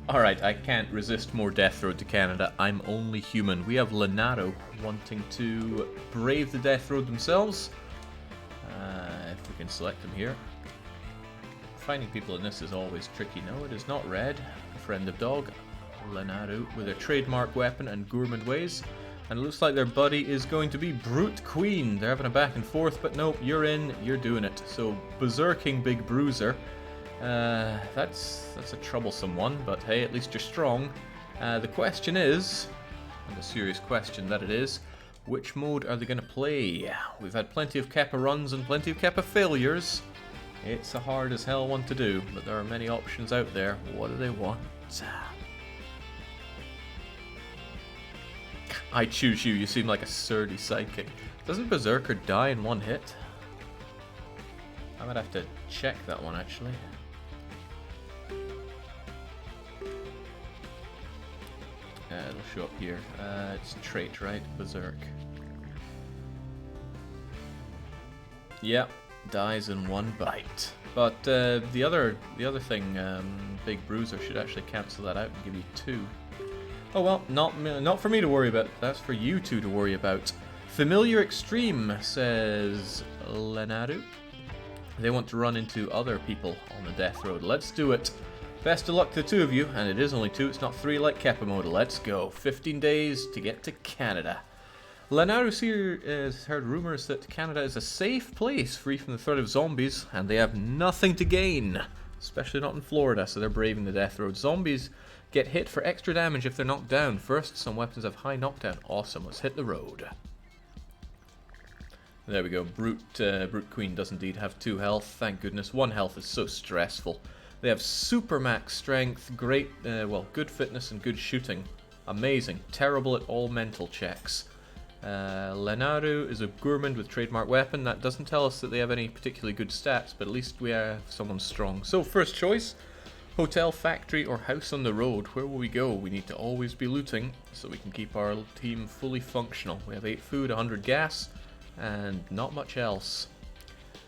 Alright, I can't resist more Death Road to Canada. I'm only human. We have Leonardo wanting to brave the Death Road themselves. If we can select them here. Finding people in this is always tricky. No, it is not Red, a friend of Dog. Leonardo with their trademark weapon and gourmand ways. And it looks like their buddy is going to be Brute Queen. They're having a back and forth, but nope, you're in, you're doing it. So, Berserking Big Bruiser. That's a troublesome one, but hey, at least you're strong. The question is, and a serious question that it is, which mode are they going to play? We've had plenty of Kappa runs and plenty of Kappa failures. It's a hard as hell one to do, but there are many options out there. What do they want? I choose you. You seem like a surly sidekick. Doesn't Berserker die in one hit? I might have to check that one, actually. It'll show up here. It's trait, right? Berserk. Yep, dies in one bite. But the other thing, Big Bruiser, should actually cancel that out and give you 2. Oh well, not for me to worry about. That's for you two to worry about. Familiar Extreme, says Leonardo. They want to run into other people on the Death Road. Let's do it. Best of luck to the two of you, and it is only 2, it's not 3 like Kappa mode. Let's go. 15 days to get to Canada. Leonardo here has heard rumors that Canada is a safe place, free from the threat of zombies, and they have nothing to gain. Especially not in Florida, so they're braving the Death Road. Zombies get hit for extra damage if they're knocked down. First, some weapons have high knockdown. Awesome, let's hit the road. There we go. Brute Queen does indeed have 2 health. Thank goodness. 1 health is so stressful. They have super max strength, great, good fitness and good shooting. Amazing. Terrible at all mental checks. Leonardo is a gourmand with trademark weapon. That doesn't tell us that they have any particularly good stats, but at least we have someone strong. So, first choice. Hotel, factory, or house on the road. Where will we go? We need to always be looting so we can keep our team fully functional. We have 8 food, 100 gas, and not much else.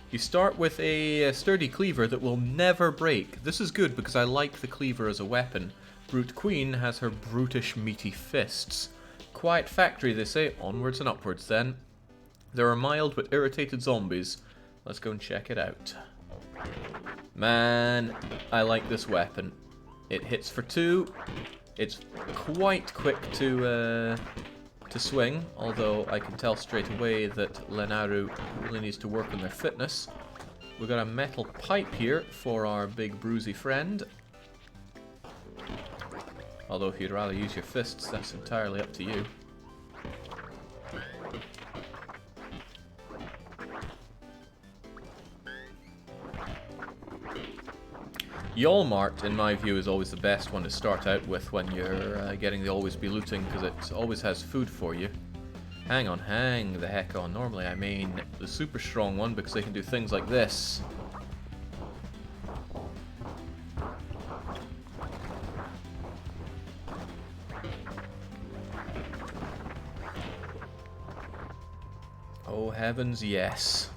You start with a sturdy cleaver that will never break. This is good because I like the cleaver as a weapon. Brute Queen has her brutish meaty fists. Quiet factory, they say. Onwards and upwards then. There are mild but irritated zombies. Let's go and check it out. Man, I like this weapon. It hits for 2. It's quite quick to swing, although I can tell straight away that Leonardo really needs to work on their fitness. We've got a metal pipe here for our big bruisey friend. Although if you'd rather use your fists, that's entirely up to you. Yolmart, in my view, is always the best one to start out with when you're getting the always be looting, because it always has food for you. Hang the heck on. Normally I mean the super strong one, because they can do things like this. Oh heavens, yes.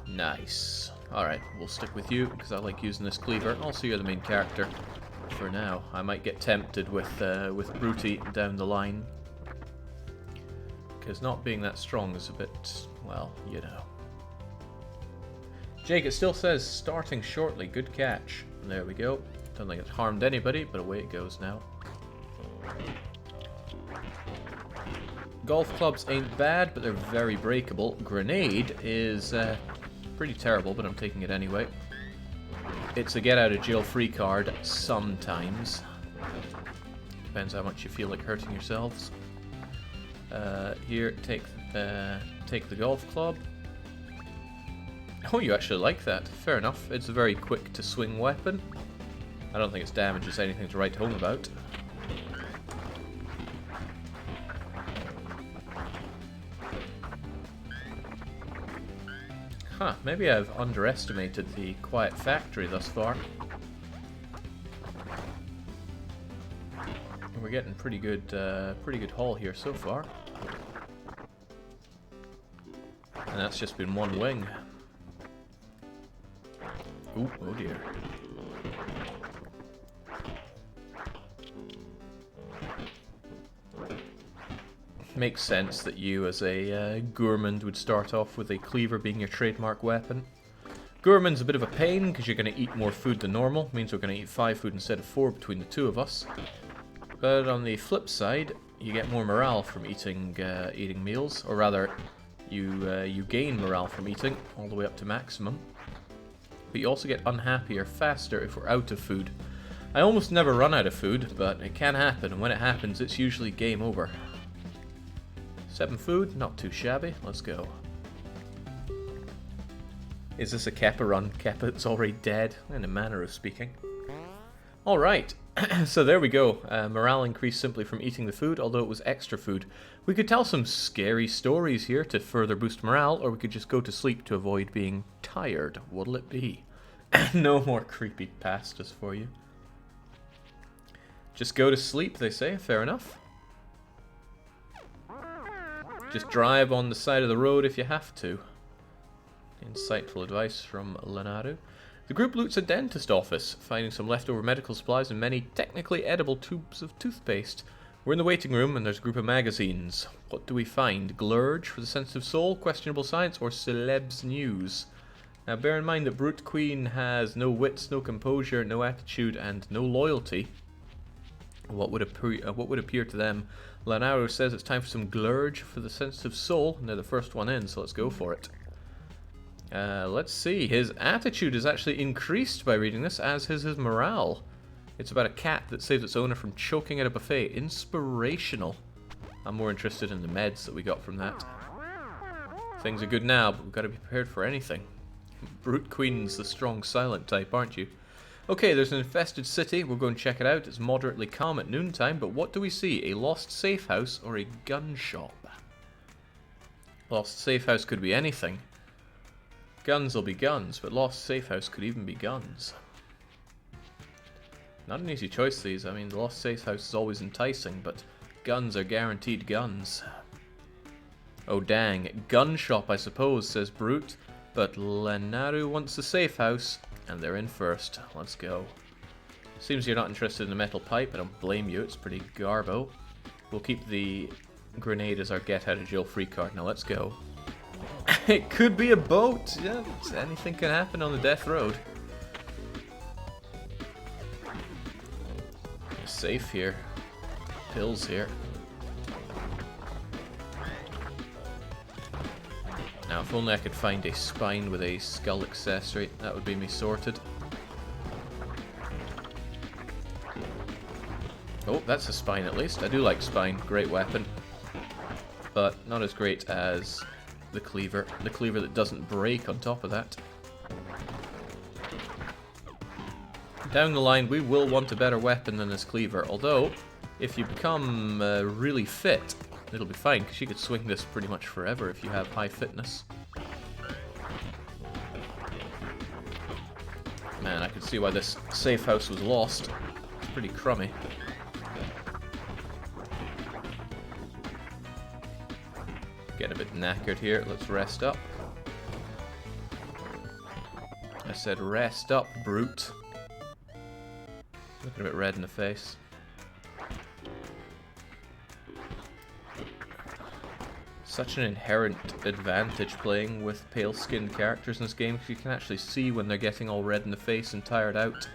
Nice. Alright, we'll stick with you, because I like using this cleaver. Also, you're the main character for now. I might get tempted with Brutey down the line, because not being that strong is a bit, well, you know. Jake, it still says starting shortly. Good catch. There we go. Don't think it's harmed anybody, but away it goes now. Golf clubs ain't bad, but they're very breakable. Grenade is pretty terrible, but I'm taking it anyway. It's a get out of jail free card sometimes. Depends how much you feel like hurting yourselves. Here, take the golf club. Oh, you actually like that. Fair enough. It's a very quick to swing weapon. I don't think its damage is anything to write home about. Huh, maybe I've underestimated the quiet factory thus far. We're getting pretty good haul here so far. And that's just been one wing. Ooh, oh dear. Makes sense that you as a gourmand would start off with a cleaver being your trademark weapon. Gourmand's a bit of a pain because you're going to eat more food than normal. Means we're going to eat 5 food instead of 4 between the two of us. But on the flip side, you get more morale from eating meals, or rather, you gain morale from eating all the way up to maximum. But you also get unhappier faster if we're out of food. I almost never run out of food, but it can happen, and when it happens, it's usually game over. 7 food, not too shabby. Let's go. Is this a Keppa run? Keppa that's already dead, in a manner of speaking. Alright, so there we go. Morale increased simply from eating the food, although it was extra food. We could tell some scary stories here to further boost morale, or we could just go to sleep to avoid being tired. What'll it be? No more creepy pastas for you. Just go to sleep, they say. Fair enough. Just drive on the side of the road if you have to. Insightful advice from Lenaru. The group loots a dentist office, finding some leftover medical supplies and many technically edible tubes of toothpaste. We're in the waiting room and there's a group of magazines. What do we find? Glurge for the sensitive soul, questionable science, or celebs news? Now bear in mind that Brute Queen has no wits, no composure, no attitude, and no loyalty. What would appear to them? Lenaru says it's time for some Glurge for the sensitive soul, and they're the first one in, so let's go for it. Let's see. His attitude is actually increased by reading this, as is his morale. It's about a cat that saves its owner from choking at a buffet. Inspirational. I'm more interested in the meds that we got from that. Things are good now, but we've got to be prepared for anything. Brute Queen's the strong, silent type, aren't you? Okay, there's an infested city. We'll go and check it out. It's moderately calm at noontime, but what do we see? A lost safe house or a gun shop? Lost safe house could be anything. Guns will be guns, but lost safe house could even be guns. Not an easy choice, these. I mean, the lost safe house is always enticing, but guns are guaranteed guns. Oh dang, gun shop I suppose, says Brute, but Lenaru wants the safe house, and they're in first. Let's go. Seems you're not interested in the metal pipe. I don't blame you, it's pretty garbo. We'll keep the grenade as our get out of jail free card. Now let's go. It could be a boat. Yeah, anything can happen on the death road. Safe here. Pills here. Now, if only I could find a spine with a skull accessory, that would be me sorted. Oh, that's a spine at least. I do like spine. Great weapon. But not as great as the cleaver. The cleaver that doesn't break on top of that. Down the line, we will want a better weapon than this cleaver. Although, if you become really fit, it'll be fine, because you could swing this pretty much forever if you have high fitness. Man, I can see why this safe house was lost. It's pretty crummy. Get a bit knackered here. Let's rest up. I said rest up, Brute. Looking a bit red in the face. Such an inherent advantage playing with pale-skinned characters in this game, because you can actually see when they're getting all red in the face and tired out.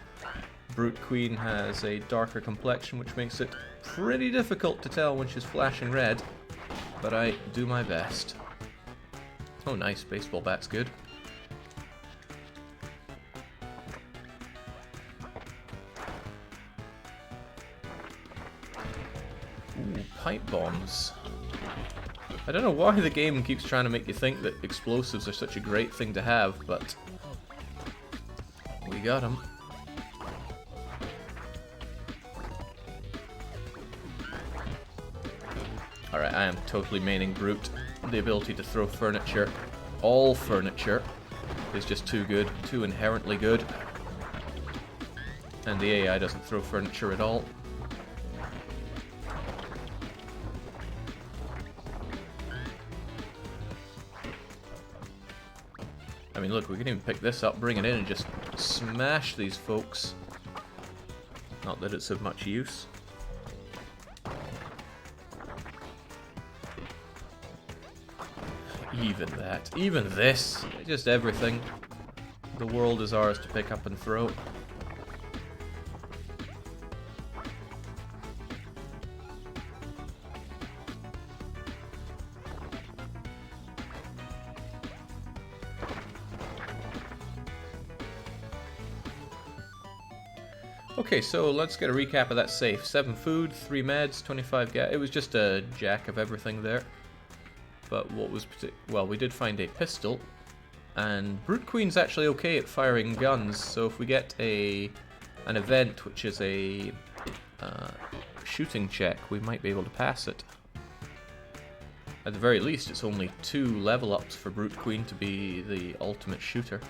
Brute Queen has a darker complexion, which makes it pretty difficult to tell when she's flashing red, but I do my best. Oh nice, baseball bat's good. Ooh, pipe bombs. I don't know why the game keeps trying to make you think that explosives are such a great thing to have, but we got them. Alright, I am totally maining Brute. The ability to throw furniture, all furniture, is just too good, too inherently good. And the AI doesn't throw furniture at all. I mean, look, we can even pick this up, bring it in, and just smash these folks. Not that it's of much use. Even that. Even this. Just everything. The world is ours to pick up and throw. Okay, so let's get a recap of that safe. 7 food, 3 meds, 25 gas. It was just a jack of everything there. But what was well, we did find a pistol, and Brute Queen's actually okay at firing guns. So if we get an event which is a shooting check, we might be able to pass it. At the very least, it's only 2 level ups for Brute Queen to be the ultimate shooter.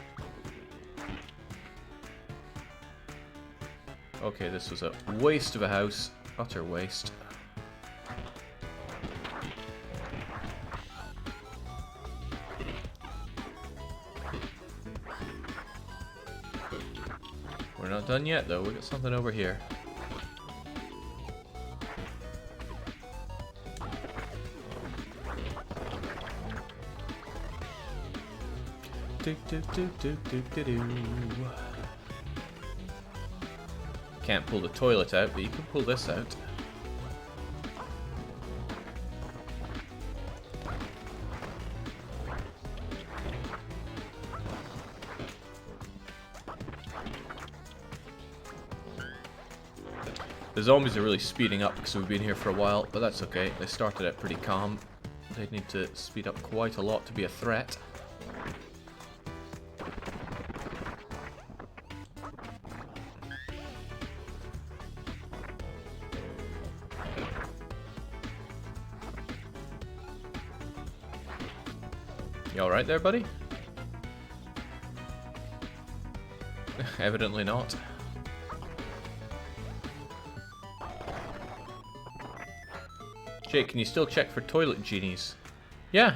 Okay, this was a waste of a house. Utter waste. We're not done yet, though. We got something over here. Do do do do do do do. Can't pull the toilet out, but you can pull this out. The zombies are really speeding up because we've been here for a while, but that's okay. They started out pretty calm. They need to speed up quite a lot to be a threat. You alright there, buddy? Evidently not. Jake, can you still check for toilet genies? Yeah,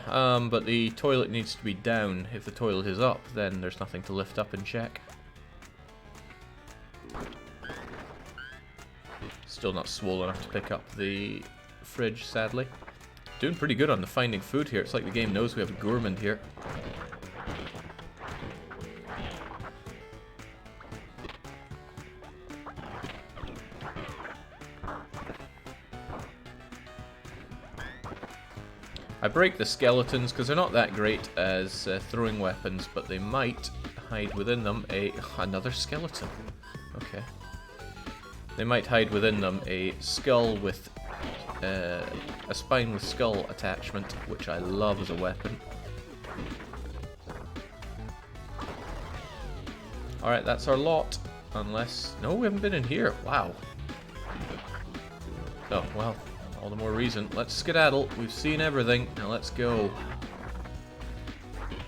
but the toilet needs to be down. If the toilet is up, then there's nothing to lift up and check. Still not swole enough to pick up the fridge, sadly. Doing pretty good on the finding food here. It's like the game knows we have a gourmand here. I break the skeletons because they're not that great as throwing weapons, but they might hide within them another skeleton. Okay. They might hide within them a skull with a spine with skull attachment, which I love as a weapon. Alright, that's our lot. Unless... No, we haven't been in here. Wow. Oh, well, all the more reason. Let's skedaddle. We've seen everything. Now let's go.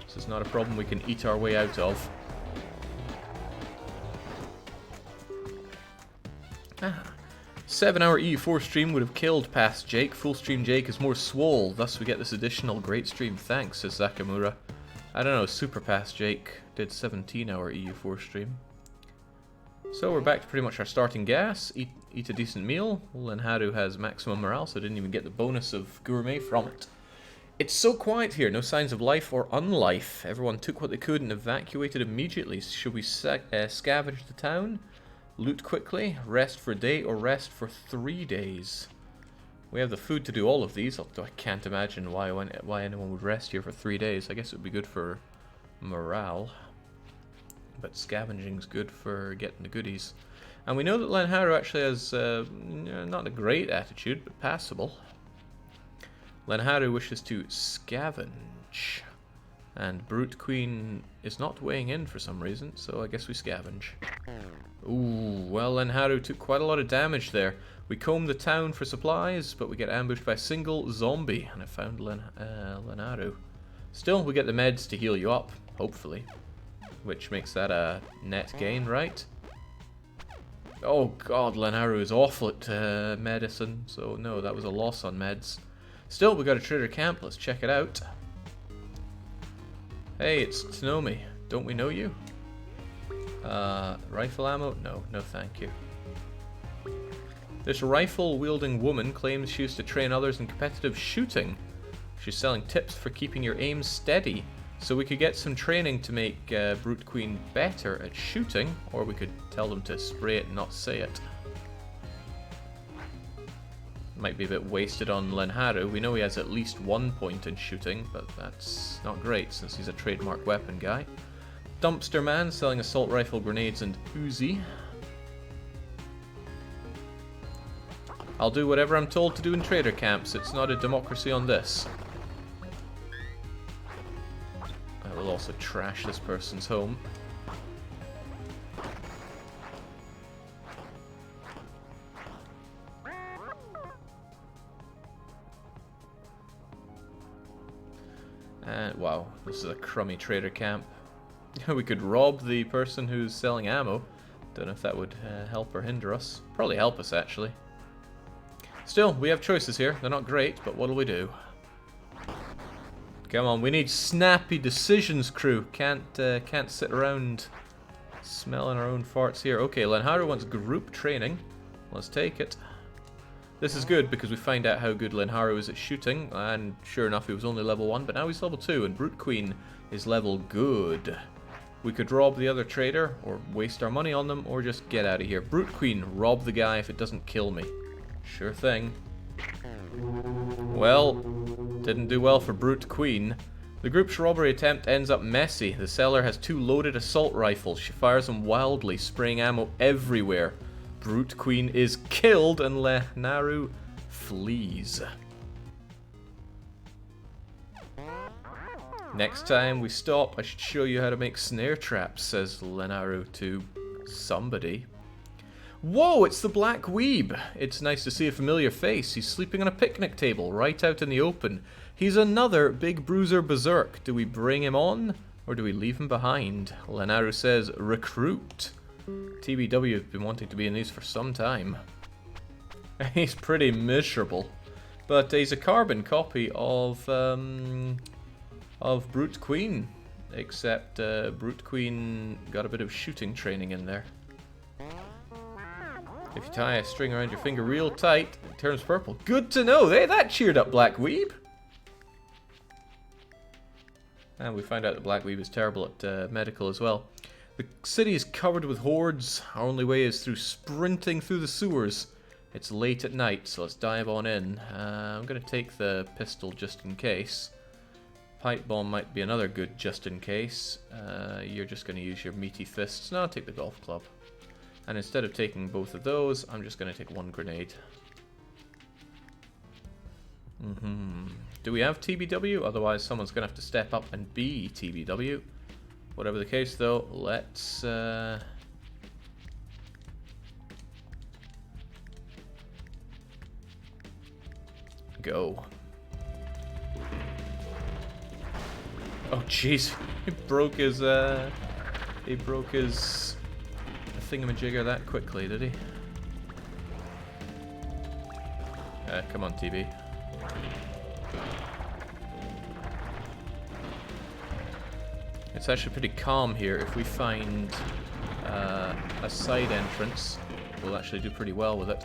This is not a problem we can eat our way out of. Ah. 7-hour EU4 stream would have killed past Jake. Full stream Jake is more swole, thus we get this additional great stream. Thanks, says Zakamura. I don't know, super past Jake did 17-hour EU4 stream. So we're back to pretty much our starting gas. Eat a decent meal. Lenharu has maximum morale, so didn't even get the bonus of gourmet from it. It's so quiet here, no signs of life or unlife. Everyone took what they could and evacuated immediately. Should we scavenge the town? Loot quickly, rest for a day, or rest for 3 days. We have the food to do all of these, although I can't imagine why anyone would rest here for 3 days. I guess it would be good for morale. But scavenging's good for getting the goodies. And we know that Lenharu actually has not a great attitude, but passable. Lenharu wishes to scavenge. And Brute Queen is not weighing in for some reason, so I guess we scavenge. Ooh, well, Lenharu took quite a lot of damage there. We comb the town for supplies, but we get ambushed by a single zombie, and I found Lenharu. Still, we get the meds to heal you up, hopefully. Which makes that a net gain, right? Oh god, Lenharu is awful at medicine, so no, that was a loss on meds. Still, we got a trader camp, let's check it out. Hey, it's Tsunomi. Don't we know you? Rifle ammo? No, no thank you. This rifle-wielding woman claims she used to train others in competitive shooting. She's selling tips for keeping your aim steady. So we could get some training to make Brute Queen better at shooting, or we could tell them to spray it and not say it. Might be a bit wasted on Lenharu. We know he has at least 1 point in shooting, but that's not great since he's a trademark weapon guy. Dumpster Man selling assault rifle, grenades, and Uzi. I'll do whatever I'm told to do in trader camps. It's not a democracy on this. I will also trash this person's home. And wow, this is a crummy trader camp. We could rob the person who's selling ammo. Don't know if that would help or hinder us. Probably help us, actually. Still, we have choices here. They're not great, but what'll we do? Come on, we need snappy decisions, crew. Can't sit around smelling our own farts here. Okay, Lenharu wants group training. Let's take it. This is good because we find out how good Lenharu is at shooting, and sure enough, he was only level 1, but now he's level 2, and Brute Queen is level good. We could rob the other trader, or waste our money on them, or just get out of here. Brute Queen, rob the guy if it doesn't kill me. Sure thing. Well, didn't do well for Brute Queen. The group's robbery attempt ends up messy. The seller has 2 loaded assault rifles. She fires them wildly, spraying ammo everywhere. Brute Queen is killed and Lenharu flees. Next time we stop, I should show you how to make snare traps, says Lenharu to somebody. Whoa, it's the Black Weeb. It's nice to see a familiar face. He's sleeping on a picnic table right out in the open. He's another big bruiser berserk. Do we bring him on or do we leave him behind? Lenharu says recruit. TBW has been wanting to be in these for some time. He's pretty miserable. But he's a carbon copy of Brute Queen. Except Brute Queen got a bit of shooting training in there. If you tie a string around your finger real tight, it turns purple. Good to know. Hey, that cheered up Black Weeb. And we find out that Black Weeb is terrible at medical as well. The city is covered with hordes. Our only way is through sprinting through the sewers. It's late at night, so let's dive on in. I'm going to take the pistol just in case. Pipe bomb might be another good just in case. You're just going to use your meaty fists. No, I'll take the golf club. And instead of taking both of those, I'm just going to take 1 grenade. Do we have TBW? Otherwise, someone's going to have to step up and be TBW. Whatever the case, though, let's... go. Oh, jeez. He broke his thingamajigger that quickly, did he? Come on, TB. It's actually pretty calm here. If we find a side entrance, we'll actually do pretty well with it.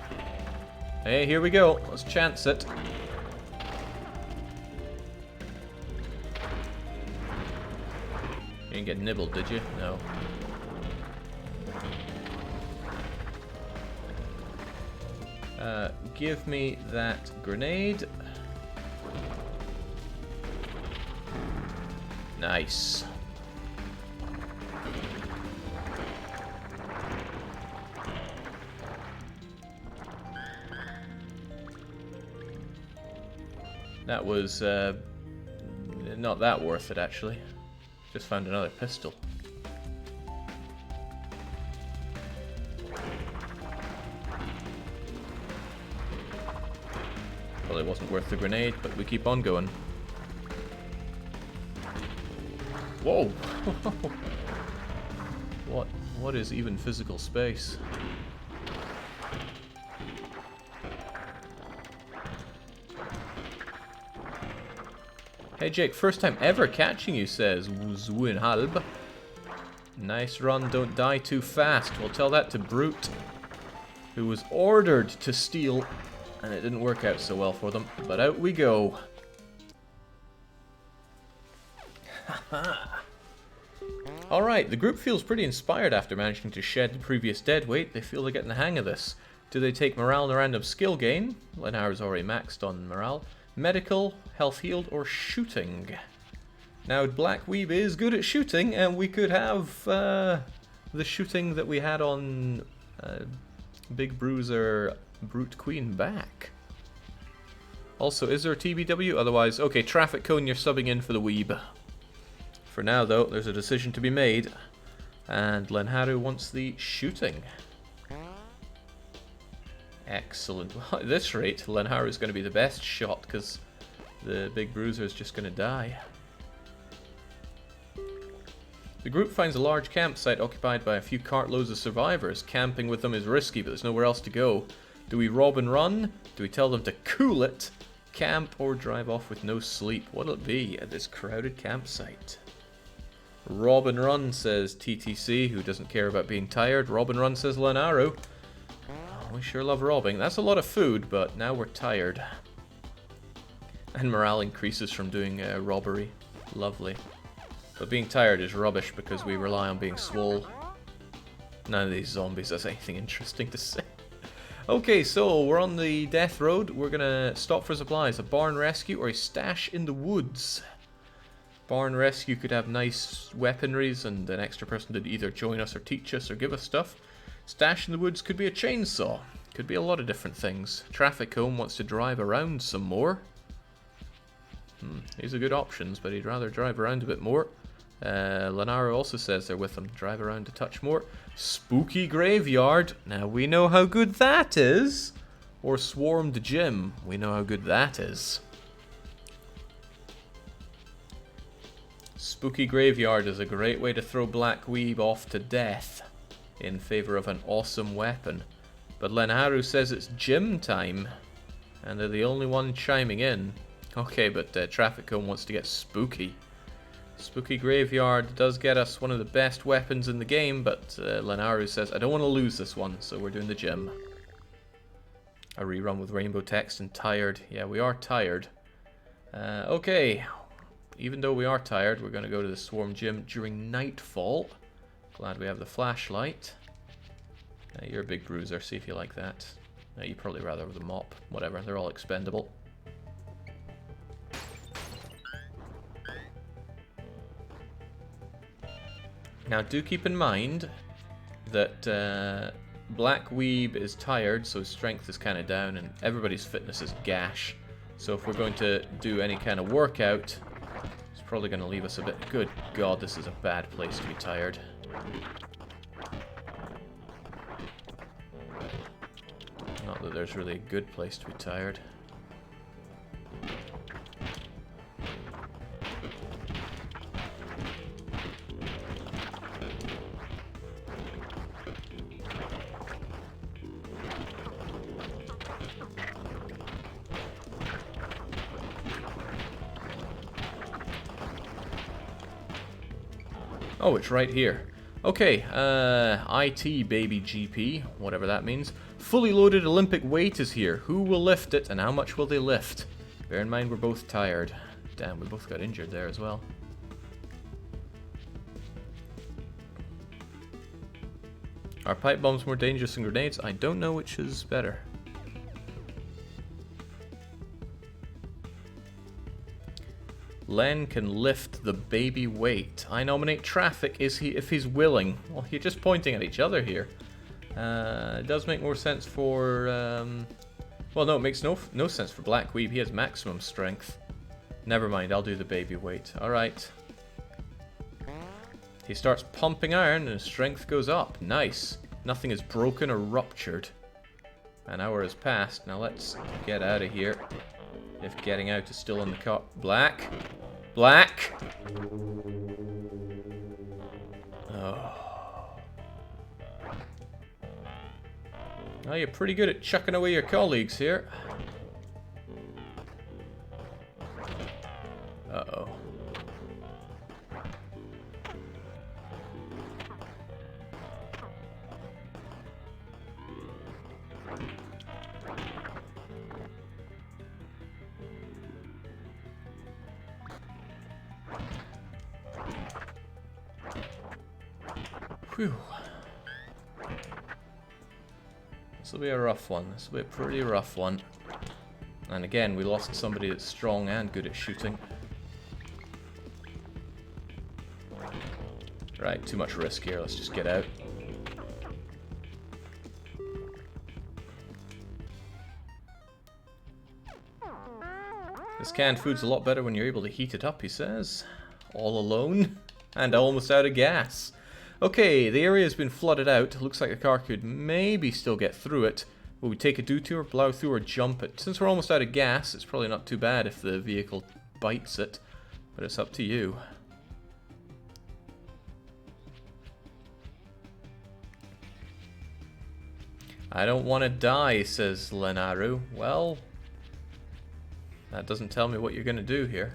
Hey, here we go. Let's chance it. You didn't get nibbled, did you? No. Give me that grenade. Nice. That was not that worth it, actually. Just found another pistol. Well, it wasn't worth the grenade, but we keep on going. Whoa! What is even physical space? Hey Jake, first time ever catching you, says Zwinhalb. Nice run, don't die too fast. We'll tell that to Brute, who was ordered to steal, and it didn't work out so well for them. But out we go. Alright, the group feels pretty inspired after managing to shed the previous dead weight. They feel they're getting the hang of this. Do they take morale and a random skill gain? Lenhar's already maxed on morale. Medical, health healed, or shooting? Now, Black Weeb is good at shooting, and we could have the shooting that we had on Big Bruiser Brute Queen back. Also, is there a TBW? Otherwise, okay, Traffic Cone, you're subbing in for the Weeb. For now, though, there's a decision to be made, and Lenharu wants the shooting. Excellent. Well, at this rate, Lenharu is going to be the best shot, because the Big Bruiser is just going to die. The group finds a large campsite occupied by a few cartloads of survivors. Camping with them is risky, but there's nowhere else to go. Do we rob and run? Do we tell them to cool it? Camp or drive off with no sleep? What'll it be at this crowded campsite? Rob and run, says TTC, who doesn't care about being tired. Rob and run, says Lenharu. Oh, we sure love robbing. That's a lot of food, but now we're tired. And morale increases from doing robbery. Lovely. But being tired is rubbish because we rely on being swole. None of these zombies has anything interesting to say. Okay, so we're on the death road. We're gonna stop for supplies. A barn rescue or a stash in the woods. Barn rescue could have nice weaponries and an extra person to either join us or teach us or give us stuff. Stash in the woods could be a chainsaw. Could be a lot of different things. Traffic Home wants to drive around some more. These are good options, but he'd rather drive around a bit more. Lenharu also says they're with him. Drive around a touch more. Spooky Graveyard. Now we know how good that is. Or Swarmed Gym. We know how good that is. Spooky Graveyard is a great way to throw Black Weeb off to death in favor of an awesome weapon. But Lenharu says it's gym time, and they're the only one chiming in. Okay, but Traffic Cone wants to get spooky. Spooky Graveyard does get us one of the best weapons in the game, but Lenharu says, I don't want to lose this one, so we're doing the gym. A rerun with rainbow text and tired. Yeah, we are tired. Okay. Even though we are tired, we're going to go to the Swarm Gym during nightfall. Glad we have the flashlight. You're a Big Bruiser, see if you like that. You'd probably rather with a mop. Whatever, they're all expendable. Now do keep in mind that Black Weeb is tired, so his strength is kind of down, and everybody's fitness is gash. So if we're going to do any kind of workout, it's probably going to leave us a bit... Good God, this is a bad place to be tired. Not that there's really a good place to be tired. Oh, it's right here. Okay, IT baby GP, whatever that means. Fully loaded Olympic weight is here. Who will lift it and how much will they lift? Bear in mind we're both tired. Damn, we both got injured there as well. Are pipe bombs more dangerous than grenades? I don't know which is better. Len can lift the baby weight. I nominate Traffic if he's willing. Well, you're just pointing at each other here. It does make more sense for... well, no, it makes no sense for Black Weeb. He has maximum strength. Never mind, I'll do the baby weight. Alright. He starts pumping iron and his strength goes up. Nice. Nothing is broken or ruptured. An hour has passed. Now let's get out of here. If getting out is still in the car. Black? Black? Oh. Oh, you're pretty good at chucking away your colleagues here. Uh-oh. Whew. This will be a rough one. This will be a pretty rough one. And again, we lost somebody that's strong and good at shooting. Right, too much risk here. Let's just get out. This canned food's a lot better when you're able to heat it up, he says. All alone. And almost out of gas. Okay, the area has been flooded out. Looks like the car could maybe still get through it. Will we take a detour, plow through, or jump it? Since we're almost out of gas, it's probably not too bad if the vehicle bites it. But it's up to you. I don't want to die, says Lenaru. Well, that doesn't tell me what you're going to do here.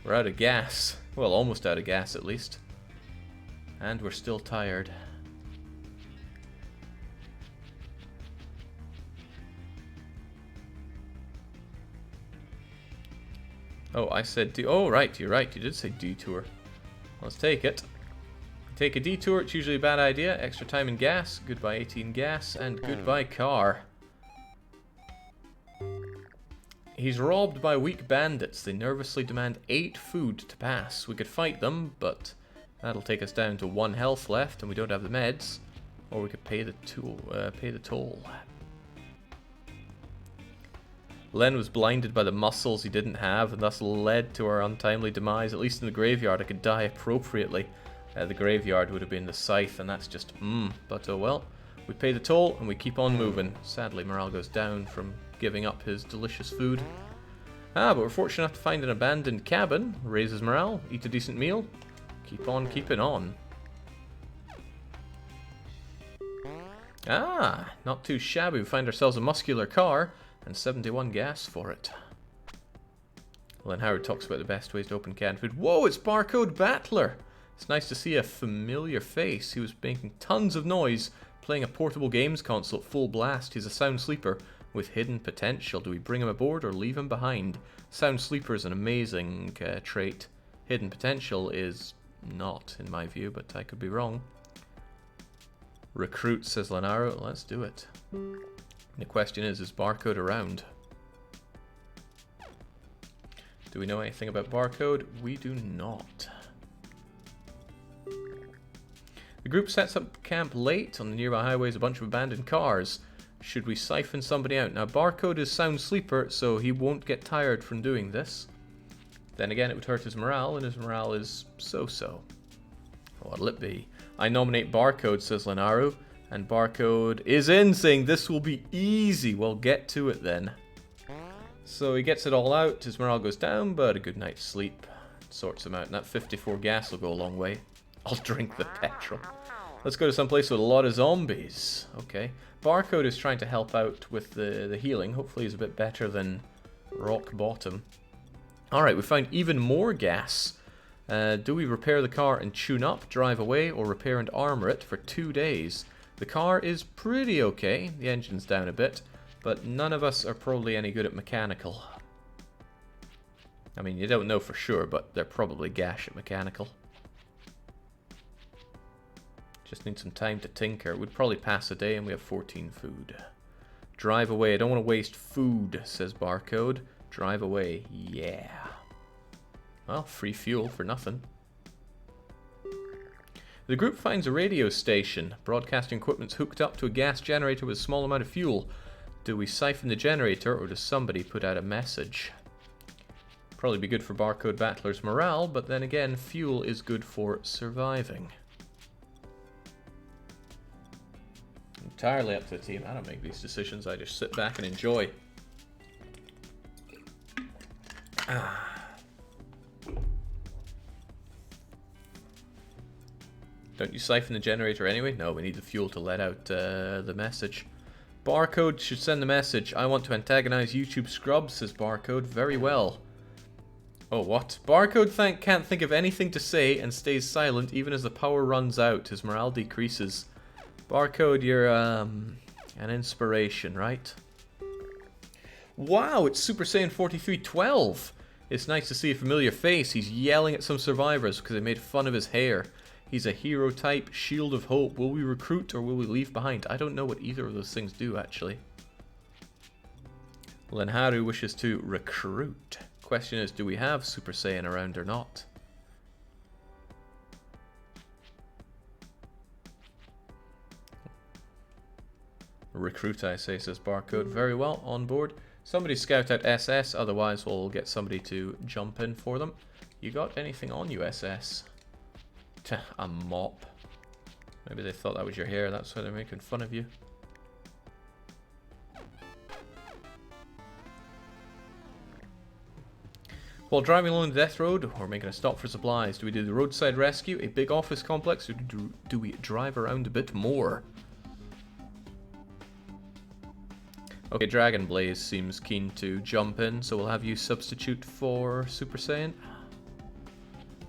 We're out of gas. Well, almost out of gas at least. And we're still tired. Oh, I said oh, right, you're right. You did say detour. Let's take it. Take a detour, it's usually a bad idea. Extra time in gas. Goodbye 18 gas. And goodbye car. He's robbed by weak bandits. They nervously demand 8 food to pass. We could fight them, but that'll take us down to 1 health left, and we don't have the meds. Or we could pay the toll. Len was blinded by the muscles he didn't have, and thus led to our untimely demise. At least in the graveyard, I could die appropriately. The graveyard would have been the scythe, and that's just but oh well. We pay the toll, and we keep on moving. Sadly, morale goes down from giving up his delicious food. But we're fortunate enough to find an abandoned cabin. Raises morale, eat a decent meal. Keep on keeping on. Not too shabby. We find ourselves a muscular car, and 71 gas for it. Len Howard talks about the best ways to open canned food. Whoa, it's Barcode Battler! It's nice to see a familiar face. He was making tons of noise, playing a portable games console at full blast. He's a sound sleeper with hidden potential. Do we bring him aboard or leave him behind? Sound sleeper is an amazing trait. Hidden potential is not, in my view, but I could be wrong. Recruit, says Lenaro. Let's do it. The question is Barcode around? Do we know anything about Barcode? We do not. The group sets up camp late. On the nearby highways, a bunch of abandoned cars. Should we siphon somebody out? Now, Barcode is sound sleeper, so he won't get tired from doing this. Then again, it would hurt his morale, and his morale is so-so. What'll it be? I nominate Barcode, says Lenaru, and Barcode is in, saying this will be easy. Well, get to it then. So he gets it all out. His morale goes down, but a good night's sleep sorts him out, and that 54 gas will go a long way. I'll drink the petrol. Let's go to some place with a lot of zombies. Okay. Barcode is trying to help out with the healing. Hopefully he's a bit better than rock bottom. Alright, we found even more gas. Do we repair the car and tune up, drive away, or repair and armor it for 2 days? The car is pretty okay. The engine's down a bit, but none of us are probably any good at mechanical. I mean, you don't know for sure, but they're probably gash at mechanical. Just need some time to tinker. We'd probably pass a day, and we have 14 food. Drive away. I don't want to waste food, says Barcode. Drive away. Yeah. Well, free fuel for nothing. The group finds a radio station. Broadcasting equipment's hooked up to a gas generator with a small amount of fuel. Do we siphon the generator, or does somebody put out a message? Probably be good for Barcode Battler's morale, but then again, fuel is good for surviving. Entirely up to the team. I don't make these decisions. I just sit back and enjoy. Don't you siphon the generator anyway? No, we need the fuel to let out the message. Barcode should send the message. I want to antagonize YouTube scrubs, says Barcode. Very well. Oh, what? Barcode can't think of anything to say and stays silent even as the power runs out. His morale decreases. Barcode, you're an inspiration, right? Wow, it's Super Saiyan 4312. It's nice to see a familiar face. He's yelling at some survivors because they made fun of his hair. He's a hero type, shield of hope. Will we recruit or will we leave behind? I don't know what either of those things do, actually. Lenharu wishes to recruit. Question is, do we have Super Saiyan around or not? Recruit, I say, says Barcode. Very well, on board. Somebody scout out SS, otherwise we'll get somebody to jump in for them. You got anything on you, SS? A mop. Maybe they thought that was your hair, that's why they're making fun of you. While driving along the death road, we're making a stop for supplies. Do we do the roadside rescue, a big office complex, or do we drive around a bit more? Okay, Dragon Blaze seems keen to jump in, so we'll have you substitute for Super Saiyan.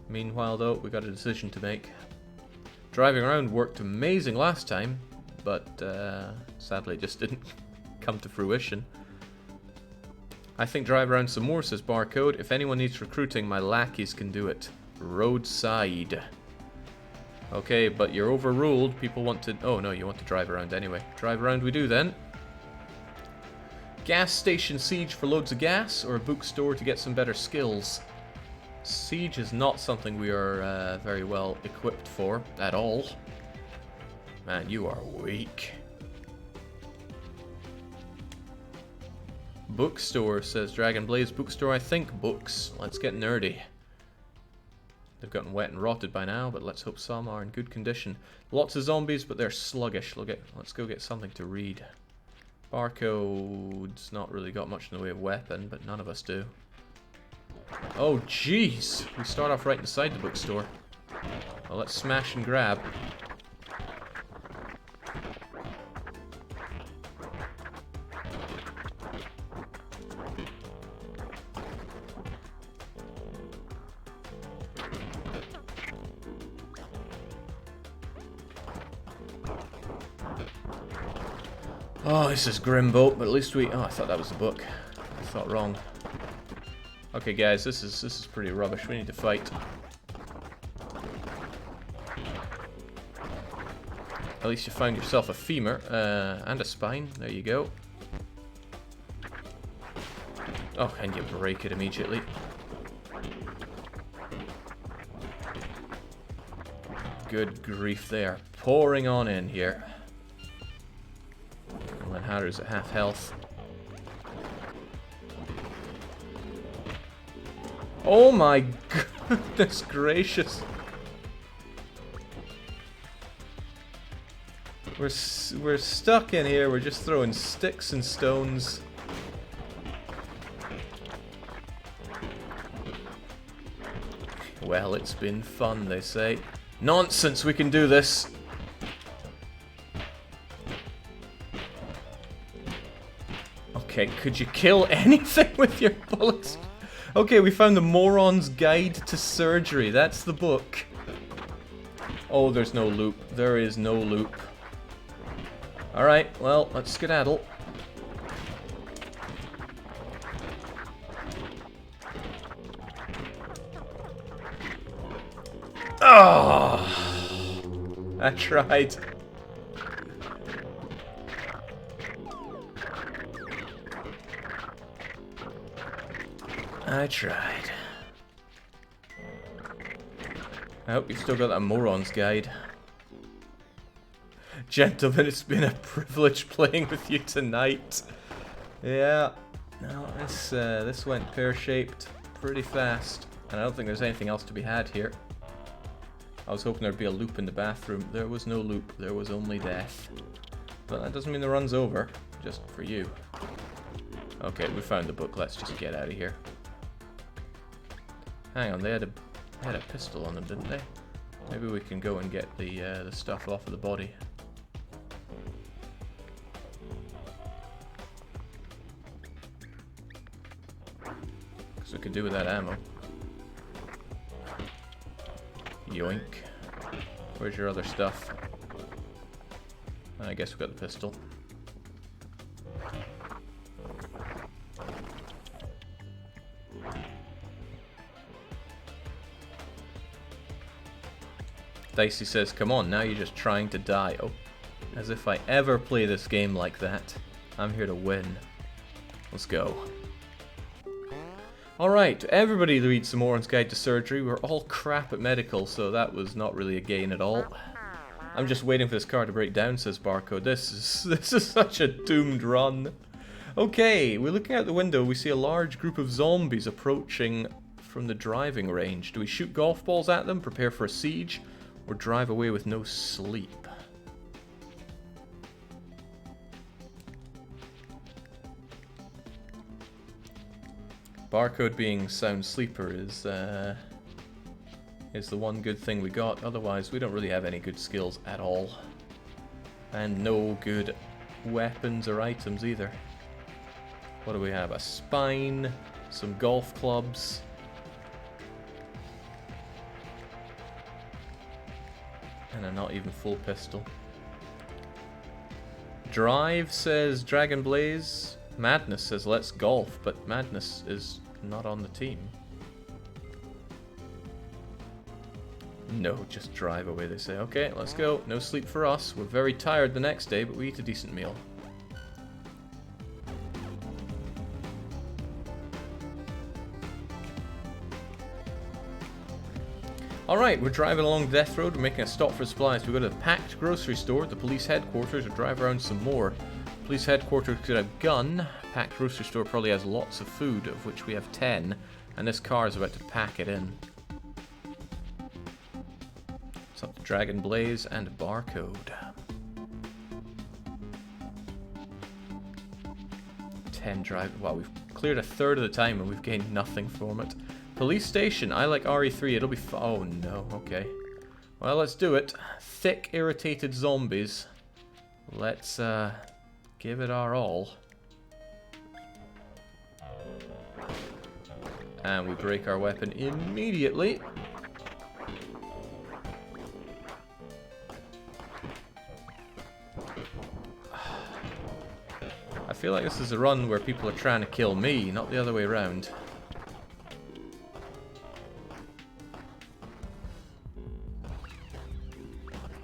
Meanwhile, though, we got a decision to make. Driving around worked amazing last time, but sadly it just didn't come to fruition. I think drive around some more, says Barcode. If anyone needs recruiting, my lackeys can do it. Roadside. Okay, but you're overruled. People want to... Oh, no, you want to drive around anyway. Drive around we do, then. Gas station siege for loads of gas, or a bookstore to get some better skills? Siege is not something we are very well equipped for, at all. Man, you are weak. Bookstore, says Dragon Blaze. Bookstore, I think books. Let's get nerdy. They've gotten wet and rotted by now, but let's hope some are in good condition. Lots of zombies, but they're sluggish. Let's go get something to read. Barcode's not really got much in the way of weapon, but none of us do. Oh, jeez! We start off right inside the bookstore. Well, let's smash and grab. Oh, this is grim boat, but at least we... Oh, I thought that was the book. I thought wrong. Okay, guys, this is pretty rubbish. We need to fight. At least you found yourself a femur and a spine. There you go. Oh, and you break it immediately. Good grief, they are pouring on in here. And Haru's at half health. Oh my goodness gracious. We're stuck in here. We're just throwing sticks and stones. Well, it's been fun, they say. Nonsense, we can do this. Okay, could you kill anything with your bullets? Okay, we found the Moron's Guide to Surgery. That's the book. Oh, there's no loop. There is no loop. Alright, well, let's skedaddle. Oh! I tried. I tried. I hope you've still got that Moron's Guide. Gentlemen, it's been a privilege playing with you tonight. Yeah, no, this went pear-shaped pretty fast, and I don't think there's anything else to be had here. I was hoping there'd be a loop in the bathroom. There was no loop, there was only death. But that doesn't mean the run's over, just for you. Okay, we found the book, let's just get out of here. Hang on, they had a pistol on them, didn't they? Maybe we can go and get the stuff off of the body. Because we could do with that ammo. Yoink. Where's your other stuff? I guess we got the pistol. Dicey says, come on, now you're just trying to die. Oh, as if I ever play this game like that. I'm here to win. Let's go. Alright, everybody reads some Oran's Guide to Surgery. We're all crap at medical, so that was not really a gain at all. I'm just waiting for this car to break down, says Barcode. This is such a doomed run. Okay, we're looking out the window. We see a large group of zombies approaching from the driving range. Do we shoot golf balls at them, prepare for a siege, or drive away with no sleep? Barcode being sound sleeper is the one good thing we got. Otherwise, we don't really have any good skills at all. And no good weapons or items either. What do we have? A spine, some golf clubs. And a not even full pistol. Drive says Dragon Blaze. Madness says let's golf, but Madness is not on the team. No, just drive away, they say. Okay, let's go. No sleep for us. We're very tired the next day, but we eat a decent meal. Alright, we're driving along Death Road. We're making a stop for supplies. We go to the packed grocery store, the police headquarters, or drive around some more. Police headquarters could have gun. Packed grocery store probably has lots of food, of which we have 10. And this car is about to pack it in. It's up to Dragon Blaze and Barcode. 10 drive. Wow, we've cleared a third of the time and we've gained nothing from it. Police station. I like RE3. It'll be oh no. Okay. Well, let's do it. Thick, irritated zombies. Let's give it our all. And we break our weapon immediately. I feel like this is a run where people are trying to kill me, not the other way around.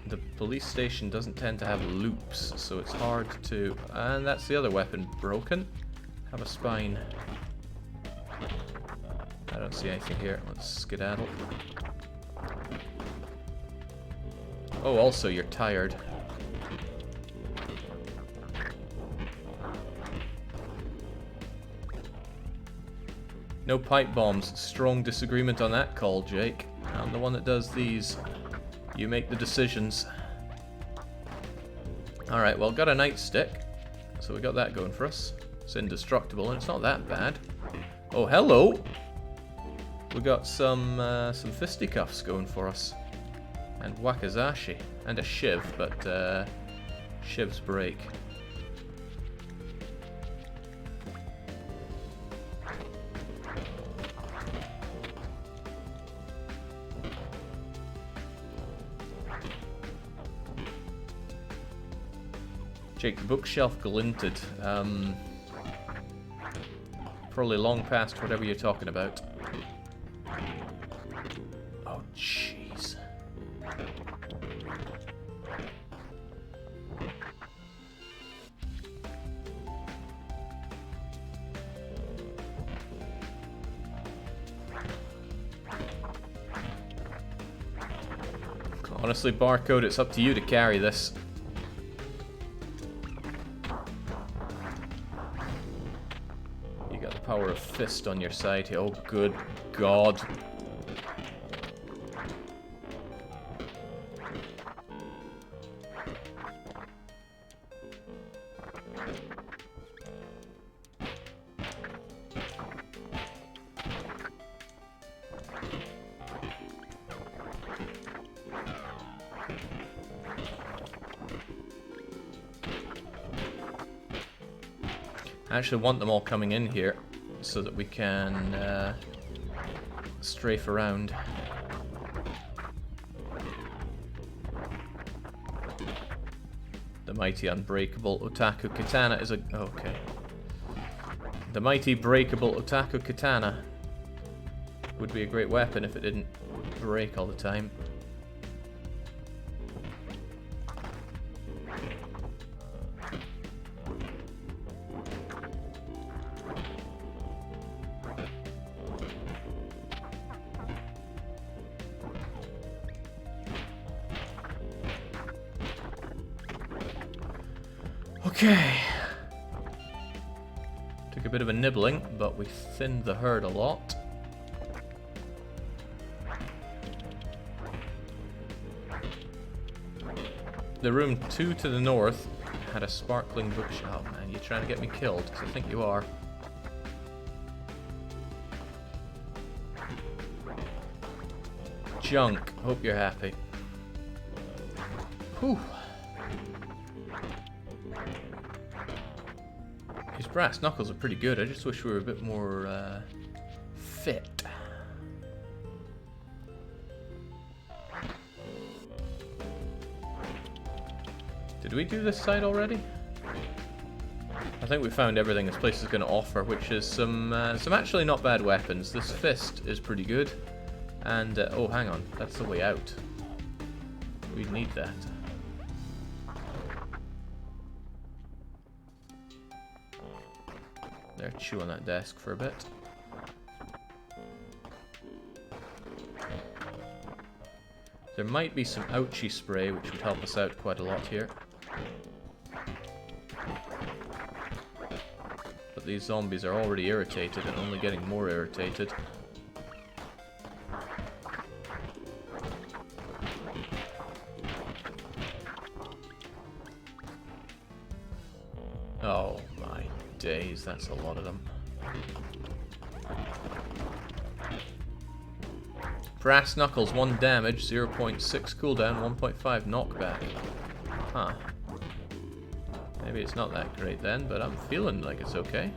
The police station doesn't tend to have loops, so it's hard to... And that's the other weapon broken. Have a spine. I don't see anything here. Let's skedaddle. Oh, also you're tired. No pipe bombs. Strong disagreement on that call, Jake. I'm the one that does these. You make the decisions. Alright, well, got a nightstick. So we got that going for us. It's indestructible, and it's not that bad. Oh, hello! We got some fisticuffs going for us. And wakizashi. And a shiv, but shivs break. Jake, the bookshelf glinted. Probably long past whatever you're talking about. Oh, jeez. Honestly, Barcode, it's up to you to carry this. Power of fist on your side here. Oh, good God. I actually want them all coming in here, so that we can strafe around. The mighty unbreakable Otaku Katana is a... okay. The mighty breakable Otaku Katana would be a great weapon if it didn't break all the time. Okay. Took a bit of a nibbling, but we thinned the herd a lot. The room 2 to the north had a sparkling bookshelf. Oh man, you trying to get me killed? Because I think you are. Junk. Hope you're happy. Whew. These brass knuckles are pretty good. I just wish we were a bit more fit. Did we do this side already? I think we found everything this place is going to offer, which is some actually not bad weapons. This fist is pretty good. And, oh, hang on. That's the way out. We'd need that. There, chew on that desk for a bit. There might be some ouchie spray, which would help us out quite a lot here. But these zombies are already irritated and only getting more irritated. Oh my days, that's a lot of them. Brass knuckles, 1 damage, 0.6 cooldown, 1.5 knockback. Huh. Maybe it's not that great then, but I'm feeling like it's okay.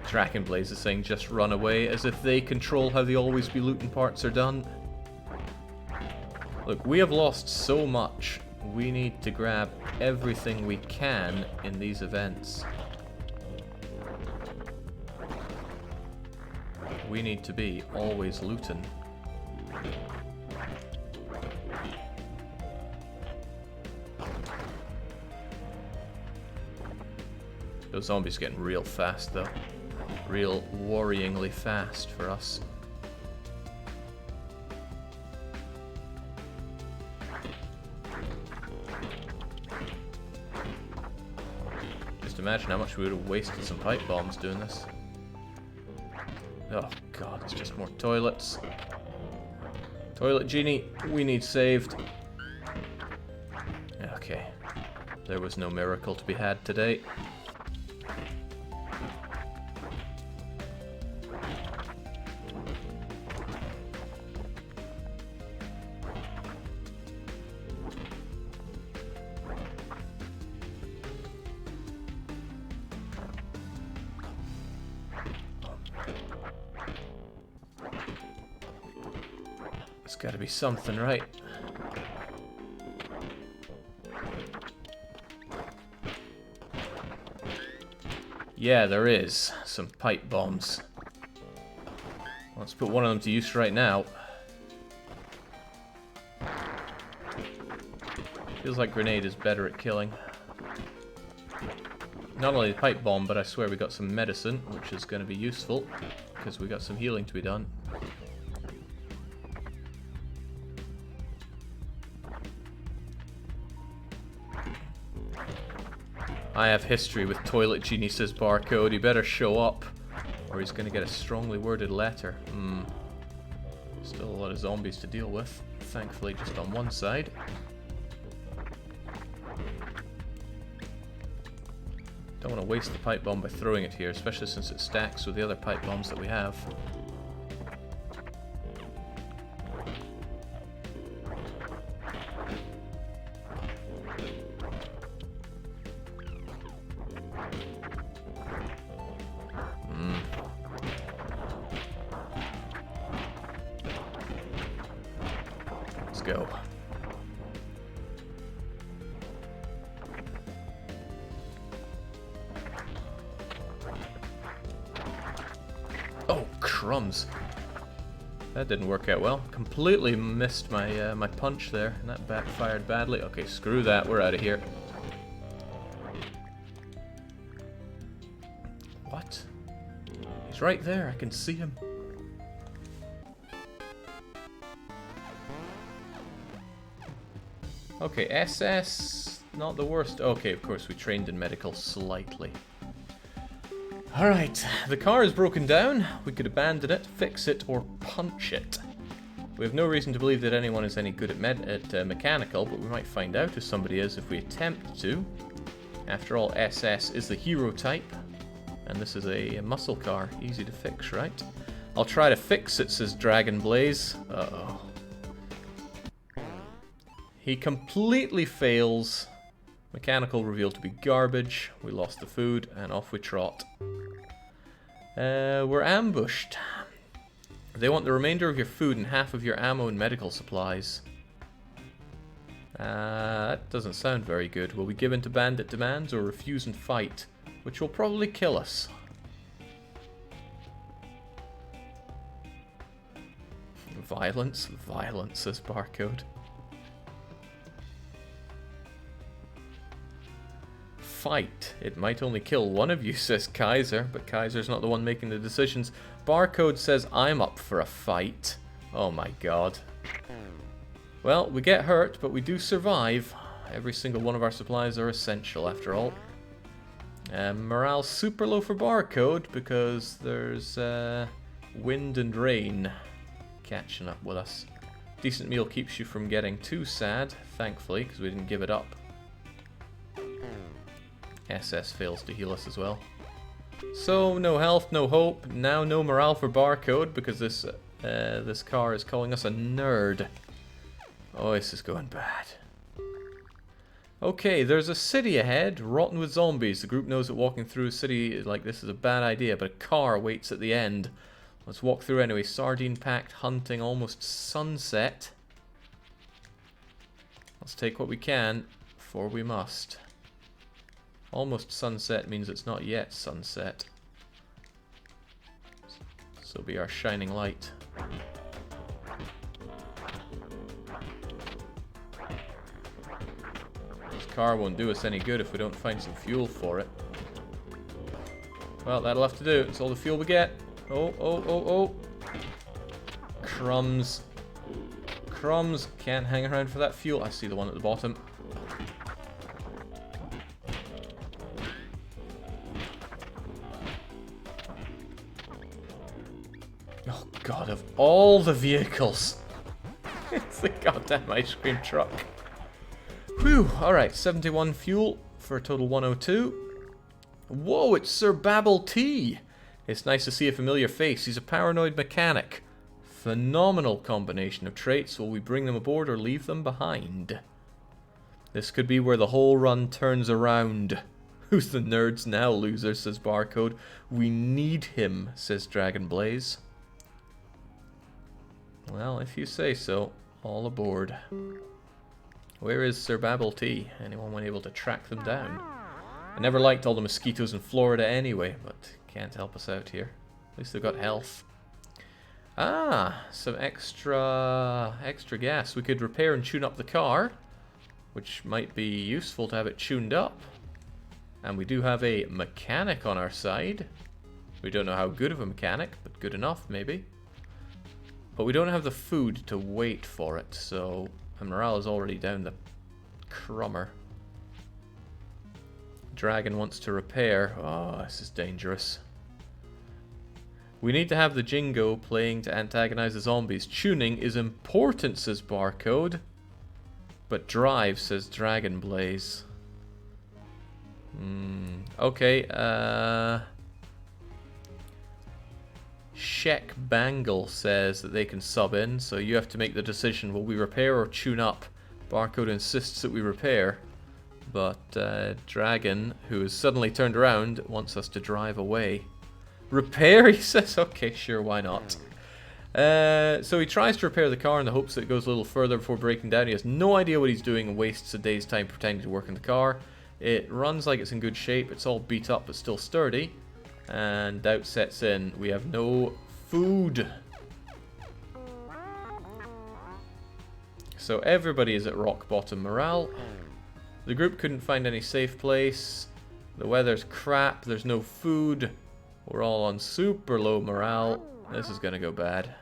Draken Blaze is saying just run away, as if they control how the always be looting parts are done. Look, we have lost so much. We need to grab everything we can in these events. We need to be always looting. Those zombies getting real fast though. Real worryingly fast for us. Just imagine how much we would have wasted some pipe bombs doing this. Oh god, it's just more toilets. Toilet genie, we need saved. Okay. There was no miracle to be had today. It's gotta be something, right? Yeah, there is some pipe bombs. Let's put one of them to use right now. Feels like grenade is better at killing. Not only the pipe bomb, but I swear we got some medicine, which is going to be useful, because we got some healing to be done. I have history with Toilet Genie, says Barcode. He better show up, or he's going to get a strongly worded letter. Still a lot of zombies to deal with. Thankfully, just on one side. Don't want to waste the pipe bomb by throwing it here, especially since it stacks with the other pipe bombs that we have. Let's go. Oh, crumbs. That didn't work out well. Completely missed my my punch there, and that backfired badly. Okay, screw that. We're out of here. What? He's right there. I can see him. Okay, SS, not the worst. Okay, of course, we trained in medical slightly. Alright, the car is broken down. We could abandon it, fix it, or punch it. We have no reason to believe that anyone is any good at mechanical, but we might find out if somebody is if we attempt to. After all, SS is the hero type, and this is a muscle car. Easy to fix, right? I'll try to fix it, says Dragon Blaze. Uh-oh. He completely fails. Mechanical revealed to be garbage. We lost the food, and off we trot. We're ambushed. They want the remainder of your food and half of your ammo and medical supplies. That doesn't sound very good. Will we give in to bandit demands or refuse and fight? Which will probably kill us. Violence? Violence, says Barcode. Fight. It might only kill one of you, says Kaiser, but Kaiser's not the one making the decisions. Barcode says I'm up for a fight. Oh my god. Well, we get hurt, but we do survive. Every single one of our supplies are essential, after all. Morale's super low for Barcode, because there's wind and rain catching up with us. Decent meal keeps you from getting too sad, thankfully, because we didn't give it up. SS fails to heal us as well. So, no health, no hope. Now no morale for Barcode, because this car is calling us a nerd. Oh, this is going bad. Okay, there's a city ahead, rotten with zombies. The group knows that walking through a city like this is a bad idea, but a car waits at the end. Let's walk through anyway. Sardine-packed hunting, almost sunset. Let's take what we can, for we must. Almost sunset means it's not yet sunset. So be our shining light. This car won't do us any good if we don't find some fuel for it. Well, that'll have to do. It's all the fuel we get. Oh, oh, oh, oh. Crumbs. Crumbs. Can't hang around for that fuel. I see the one at the bottom. Oh god, of all the vehicles. It's the goddamn ice cream truck. Whew, alright, 71 fuel for a total 102. Whoa, it's Sir Babble T! It's nice to see a familiar face. He's a paranoid mechanic. Phenomenal combination of traits. Will we bring them aboard or leave them behind? This could be where the whole run turns around. Who's the nerds now, loser, says Barcode. We need him, says Dragon Blaze. Well, if you say so, all aboard. Where is Sir Babble T? Anyone when able to track them down? I never liked all the mosquitoes in Florida anyway, but can't help us out here. At least they've got health. Ah, some extra gas. We could repair and tune up the car, which might be useful to have it tuned up. And we do have a mechanic on our side. We don't know how good of a mechanic, but good enough, maybe. But we don't have the food to wait for it, so our morale is already down the crummer. Dragon wants to repair. Oh, this is dangerous. We need to have the Jingo playing to antagonize the zombies. Tuning is important, says Barcode. But drive, says Dragon Blaze. Okay, Shek Bangle says that they can sub in, so you have to make the decision. Will we repair or tune up? Barcode insists that we repair, but Dragon, who has suddenly turned around, wants us to drive away. Repair, he says? Okay, sure, why not? So he tries to repair the car in the hopes that it goes a little further before breaking down. He has no idea what he's doing and wastes a day's time pretending to work on the car. It runs like it's in good shape. It's all beat up but still sturdy. And doubt sets in. We have no food. So everybody is at rock bottom morale. The group couldn't find any safe place. The weather's crap. There's no food. We're all on super low morale. This is gonna go bad.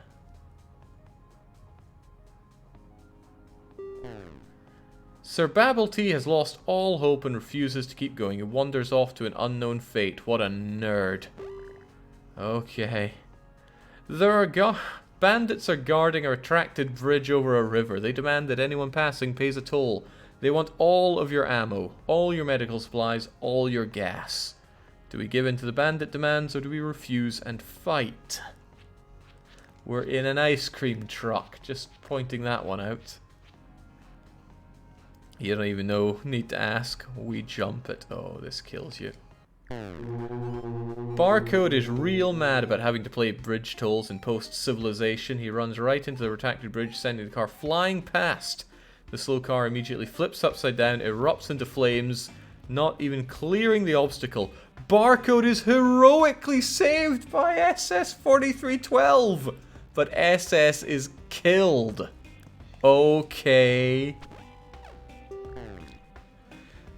Sir Babblety has lost all hope and refuses to keep going. He wanders off to an unknown fate. What a nerd. Okay. Bandits are guarding a retracted bridge over a river. They demand that anyone passing pays a toll. They want all of your ammo, all your medical supplies, all your gas. Do we give in to the bandit demands or do we refuse and fight? We're in an ice cream truck. Just pointing that one out. You don't even need to ask. We jump it. Oh, this kills you. Barcode is real mad about having to play bridge tolls in post-civilization. He runs right into the retracted bridge, sending the car flying past. The slow car immediately flips upside down, erupts into flames, not even clearing the obstacle. Barcode is heroically saved by SS-4312, but SS is killed. Okay.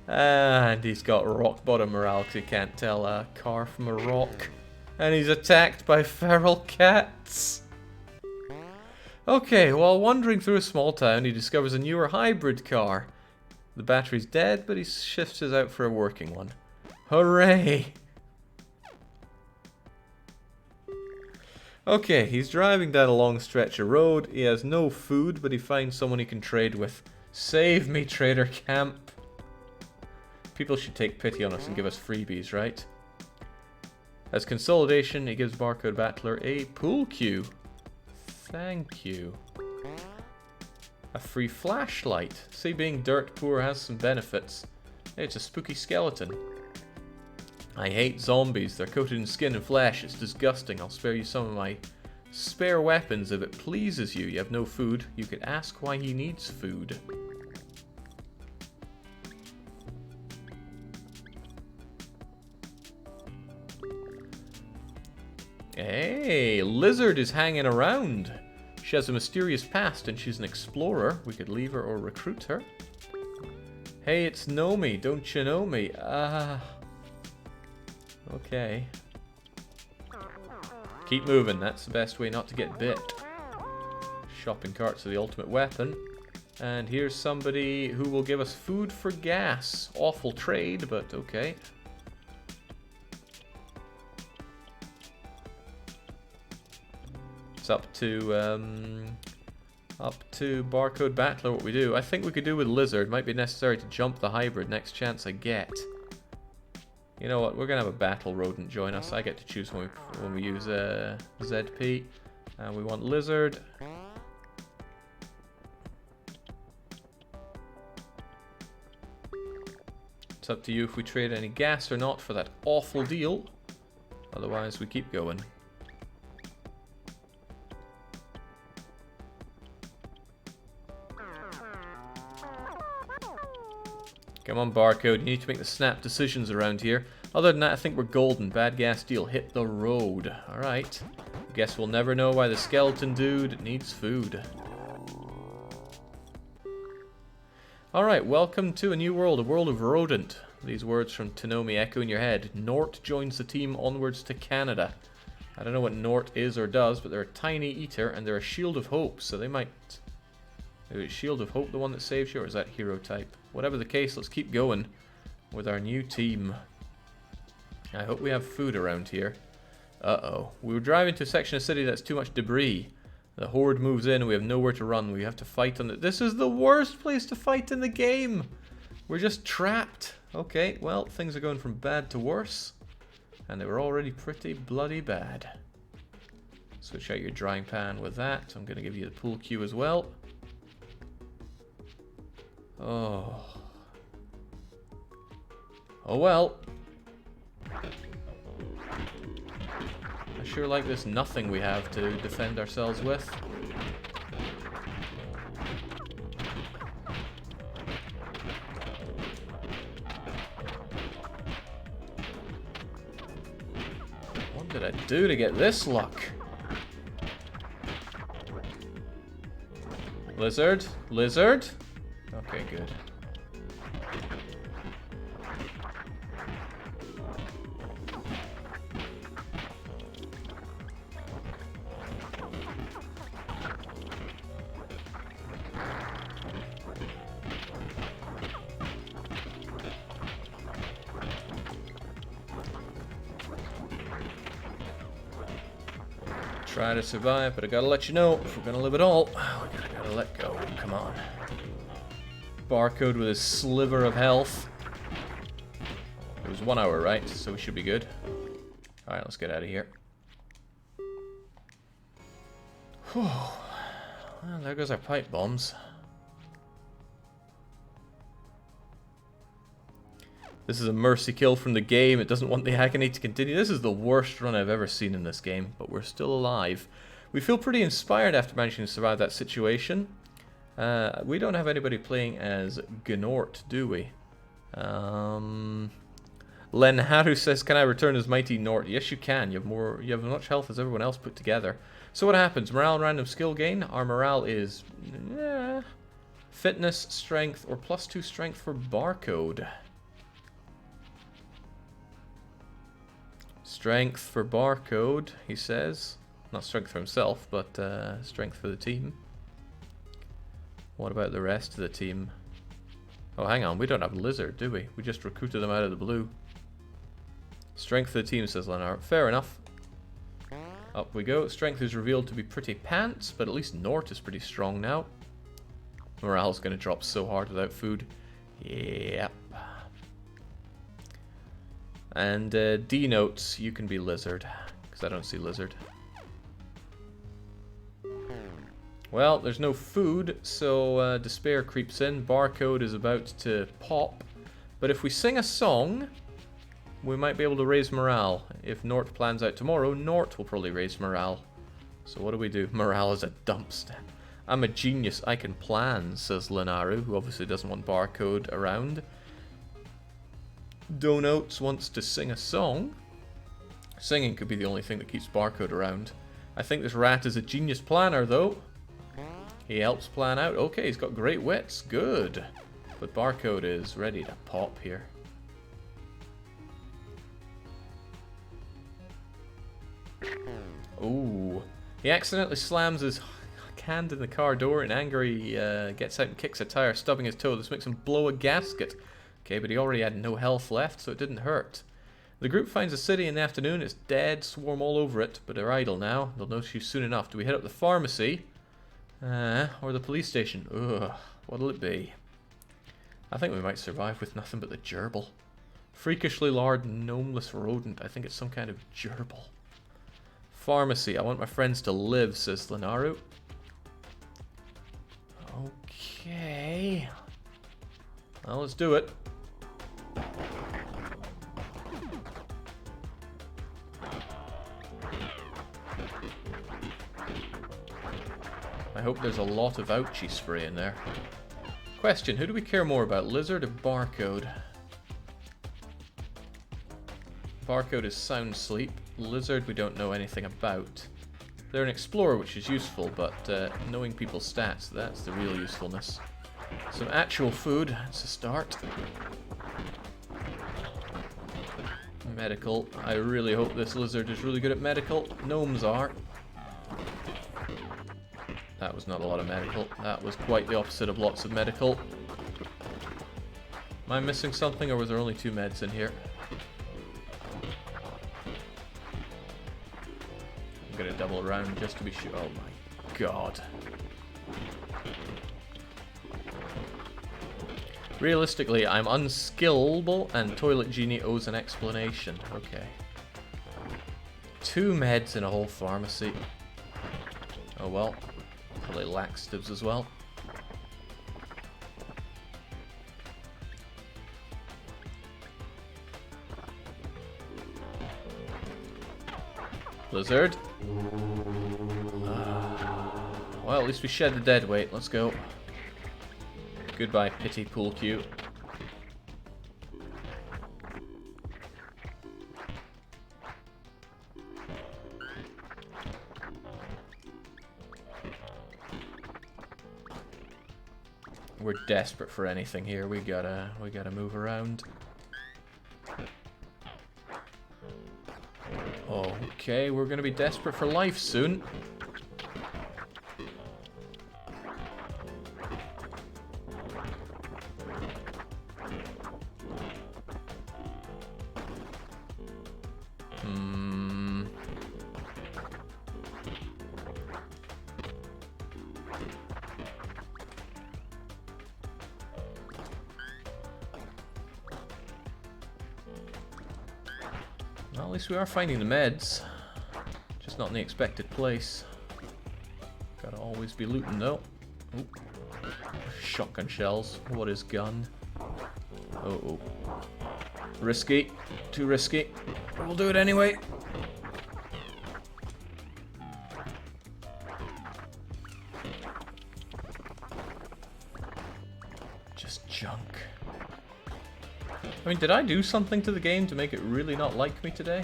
And he's got rock bottom morale because he can't tell a car from a rock. And he's attacked by feral cats. Okay, while wandering through a small town, he discovers a newer hybrid car. The battery's dead, but he shifts it out for a working one. Hooray! Okay, he's driving down a long stretch of road. He has no food, but he finds someone he can trade with. Save me, Trader Camp. People should take pity on us and give us freebies, right? As consolidation, he gives Barcode Battler a pool cue. Thank you. A free flashlight. See, being dirt poor has some benefits. Hey, it's a spooky skeleton. I hate zombies. They're coated in skin and flesh. It's disgusting. I'll spare you some of my spare weapons if it pleases you. You have no food. You could ask why he needs food. Hey, Lizard is hanging around. She has a mysterious past and she's an explorer. We could leave her or recruit her. Hey, it's Nomi. Don't you know me? Okay. Keep moving. That's the best way not to get bit. Shopping carts are the ultimate weapon. And here's somebody who will give us food for gas. Awful trade, but okay. It's up to Barcode Battler what we do. I think we could do with Lizard. Might be necessary to jump the hybrid next chance I get. You know what? We're gonna have a battle rodent join us. I get to choose when we use ZP. And we want Lizard. It's up to you if we trade any gas or not for that awful deal. Otherwise, we keep going. Come on, Barcode. You need to make the snap decisions around here. Other than that, I think we're golden. Bad gas deal. Hit the road. Alright. Guess we'll never know why the skeleton dude needs food. Alright, welcome to a new world. A world of Rodent. These words from Tanomi echo in your head. Nort joins the team onwards to Canada. I don't know what Nort is or does, but they're a tiny eater and they're a shield of hope, so they might... Is Shield of Hope the one that saves you, or is that hero type? Whatever the case, let's keep going with our new team. I hope we have food around here. Uh-oh. We were driving to a section of city that's too much debris. The horde moves in and we have nowhere to run. We have to fight on it. This is the worst place to fight in the game! We're just trapped. Okay, well, things are going from bad to worse. And they were already pretty bloody bad. Switch out your drying pan with that. I'm going to give you the pool cue as well. Oh. Oh well. I sure like this nothing we have to defend ourselves with. What did I do to get this luck? Lizard? Lizard? Okay, good. Try to survive, but I gotta let you know, if we're gonna live at all, we gotta let go. Come on. Barcode with his sliver of health. It was 1 hour, right? So we should be good. Alright, let's get out of here. Whew. Well, there goes our pipe bombs. This is a mercy kill from the game. It doesn't want the agony to continue. This is the worst run I've ever seen in this game, but we're still alive. We feel pretty inspired after managing to survive that situation. We don't have anybody playing as Gnort, do we? Len Haru says, "Can I return as Mighty Nort?" Yes, you can. You have as much health as everyone else put together. So what happens? Morale and random skill gain. Our morale is fitness, strength, or +2 strength for Barcode. Strength for Barcode, he says. Not strength for himself, but strength for the team. What about the rest of the team? Oh, hang on. We don't have Lizard, do we? We just recruited them out of the blue. Strength for the team, says Leonard. Fair enough. Up we go. Strength is revealed to be pretty pants, but at least Nort is pretty strong now. Morale's going to drop so hard without food. Yep. And D notes, you can be Lizard, because I don't see Lizard. Well, there's no food, so despair creeps in. Barcode is about to pop. But if we sing a song, we might be able to raise morale. If Nort plans out tomorrow, Nort will probably raise morale. So what do? Morale is a dumpster. I'm a genius, I can plan, says Lenaru, who obviously doesn't want Barcode around. Donotes wants to sing a song. Singing could be the only thing that keeps Barcode around. I think this rat is a genius planner, though. He helps plan out. Okay, he's got great wits. Good. But Barcode is ready to pop here. Ooh. He accidentally slams his hand in the car door. In anger, he gets out and kicks a tire, stubbing his toe. This makes him blow a gasket. Okay, but he already had no health left, so it didn't hurt. The group finds a city in the afternoon. It's dead, swarm all over it, but they're idle now. They'll notice you soon enough. Do we hit up the pharmacy? Or the police station? Ugh, what'll it be? I think we might survive with nothing but the gerbil. Freakishly large, gnomeless rodent. I think it's some kind of gerbil. Pharmacy. I want my friends to live, says Lenaru. Okay. Well, let's do it. I hope there's a lot of ouchie spray in there. Question, who do we care more about, Lizard or Barcode? Barcode is sound sleep. Lizard we don't know anything about. They're an explorer, which is useful, but knowing people's stats, that's the real usefulness. Some actual food, that's a start. Medical. I really hope this lizard is really good at medical. Gnomes are. That was not a lot of medical. That was quite the opposite of lots of medical. Am I missing something, or was there only 2 meds in here? I'm gonna double around just to be sure. Oh my god. Realistically, I'm unskillable, and Toilet Genie owes an explanation. Okay. 2 meds in a whole pharmacy. Oh well. Probably laxatives as well. Lizard. Well, at least we shed the dead weight. Let's go. Goodbye, pity pool cue. We're desperate for anything here. We gotta move around. Okay, we're gonna be desperate for life soon. at least we are finding the meds. Just not in the expected place. Gotta always be looting though. Ooh. Shotgun shells. What is gun? Oh. Risky. Too risky. We'll do it anyway. Just junk. I mean, did I do something to the game to make it really not like me today?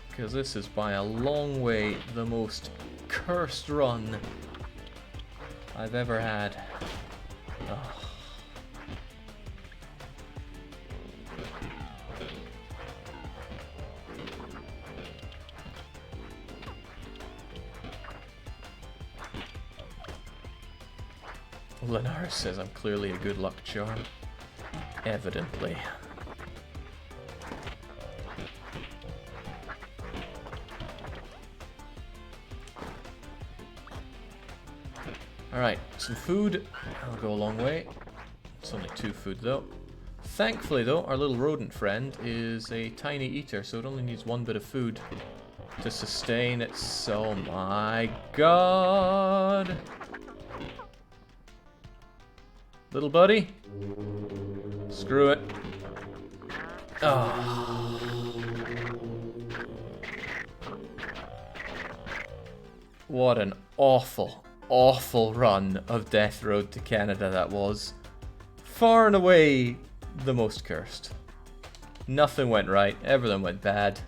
Because this is by a long way the most cursed run I've ever had. Oh. Linares says I'm clearly a good luck charm. Evidently. Alright, some food. That'll go a long way. It's only 2 food though. Thankfully though, our little rodent friend is a tiny eater, so it only needs 1 bit of food to sustain it. So, my god! Little buddy? Screw it. Oh. What an awful, awful run of Death Road to Canada that was. Far and away the most cursed. Nothing went right, everything went bad.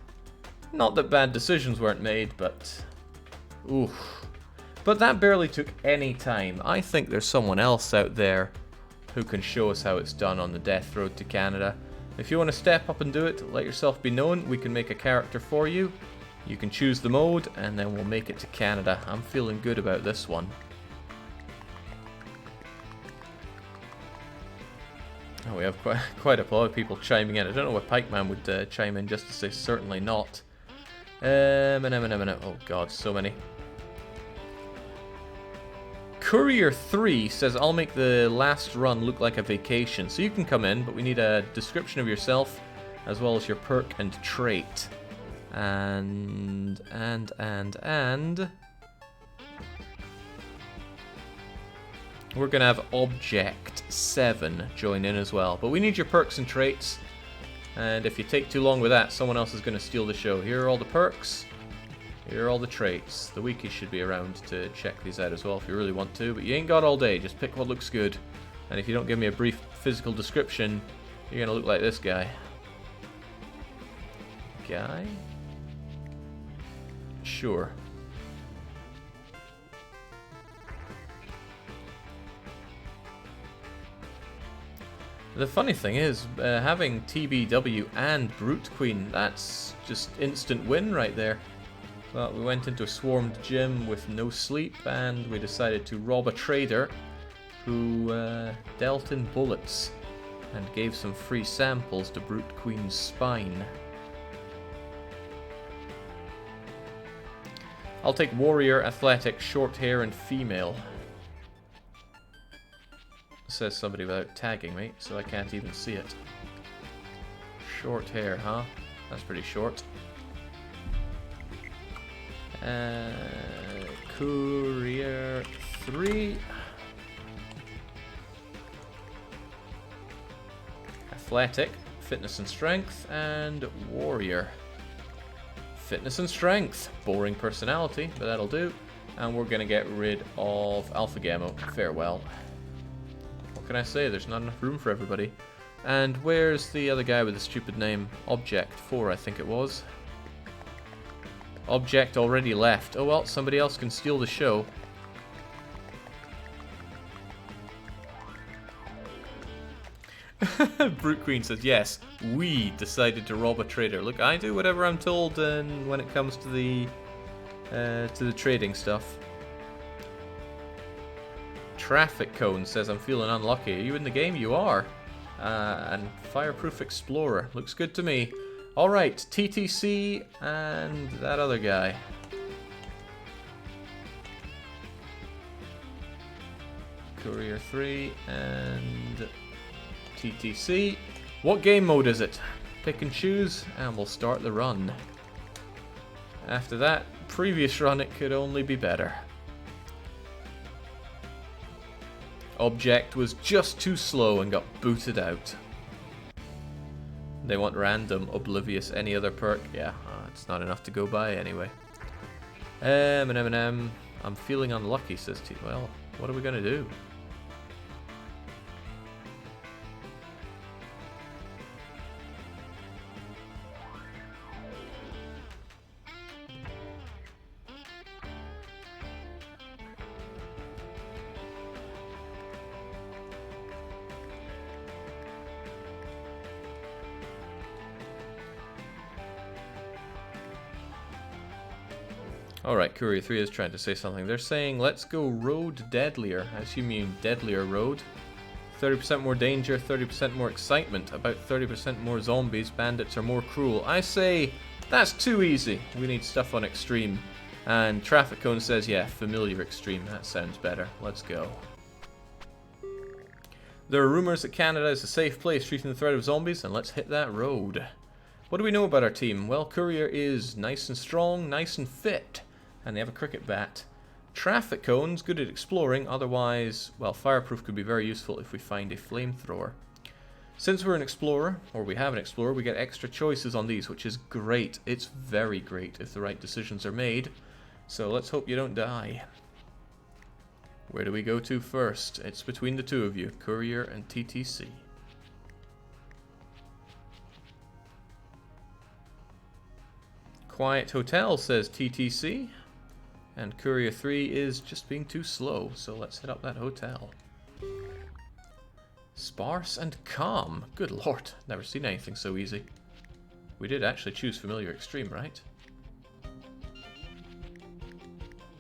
Not that bad decisions weren't made, but... oof. But that barely took any time. I think there's someone else out there who can show us how it's done on the Death Road to Canada. If you want to step up and do it, let yourself be known. We can make a character for you. You can choose the mode, and then we'll make it to Canada. I'm feeling good about this one. Oh, we have quite a lot of people chiming in. I don't know what Pikeman would chime in just to say certainly not. Oh god, so many. Courier 3 says, I'll make the last run look like a vacation. So you can come in, but we need a description of yourself, as well as your perk and trait. And... we're going to have Object 7 join in as well. But we need your perks and traits. And if you take too long with that, someone else is going to steal the show. Here are all the perks. Here are all the traits. The wiki should be around to check these out as well if you really want to. But you ain't got all day. Just pick what looks good. And if you don't give me a brief physical description, you're going to look like this guy. Guy? Sure. The funny thing is, having TBW and Brute Queen, that's just instant win right there. Well, we went into a swarmed gym with no sleep, and we decided to rob a trader who dealt in bullets and gave some free samples to Brute Queen's spine. I'll take warrior, athletic, short hair, and female. Says somebody without tagging me, so I can't even see it. Short hair, huh? That's pretty short. Courier 3. Athletic, fitness and strength, and warrior. Fitness and strength. Boring personality, but that'll do. And we're gonna get rid of Alpha Gamma. Farewell. What can I say? There's not enough room for everybody. And where's the other guy with the stupid name? Object 4, I think it was. Object already left. Oh well, somebody else can steal the show. Brute Queen says, yes, we decided to rob a trader. Look, I do whatever I'm told when it comes to the trading stuff. Traffic Cone says, I'm feeling unlucky. Are you in the game? You are. And Fireproof Explorer. Looks good to me. Alright, TTC and that other guy. Courier 3 and TTC. What game mode is it? Pick and choose, and we'll start the run. After that previous run, it could only be better. Object was just too slow and got booted out. They want random, oblivious, any other perk. Yeah, it's not enough to go by anyway. I'm feeling unlucky, says T. Well, what are we gonna do? Alright, Courier 3 is trying to say something. They're saying, let's go road deadlier. I assume you mean deadlier road. 30% more danger, 30% more excitement, about 30% more zombies, bandits are more cruel. I say, that's too easy. We need stuff on extreme. And Traffic Cone says, yeah, familiar extreme. That sounds better. Let's go. There are rumors that Canada is a safe place free from the threat of zombies, and let's hit that road. What do we know about our team? Well, Courier is nice and strong, nice and fit. And they have a cricket bat. Traffic Cone's good at exploring, otherwise, well, Fireproof could be very useful if we find a flamethrower. Since we're an explorer, or we have an explorer, we get extra choices on these, which is great. It's very great if the right decisions are made. So let's hope you don't die. Where do we go to first? It's between the two of you, Courier and TTC. Quiet Hotel, says TTC. And Courier 3 is just being too slow, so let's hit up that hotel. Sparse and calm. Good lord, never seen anything so easy. We did actually choose Familiar Extreme, right?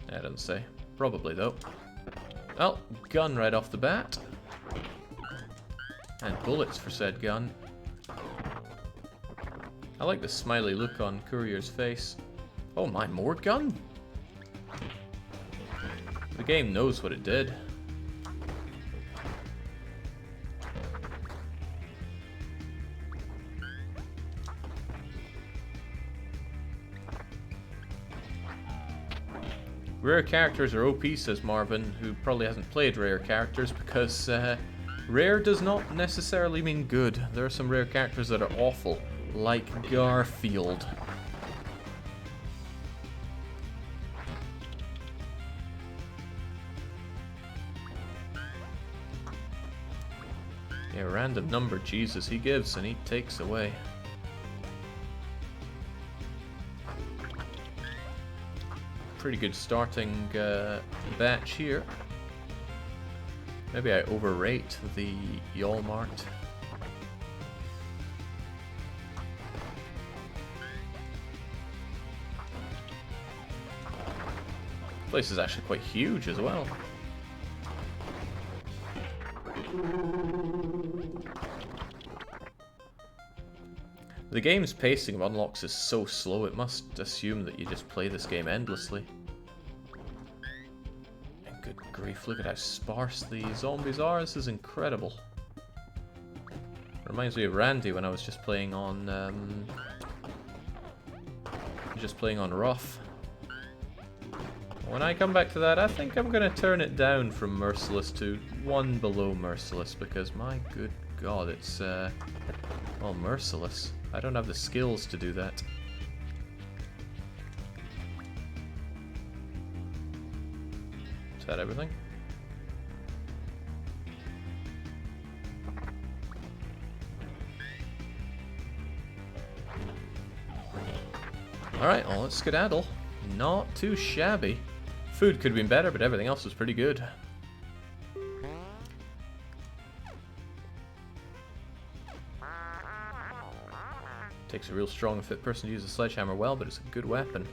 Yeah, it doesn't say. Probably, though. Oh, gun right off the bat. And bullets for said gun. I like the smiley look on Courier's face. Oh my, more gun? The game knows what it did. Rare characters are OP, says Marvin, who probably hasn't played rare characters, because rare does not necessarily mean good. There are some rare characters that are awful, like Garfield. Yeah, random number, Jesus, he gives and he takes away. Pretty good starting batch here. Maybe I overrate the Walmart. The place is actually quite huge as well. The game's pacing of unlocks is so slow, it must assume that you just play this game endlessly. And good grief, look at how sparse the zombies are, this is incredible. Reminds me of Randy when I was just playing on rough. When I come back to that, I think I'm going to turn it down from Merciless to one below Merciless, because my good god, it's, well, Merciless. I don't have the skills to do that. Is that everything? Alright, well, let's skedaddle. Not too shabby. Food could have been better, but everything else was pretty good. Takes a real strong and fit person to use a sledgehammer well, but it's a good weapon.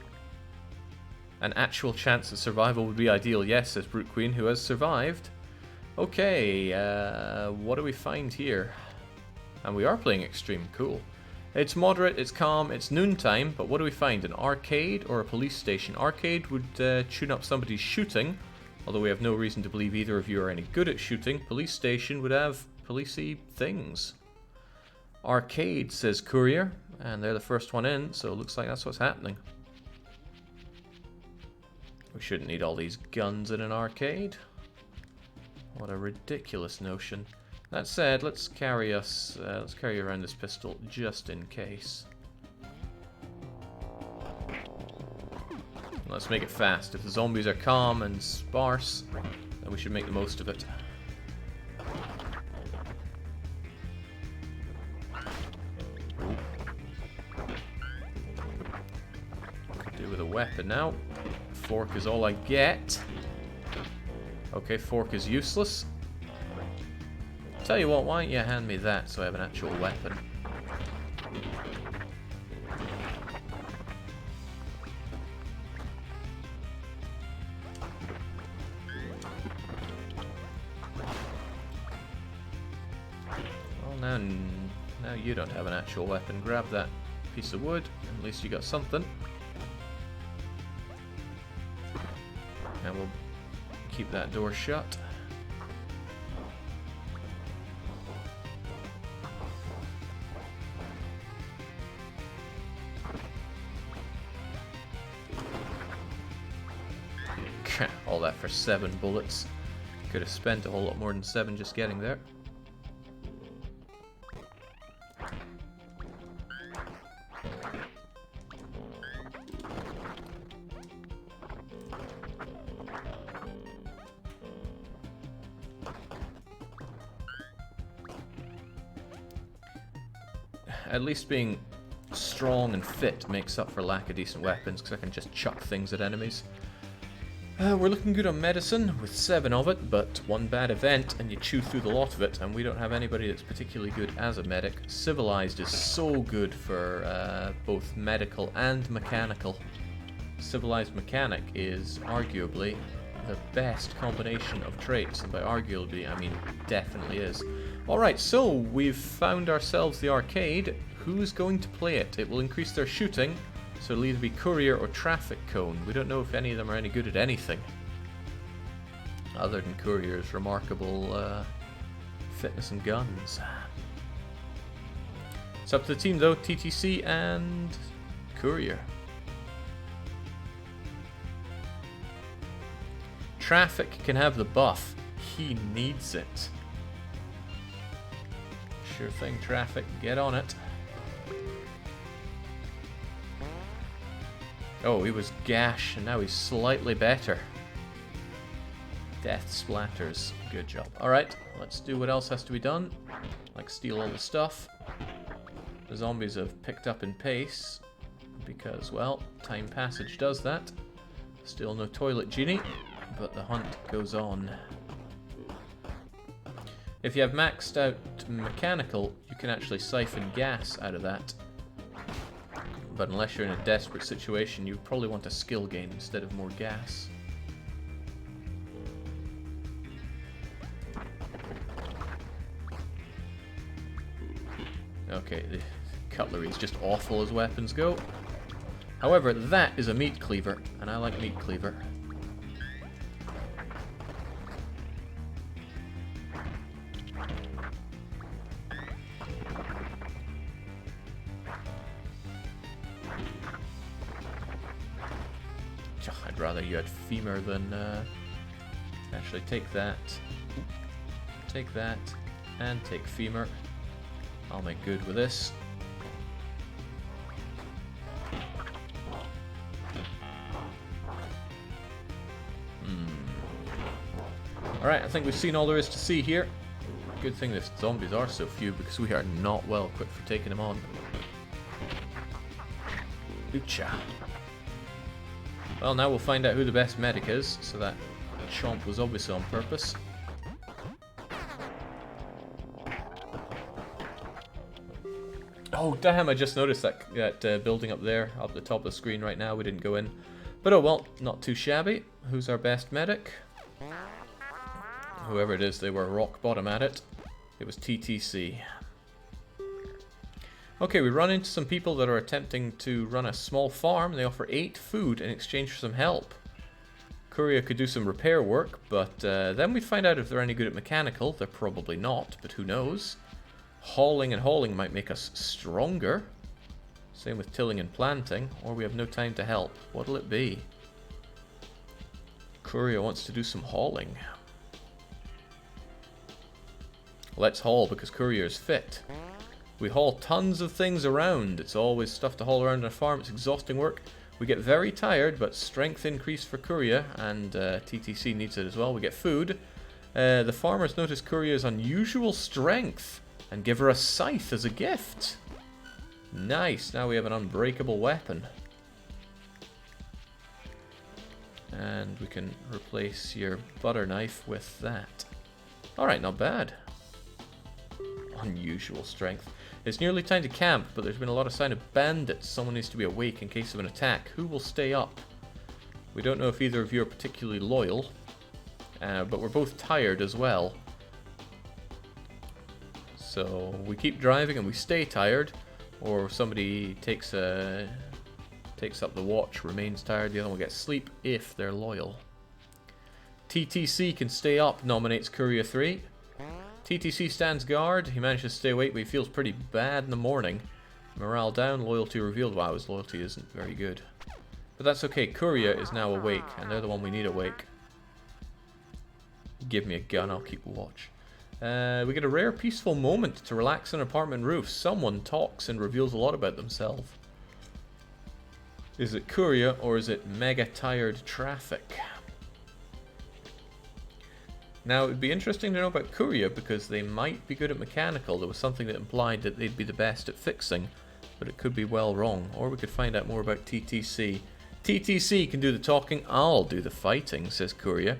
An actual chance at survival would be ideal, yes, says Brute Queen, who has survived. Okay, what do we find here? And we are playing extreme, cool. It's moderate, it's calm, it's noontime, but what do we find? An arcade or a police station? Arcade would tune up somebody's shooting, although we have no reason to believe either of you are any good at shooting. Police station would have policey things. Arcade, says Courier, and they're the first one in, so it looks like that's what's happening. We shouldn't need all these guns in an arcade. What a ridiculous notion. That said, let's carry around this pistol just in case. Let's make it fast. If the zombies are calm and sparse, then we should make the most of it. Could do with a weapon now. Fork is all I get. Okay, fork is useless. Tell you what, why don't you hand me that so I have an actual weapon? Well, now you don't have an actual weapon. Grab that piece of wood, at least you got something. And we'll keep that door shut. All that for 7 bullets. Could have spent a whole lot more than 7 just getting there. At least being strong and fit makes up for lack of decent weapons, because I can just chuck things at enemies. We're looking good on medicine, with 7 of it, but one bad event and you chew through the lot of it, and we don't have anybody that's particularly good as a medic. Civilized is so good for both medical and mechanical. Civilized mechanic is arguably the best combination of traits, and by arguably I mean definitely is. Alright, so we've found ourselves the arcade. Who's going to play it? It will increase their shooting. So it'll either be Courier or Traffic Cone. We don't know if any of them are any good at anything. Other than Courier's remarkable fitness and guns. It's up to the team though, TTC and Courier. Traffic can have the buff. He needs it. Sure thing, Traffic. Get on it. Oh, he was gash, and now he's slightly better. Death splatters. Good job. Alright, let's do what else has to be done. Like steal all the stuff. The zombies have picked up in pace, because, well, time passage does that. Still no toilet genie, but the hunt goes on. If you have maxed out mechanical, you can actually siphon gas out of that. But unless you're in a desperate situation, you probably want a skill gain instead of more gas. Okay, the cutlery is just awful as weapons go. However, that is a meat cleaver, and I like meat cleaver. I'd rather you had femur than actually take that, and take femur. I'll make good with this. Alright, I think we've seen all there is to see here. Good thing the zombies are so few, because we are not well equipped for taking them on. Oocha. Well, now we'll find out who the best medic is, so that chomp was obviously on purpose. Oh damn, I just noticed that building up there, up the top of the screen right now, we didn't go in. But oh well, not too shabby. Who's our best medic? Whoever it is, they were rock bottom at it. It was TTC. Okay, we run into some people that are attempting to run a small farm. They offer 8 food in exchange for some help. Courier could do some repair work, but then we'd find out if they're any good at mechanical. They're probably not, but who knows. Hauling and hauling might make us stronger. Same with tilling and planting, or we have no time to help. What'll it be? Courier wants to do some hauling. Let's haul because Courier is fit. We haul tons of things around. It's always stuff to haul around on a farm. It's exhausting work. We get very tired, but strength increase for Courier, and TTC needs it as well. We get food. The farmers notice Courier's unusual strength and give her a scythe as a gift. Nice. Now we have an unbreakable weapon. And we can replace your butter knife with that. Alright, not bad. Unusual strength. It's nearly time to camp, but there's been a lot of sign of bandits. Someone needs to be awake in case of an attack. Who will stay up? We don't know if either of you are particularly loyal, but we're both tired as well. So we keep driving and we stay tired, or somebody takes up the watch, remains tired, the other one gets sleep if they're loyal. TTC can stay up, nominates Courier 3. TTC stands guard. He manages to stay awake, but he feels pretty bad in the morning. Morale down, loyalty revealed. Wow, his loyalty isn't very good. But that's okay. Courier is now awake, and they're the one we need awake. Give me a gun, I'll keep watch. We get a rare peaceful moment to relax on an apartment roof. Someone talks and reveals a lot about themselves. Is it Courier, or is it mega tired traffic? Now, it would be interesting to know about Courier because they might be good at mechanical. There was something that implied that they'd be the best at fixing, but it could be well wrong. Or we could find out more about TTC. TTC can do the talking, I'll do the fighting, says Courier.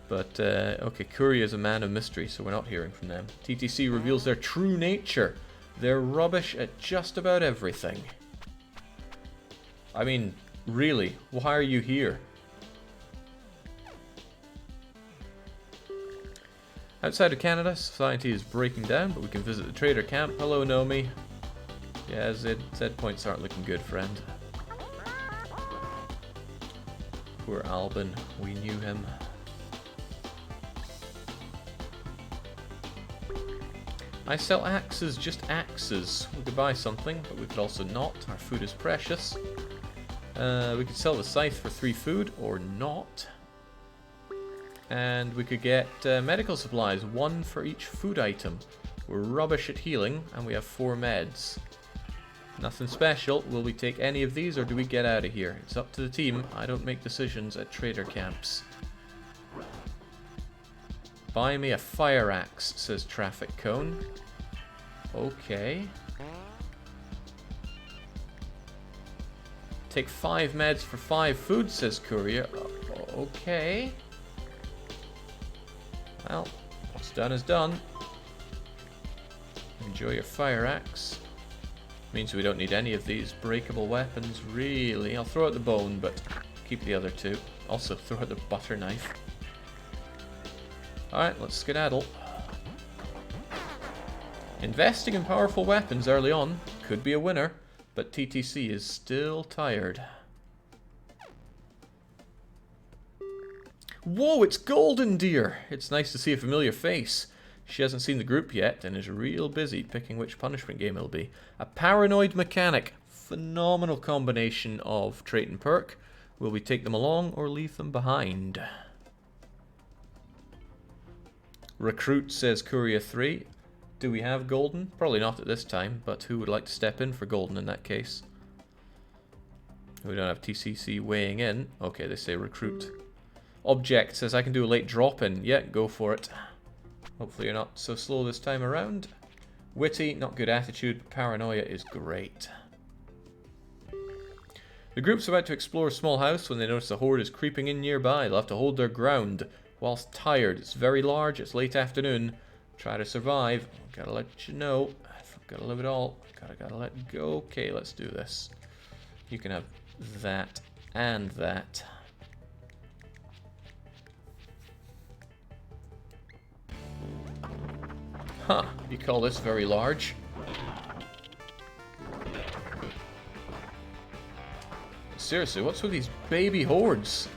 But, okay, Courier is a man of mystery, so we're not hearing from them. TTC reveals their true nature. They're rubbish at just about everything. I mean, really, why are you here? Outside of Canada, society is breaking down, but we can visit the trader camp. Hello, Nomi. Yeah, Z points aren't looking good, friend. Poor Albin, we knew him. I sell axes, just axes. We could buy something, but we could also not. Our food is precious. We could sell the scythe for 3 food, or not. And we could get medical supplies, 1 for each food item. We're rubbish at healing, and we have 4 meds. Nothing special. Will we take any of these, or do we get out of here? It's up to the team. I don't make decisions at trader camps. Buy me a fire axe, says Traffic Cone. Okay. Take 5 meds for 5 food, says Courier. Okay. Well, what's done is done. Enjoy your fire axe. Means we don't need any of these breakable weapons, really. I'll throw out the bone, but keep the other 2. Also, throw out the butter knife. Alright, let's skedaddle. Investing in powerful weapons early on could be a winner, but TTC is still tired. Whoa, it's Golden Deer! It's nice to see a familiar face. She hasn't seen the group yet and is real busy picking which punishment game it'll be. A paranoid mechanic. Phenomenal combination of trait and perk. Will we take them along or leave them behind? Recruit, says Courier 3. Do we have Golden? Probably not at this time, but who would like to step in for Golden in that case? We don't have TCC weighing in. Okay, they say recruit. Object says I can do a late drop-in. Yeah, go for it. Hopefully you're not so slow this time around. Witty, not good attitude, but paranoia is great. The group's about to explore a small house when they notice a horde is creeping in nearby. They'll have to hold their ground. Whilst tired, it's very large, it's late afternoon. Try to survive. Gotta let you know. Gotta live it all. Gotta let go. Okay, let's do this. You can have that and that. Huh, you call this very large? Seriously, what's with these baby hordes?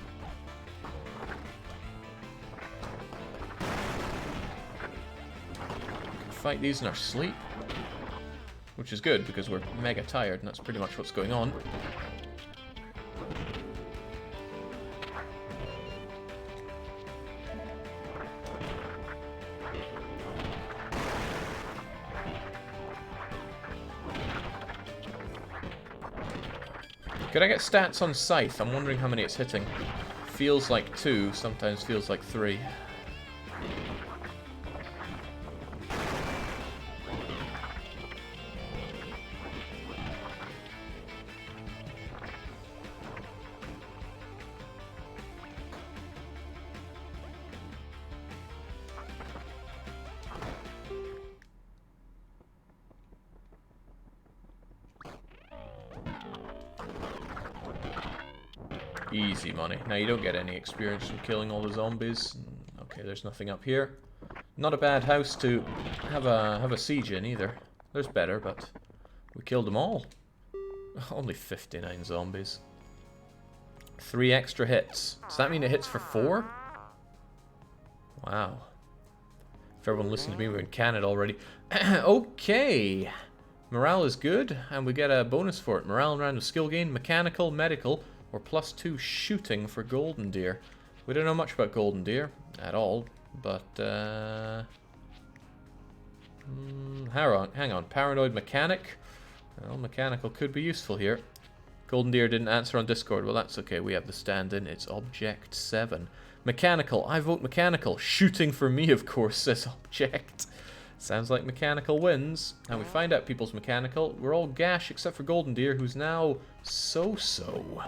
fight these in our sleep. Which is good, because we're mega tired, and that's pretty much what's going on. Could I get stats on Scythe? I'm wondering how many it's hitting. Feels like 2, sometimes feels like 3. Easy money. Now you don't get any experience from killing all the zombies. Okay, there's nothing up here. Not a bad house to have a siege in either. There's better, but we killed them all. Only 59 zombies. 3 extra hits. Does that mean it hits for 4? Wow. If everyone listened to me, we're in Canada already. Okay. Morale is good, and we get a bonus for it. Morale and random skill gain, mechanical, medical, or +2 shooting for Golden Deer. We don't know much about Golden Deer at all, but hang on. Paranoid mechanic. Well, mechanical could be useful here. Golden Deer didn't answer on Discord. Well, that's okay. We have the stand-in. It's Object 7. Mechanical. I vote mechanical. Shooting for me, of course, says Object. Sounds like mechanical wins. And we find out people's mechanical. We're all gash except for Golden Deer, who's now so-so.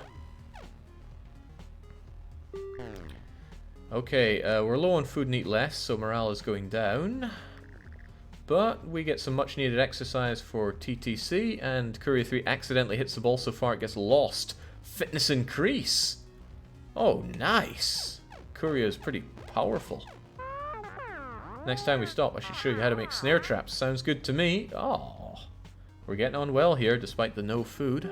Okay, we're low on food and eat less, so morale is going down. But we get some much needed exercise for TTC, and Courier 3 accidentally hits the ball so far it gets lost. Fitness increase! Oh, nice! Courier is pretty powerful. Next time we stop, I should show you how to make snare traps. Sounds good to me. Oh, we're getting on well here, despite the no food.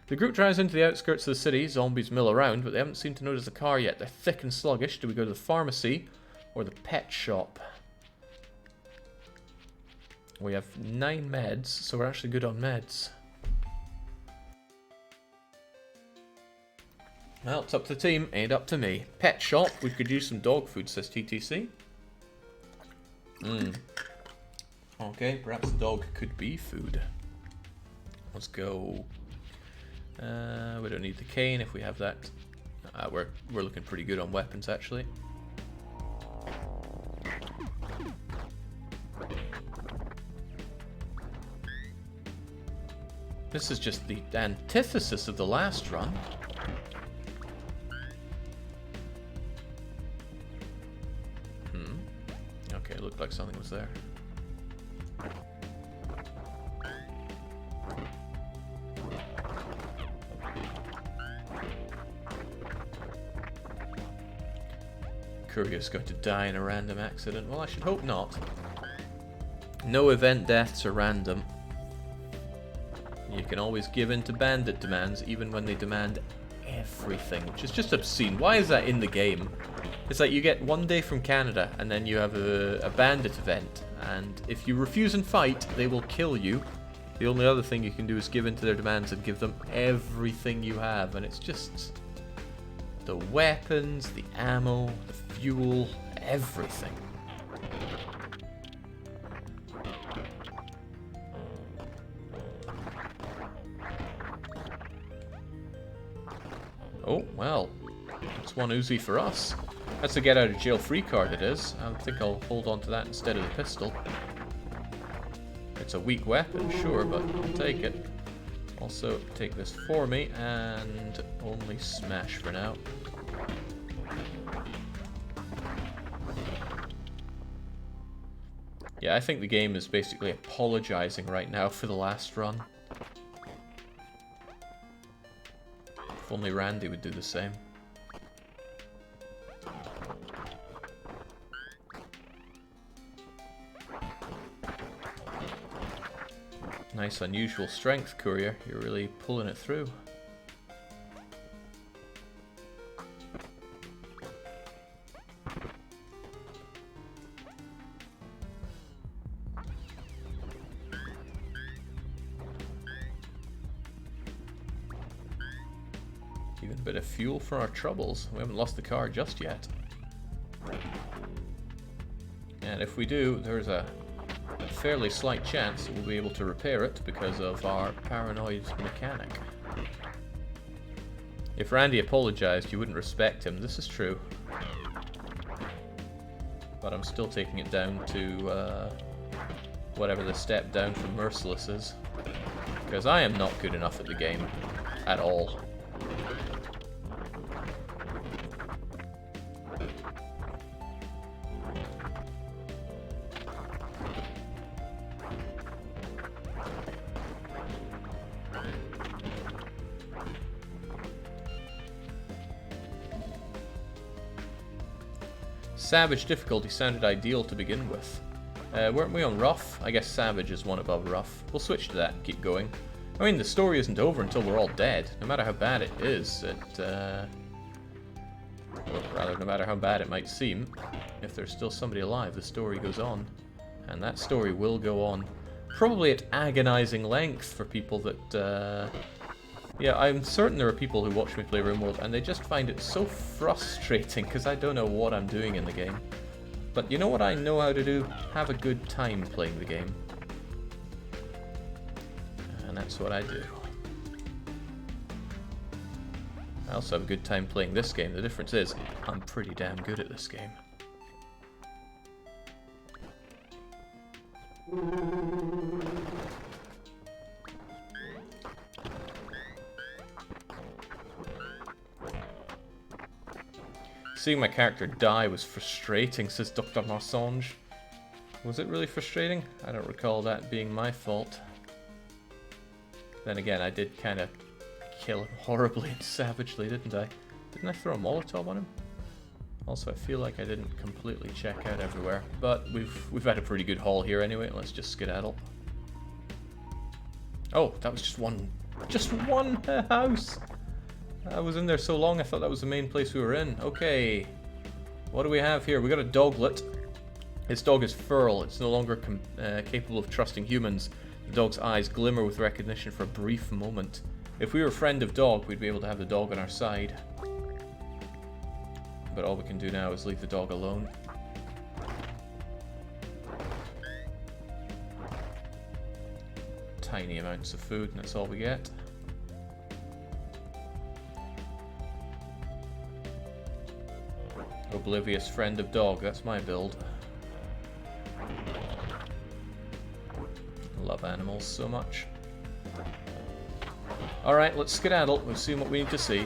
The group drives into the outskirts of the city. Zombies mill around, but they haven't seemed to notice the car yet. They're thick and sluggish. Do we go to the pharmacy or the pet shop? We have 9 meds, so we're actually good on meds. Well, it's up to the team, ain't up to me. Pet shop, we could use some dog food, says TTC. Okay, perhaps the dog could be food. Let's go. We don't need the cane if we have that. We're looking pretty good on weapons, actually. This is just the antithesis of the last run. Okay, it looked like something was there. Courier's going to die in a random accident. Well, I should hope not. No event deaths are random. You can always give in to bandit demands, even when they demand everything, which is just obscene. Why is that in the game? It's like you get 1 day from Canada, and then you have a bandit event, and if you refuse and fight, they will kill you. The only other thing you can do is give in to their demands and give them everything you have, and it's just the weapons, the ammo, the fuel, everything. Oh, well, it's 1 Uzi for us. That's a get out of jail free card it is. I think I'll hold on to that instead of the pistol. It's a weak weapon, sure, but I'll take it. Also, take this for me, and only smash for now. Yeah, I think the game is basically apologizing right now for the last run. If only Randy would do the same. Nice unusual strength, Courier. You're really pulling it through. Even a bit of fuel for our troubles. We haven't lost the car just yet. And if we do, there's a fairly slight chance that we'll be able to repair it because of our paranoid mechanic. If Randy apologized, you wouldn't respect him. This is true. But I'm still taking it down to whatever the step down from Merciless is. Because I am not good enough at the game. At all. Savage difficulty sounded ideal to begin with. Weren't we on rough? I guess savage is one above rough. We'll switch to that and keep going. I mean, the story isn't over until we're all dead. No matter how bad it is, well, rather, no matter how bad it might seem, if there's still somebody alive, the story goes on. And that story will go on. Probably at agonizing length for people that, yeah, I'm certain there are people who watch me play RimWorld and they just find it so frustrating because I don't know what I'm doing in the game. But you know what I know how to do? Have a good time playing the game. And that's what I do. I also have a good time playing this game. The difference is, I'm pretty damn good at this game. Seeing my character die was frustrating, says Dr. Marsange. Was it really frustrating? I don't recall that being my fault. Then again, I did kind of kill him horribly and savagely, didn't I? Didn't I throw a Molotov on him? Also, I feel like I didn't completely check out everywhere. But we've had a pretty good haul here anyway. Let's just skedaddle. Oh, that was just one house! I was in there so long, I thought that was the main place we were in. Okay. What do we have here? We got a doglet. Its dog is feral. It's no longer capable of trusting humans. The dog's eyes glimmer with recognition for a brief moment. If we were a friend of dog, we'd be able to have the dog on our side. But all we can do now is leave the dog alone. Tiny amounts of food, and that's all we get. Oblivious friend of dog, that's my build. Love animals so much. Alright, let's skedaddle. We've seen what we need to see.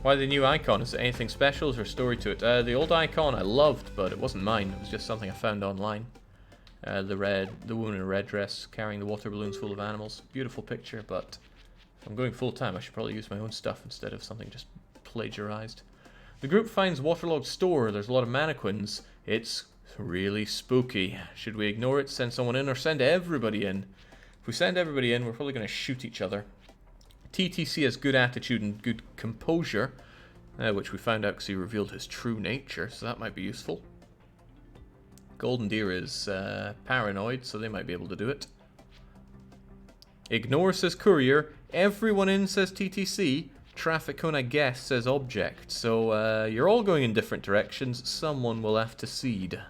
Why the new icon? Is it anything special? Is there a story to it? The old icon I loved, but it wasn't mine. It was just something I found online. The woman in a red dress carrying the water balloons full of animals. Beautiful picture, but if I'm going full time, I should probably use my own stuff instead of something just plagiarized. The group finds waterlogged store. There's a lot of mannequins. It's really spooky. Should we ignore it, send someone in, or send everybody in? If we send everybody in, we're probably going to shoot each other. TTC has good attitude and good composure, which we found out because he revealed his true nature, so that might be useful. Golden Deer is paranoid, so they might be able to do it. Ignore says courier. Everyone in says TTC. Traffic cone, I guess, says object. So you're all going in different directions. Someone will have to cede.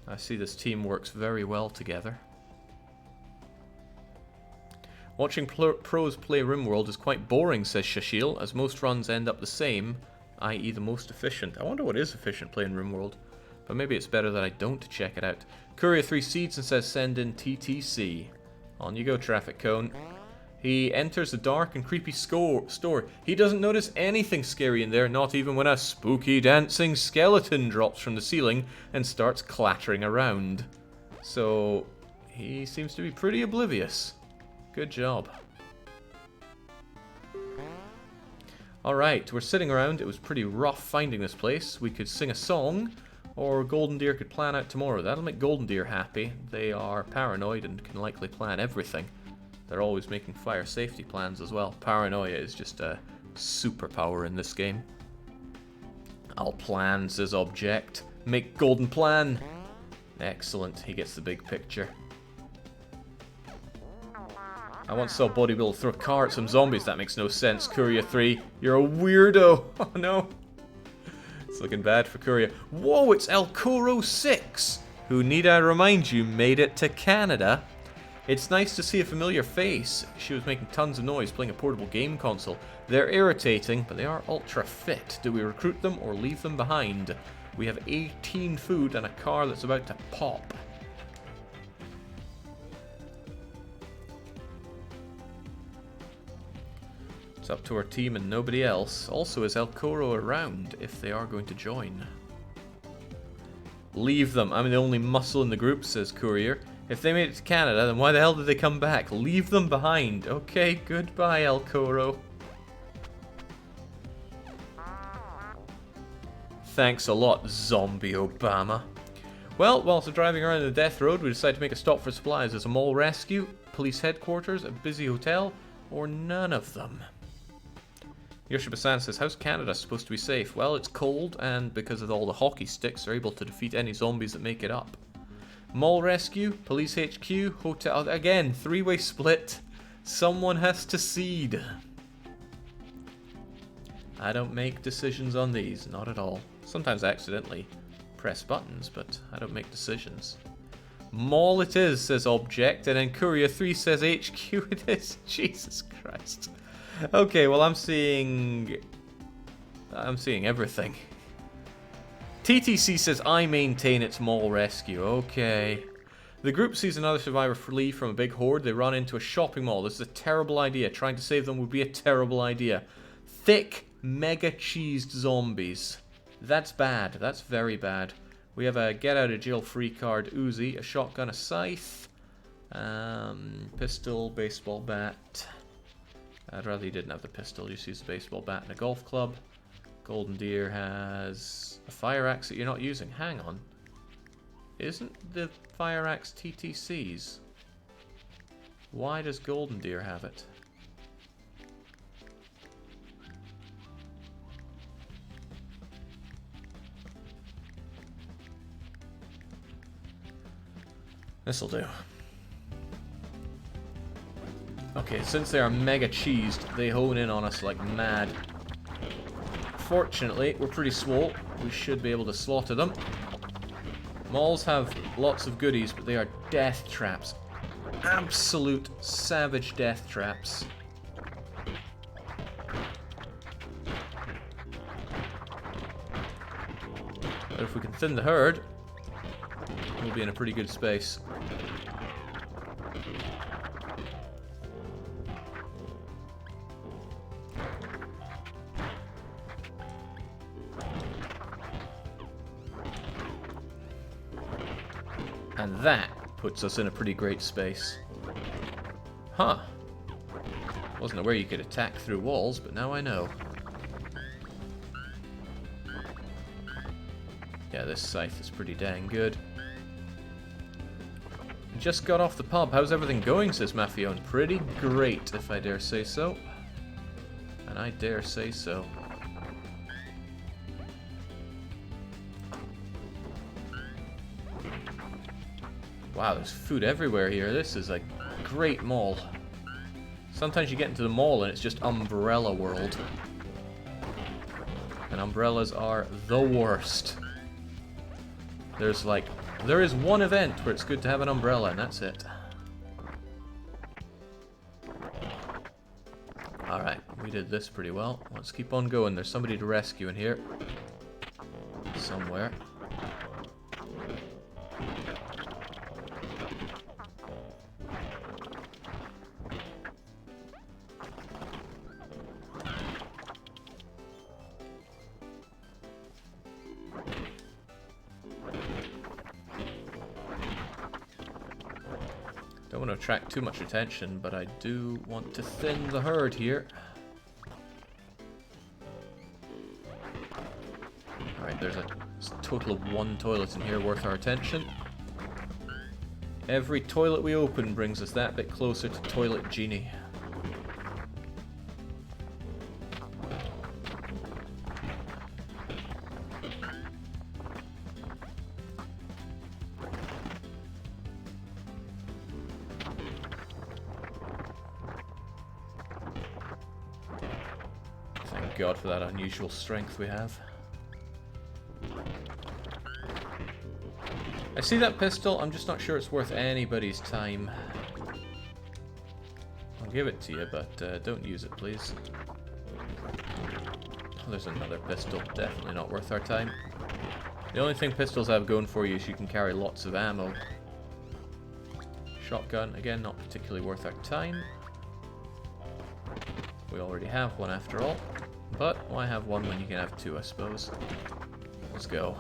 I see this team works very well together. Watching pros play RimWorld is quite boring, says Shashil, as most runs end up the same, i.e. the most efficient. I wonder what is efficient playing RimWorld, but maybe it's better that I don't check it out. Courier 3 seeds and says send in TTC. On you go, Traffic Cone. He enters a dark and creepy store. He doesn't notice anything scary in there, not even when a spooky dancing skeleton drops from the ceiling and starts clattering around. So, he seems to be pretty oblivious. Good job. Alright, we're sitting around. It was pretty rough finding this place. We could sing a song, or Golden Deer could plan out tomorrow. That'll make Golden Deer happy. They are paranoid and can likely plan everything. They're always making fire safety plans as well. Paranoia is just a superpower in this game. I'll plan, says object. Make golden plan. Excellent, he gets the big picture. I once saw a bodybuilder throw a car at some zombies. That makes no sense. Courier 3, you're a weirdo. Oh no. It's looking bad for Courier. Whoa, it's El Coro 6, who, need I remind you, made it to Canada. It's nice to see a familiar face. She was making tons of noise playing a portable game console. They're irritating, but they are ultra fit. Do we recruit them or leave them behind? We have 18 food and a car that's about to pop. It's up to our team and nobody else. Also, is El Coro around if they are going to join? Leave them. I'm the only muscle in the group, says Courier. If they made it to Canada, then why the hell did they come back? Leave them behind. Okay, goodbye, El Coro. Thanks a lot, Zombie Obama. Well, whilst driving around the death road, we decide to make a stop for supplies. There's a mall rescue, police headquarters, a busy hotel, or none of them. Yoshi-Basan says, how's Canada supposed to be safe? Well, it's cold, and because of all the hockey sticks, they're able to defeat any zombies that make it up. Mall rescue, police HQ, hotel. Again, three-way split. Someone has to cede. I don't make decisions on these, not at all. Sometimes I accidentally press buttons, but I don't make decisions. Mall it is, says Object, and then Courier 3 says HQ it is. Jesus Christ. Okay, well I'm seeing everything. TTC says I maintain its mall rescue. Okay. The group sees another survivor flee from a big horde. They run into a shopping mall. This is a terrible idea. Trying to save them would be a terrible idea. Thick, mega cheesed zombies. That's bad. That's very bad. We have a get out of jail free card Uzi, a shotgun, a scythe, pistol, baseball bat. I'd rather he didn't have the pistol. Just use the baseball bat and a golf club. Golden Deer has a fire axe that you're not using. Hang on. Isn't the fire axe TTC's? Why does Golden Deer have it? This'll do. Okay, since they are mega cheesed, they hone in on us like mad. Fortunately, we're pretty swole. We should be able to slaughter them. Malls have lots of goodies, but they are death traps. Absolute savage death traps. But if we can thin the herd, we'll be in a pretty good space. And that puts us in a pretty great space. Huh. Wasn't aware you could attack through walls, but now I know. Yeah, this scythe is pretty dang good. Just got off the pub. How's everything going, says Mafione. Pretty great, if I dare say so. And I dare say so. Wow, there's food everywhere here. This is a great mall. Sometimes you get into the mall and it's just umbrella world. And umbrellas are the worst. There is one event where it's good to have an umbrella, and that's it. Alright, we did this pretty well. Let's keep on going. There's somebody to rescue in here. Somewhere. Don't want to attract too much attention, but I do want to thin the herd here. Alright, there's a total of one toilet in here worth our attention. Every toilet we open brings us that bit closer to Toilet Genie. God for that unusual strength we have. I see that pistol, I'm just not sure it's worth anybody's time. I'll give it to you, but don't use it, please. Oh, there's another pistol, definitely not worth our time. The only thing pistols have going for you is you can carry lots of ammo. Shotgun, again, not particularly worth our time. We already have one after all. But why have one when you can have two, I suppose? Let's go.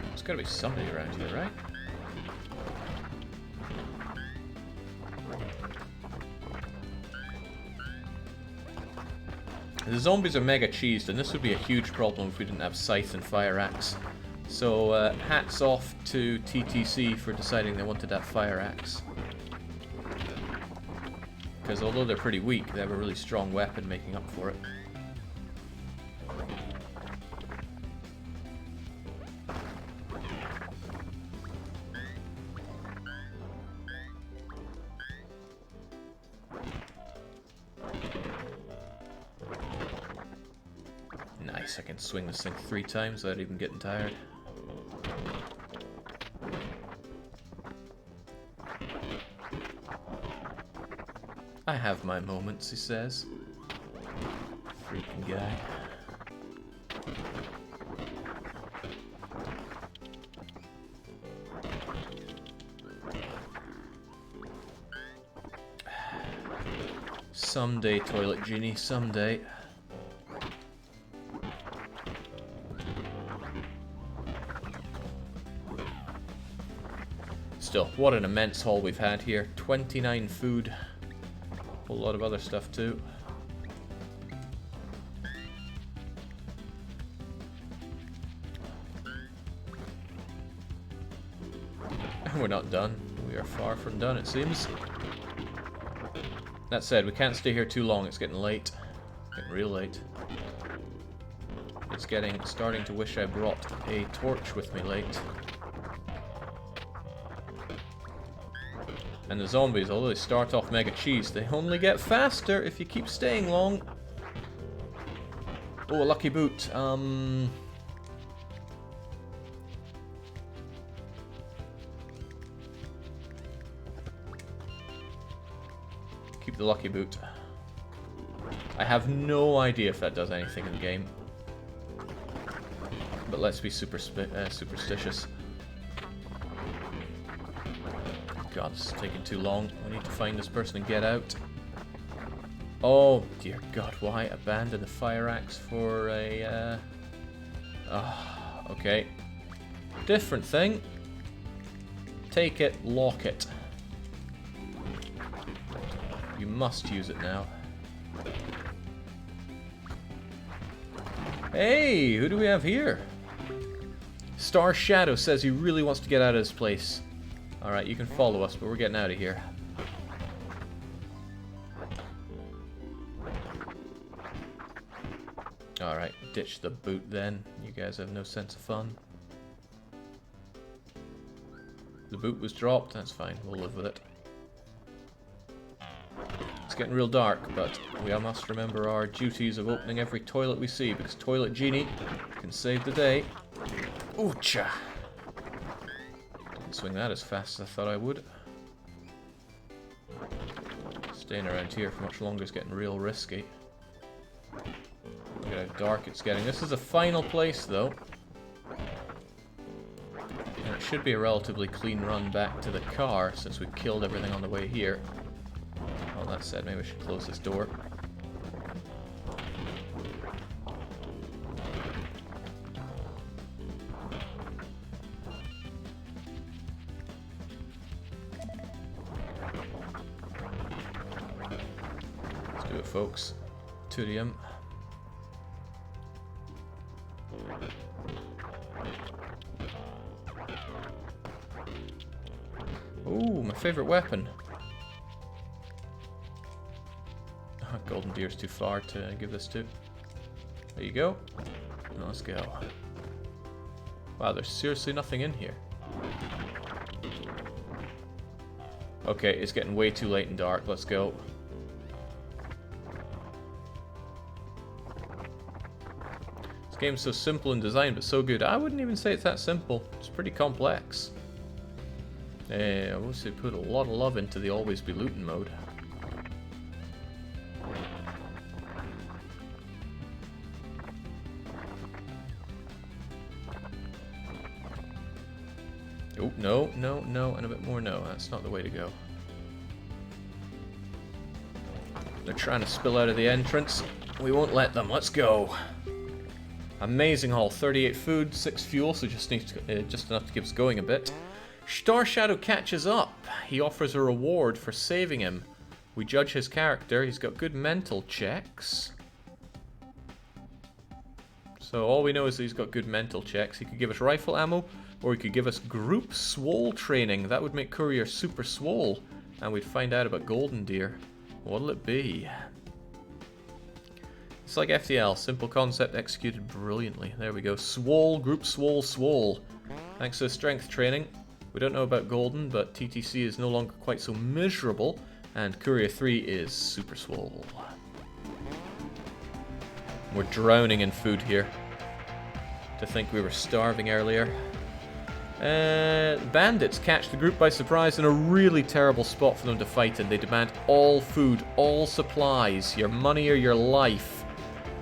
There's gotta be somebody around here, right? The zombies are mega cheesed, and this would be a huge problem if we didn't have Scythe and Fire Axe. So, hats off to TTC for deciding they wanted that Fire Axe. Because although they're pretty weak, they have a really strong weapon making up for it. Nice, I can swing this thing 3 times without even getting tired. I have my moments, he says. Freaking guy. Someday, Toilet Genie, someday. Still, what an immense haul we've had here. 29 food. A whole lot of other stuff too. And we're not done. We are far from done, it seems. That said, we can't stay here too long. It's getting late. Getting real late. It's starting to wish I brought a torch with me late. And the zombies, although they start off mega cheese, they only get faster if you keep staying long. Oh, a lucky boot. Keep the lucky boot. I have no idea if that does anything in the game. But let's be superstitious. God, this is taking too long. We need to find this person and get out. Oh, dear God, why abandon the Fire Axe for a... okay. Different thing. Take it, lock it. You must use it now. Hey, who do we have here? Star Shadow says he really wants to get out of this place. Alright, you can follow us, but we're getting out of here. Alright, ditch the boot then. You guys have no sense of fun. The boot was dropped, that's fine, we'll live with it. It's getting real dark, but we must remember our duties of opening every toilet we see, because Toilet Genie can save the day. Ooh-cha! Didn't swing that as fast as I thought I would. Staying around here for much longer is getting real risky. Look at how dark it's getting. This is the final place, though. And it should be a relatively clean run back to the car, since we've killed everything on the way here. Well, that said, maybe I should close this door. Let's do it, folks. Tudium. Ooh, my favorite weapon. Golden Deer's too far to give this to. There you go. Now let's go. Wow, there's seriously nothing in here. Okay, it's getting way too late and dark. Let's go. This game's so simple in design, but so good. I wouldn't even say it's that simple. It's pretty complex. I would say put a lot of love into the always be looting mode. Oh, no, no, no, and a bit more no. That's not the way to go. They're trying to spill out of the entrance. We won't let them. Let's go. Amazing haul. 38 food, 6 fuel, so just enough to keep us going a bit. Star Shadow catches up. He offers a reward for saving him. We judge his character. He's got good mental checks. So all we know is that he's got good mental checks. He could give us rifle ammo, or he could give us group swole training. That would make Courier super swole. And we'd find out about Golden Deer. What'll it be? It's like FTL. Simple concept executed brilliantly. There we go. Swole, group swole, swole. Thanks to strength training. We don't know about Golden, but TTC is no longer quite so miserable. And Courier 3 is super swole. We're drowning in food here. To think we were starving earlier. Bandits catch the group by surprise in a really terrible spot for them to fight in. They demand all food, all supplies, your money or your life.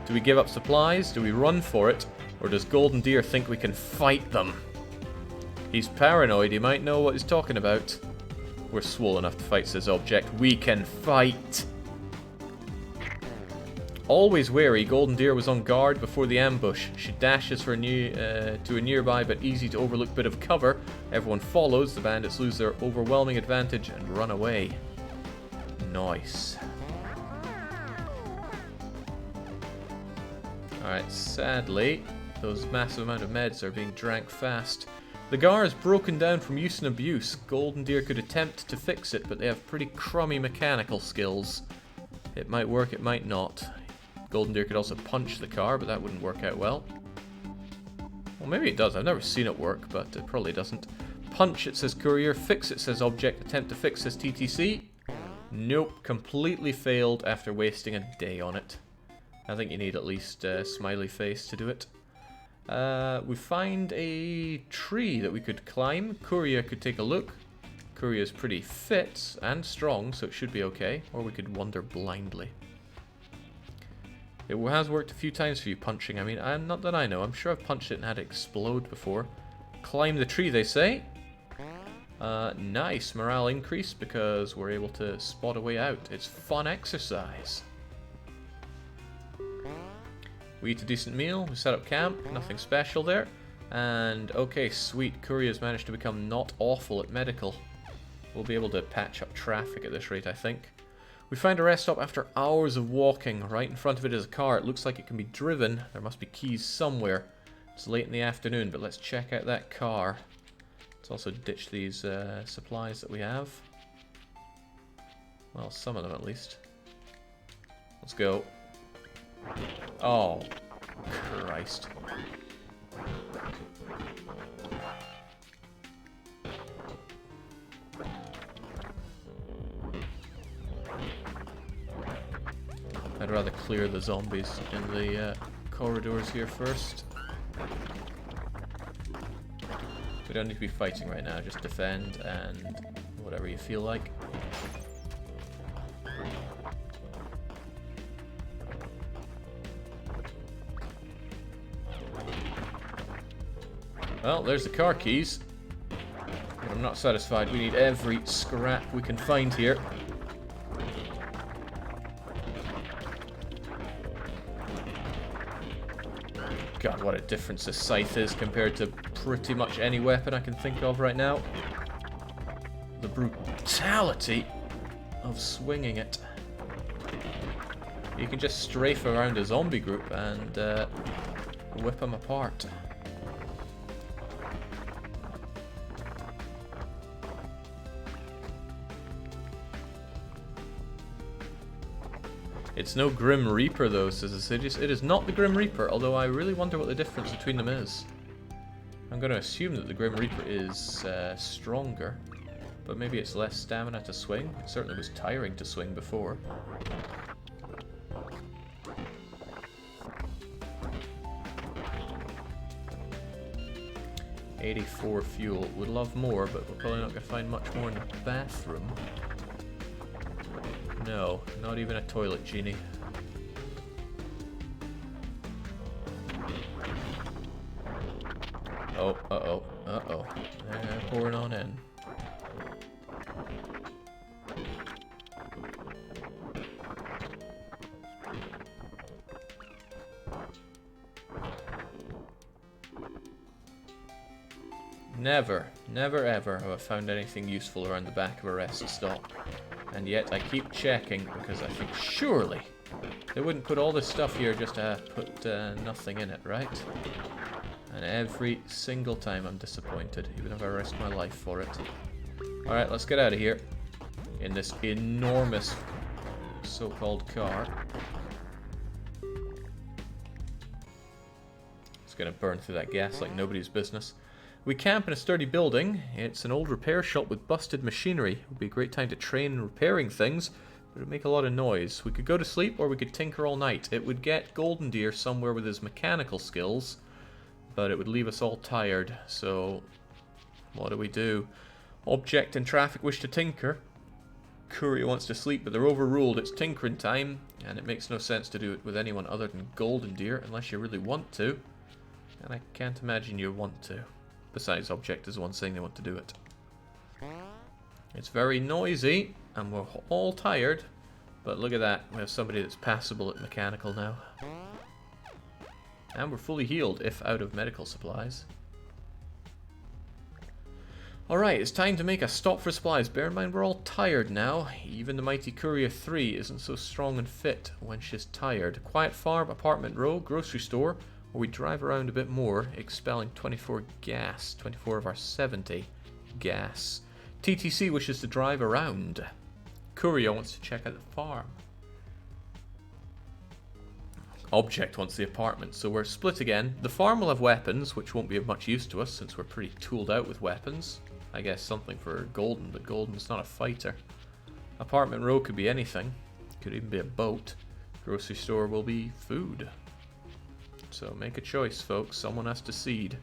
Do we give up supplies? Do we run for it? Or does Golden Deer think we can fight them? He's paranoid, he might know what he's talking about. We're swole enough to fight, says Object. We can fight! Always wary, Golden Deer was on guard before the ambush. She dashes for to a nearby but easy to overlook bit of cover. Everyone follows, the bandits lose their overwhelming advantage and run away. Nice. Alright, sadly, those massive amount of meds are being drank fast. The GAR is broken down from use and abuse. Golden Deer could attempt to fix it, but they have pretty crummy mechanical skills. It might work, it might not. Golden Deer could also punch the car, but that wouldn't work out well. Well, maybe it does. I've never seen it work, but it probably doesn't. Punch, it says Courier. Fix, it says Object. Attempt to fix, says TTC. Nope, completely failed after wasting a day on it. I think you need at least a smiley face to do it. We find a tree that we could climb. Courier could take a look. Courier's pretty fit and strong, so it should be okay. Or we could wander blindly. It has worked a few times for you punching. I mean, not that I know. I'm sure I've punched it and had it explode before. Climb the tree, they say. Nice. Morale increase because we're able to spot a way out. It's fun exercise. We eat a decent meal. We set up camp. Nothing special there. And, okay, sweet. Courier's managed to become not awful at medical. We'll be able to patch up traffic at this rate, I think. We find a rest stop after hours of walking. Right in front of it is a car. It looks like it can be driven. There must be keys somewhere. It's late in the afternoon, but let's check out that car. Let's also ditch these supplies that we have. Well, some of them at least. Let's go. Oh, Christ. I'd rather clear the zombies in the corridors here first. We don't need to be fighting right now, just defend and whatever you feel like. Well, there's the car keys. But I'm not satisfied. We need every scrap we can find here. God, what a difference this scythe is compared to pretty much any weapon I can think of right now. The brutality of swinging it. You can just strafe around a zombie group and whip them apart. It's no Grim Reaper though, says Assidious. It is not the Grim Reaper, although I really wonder what the difference between them is. I'm going to assume that the Grim Reaper is stronger. but maybe it's less stamina to swing. It certainly was tiring to swing before. $84 fuel. Would love more, but we're probably not going to find much more in the bathroom. No, not even a toilet genie. Oh, uh-oh, uh-oh. They're pouring on in. Never, never ever have I found anything useful around the back of a rest stop. And yet I keep checking because I think surely they wouldn't put all this stuff here just to put nothing in it, right? And every single time I'm disappointed, even if I risk my life for it. Alright, let's get out of here. In this enormous so-called car. It's gonna burn through that gas like nobody's business. We camp in a sturdy building. It's an old repair shop with busted machinery. It would be a great time to train in repairing things, but it would make a lot of noise. We could go to sleep or we could tinker all night. It would get Golden Deer somewhere with his mechanical skills, but it would leave us all tired. So, what do? Object and traffic wish to tinker. Courier wants to sleep, but they're overruled. It's tinkering time, and it makes no sense to do it with anyone other than Golden Deer, unless you really want to. And I can't imagine you want to. Besides, Object is the one saying they want to do it. It's very noisy, and we're all tired. But look at that, we have somebody that's passable at mechanical now. And we're fully healed, if out of medical supplies. Alright, it's time to make a stop for supplies. Bear in mind, we're all tired now. Even the mighty Courier 3 isn't so strong and fit when she's tired. Quiet farm, apartment row, grocery store. Or we drive around a bit more, expelling 24 gas. 24 of our 70 gas. TTC wishes to drive around. Courier wants to check out the farm. Object wants the apartment, so we're split again. The farm will have weapons, which won't be of much use to us since we're pretty tooled out with weapons. I guess something for Golden, but Golden's not a fighter. Apartment row could be anything. Could even be a boat. Grocery store will be food. So make a choice, folks. Someone has to seed.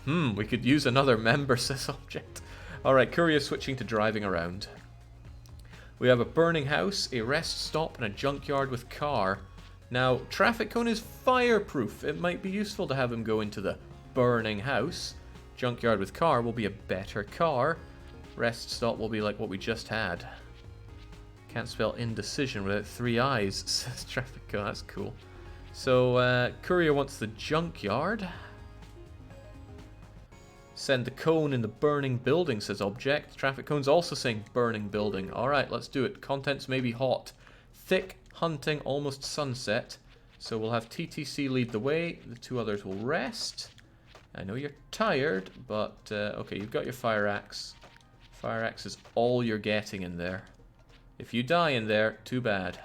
We could use another member, says Object. Alright, Courier switching to driving around. We have a burning house, a rest stop, and a junkyard with car. Now, Traffic Cone is fireproof. It might be useful to have him go into the burning house. Junkyard with car will be a better car. Rest stop will be like what we just had. Can't spell indecision without 3 eyes, says Traffic Cone. That's cool. So, Courier wants the junkyard. Send the cone in the burning building, says Object. Traffic Cone's also saying burning building. Alright, let's do it. Contents may be hot. Thick, hunting, almost sunset. So we'll have TTC lead the way. The 2 others will rest. I know you're tired, but... okay, you've got your fire axe. Fire axe is all you're getting in there. If you die in there, too bad.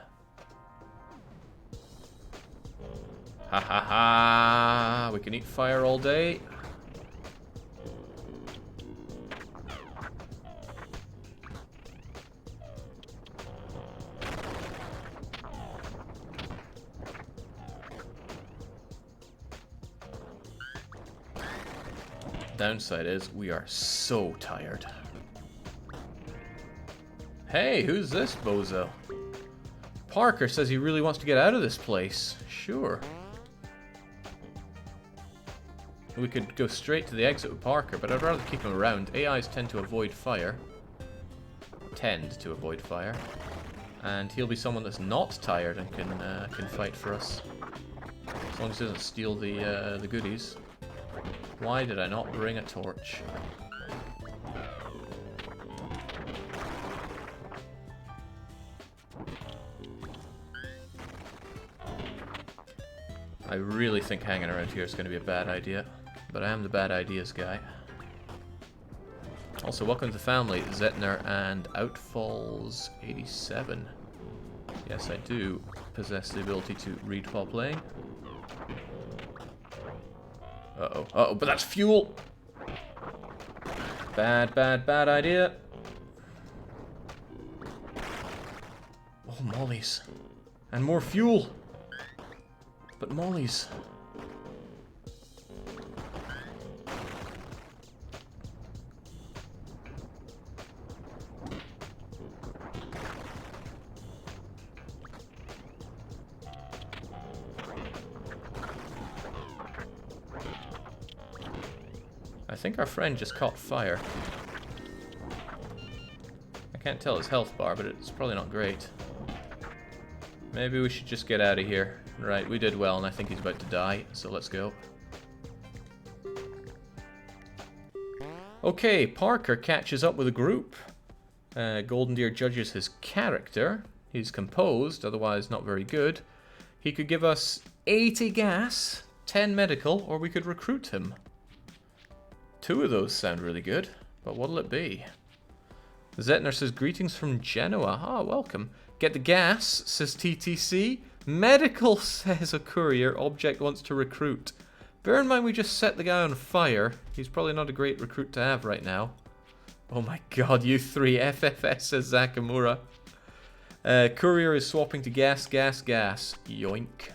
Ha ha ha! We can eat fire all day. Downside is we are so tired. Hey, who's this bozo? Parker says he really wants to get out of this place. Sure. We could go straight to the exit with Parker, but I'd rather keep him around. AIs tend to avoid fire. And he'll be someone that's not tired and can fight for us. As long as he doesn't steal the goodies. Why did I not bring a torch? I really think hanging around here is going to be a bad idea. But I am the bad ideas guy. Also, welcome to the family, Zetner and Outfalls 87. Yes, I do possess the ability to read while playing. Uh-oh, but that's fuel! Bad idea. Oh, mollies. And more fuel. But mollies. I think our friend just caught fire. I can't tell his health bar, but it's probably not great. Maybe we should just get out of here. Right, we did well, and I think he's about to die, so let's go. Okay, Parker catches up with the group. Golden Deer judges his character. He's composed, otherwise not very good. He could give us 80 gas, 10 medical, or we could recruit him. 2 of those sound really good, but what'll it be? Zetner says, greetings from Genoa. Ah, welcome. Get the gas, says TTC. Medical, says a courier. Object wants to recruit. Bear in mind we just set the guy on fire. He's probably not a great recruit to have right now. Oh my god, you 3. FFS, says Zakamura. Courier is swapping to gas, gas, gas. Yoink.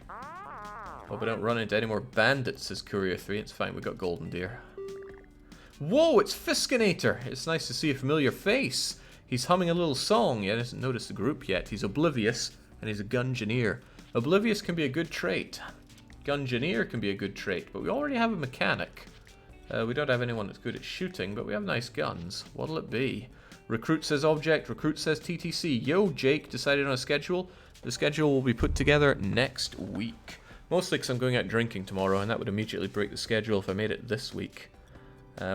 Hope I don't run into any more bandits, says Courier 3. It's fine, we got Golden Deer. Whoa, it's Fiskinator! It's nice to see a familiar face. He's humming a little song. He hasn't noticed the group yet. He's oblivious, and he's a gungeoneer. Oblivious can be a good trait. Gungeoneer can be a good trait, but we already have a mechanic. We don't have anyone that's good at shooting, but we have nice guns. What'll it be? Recruit says object, recruit says TTC. Yo, Jake decided on a schedule. The schedule will be put together next week. Mostly because I'm going out drinking tomorrow, and that would immediately break the schedule if I made it this week.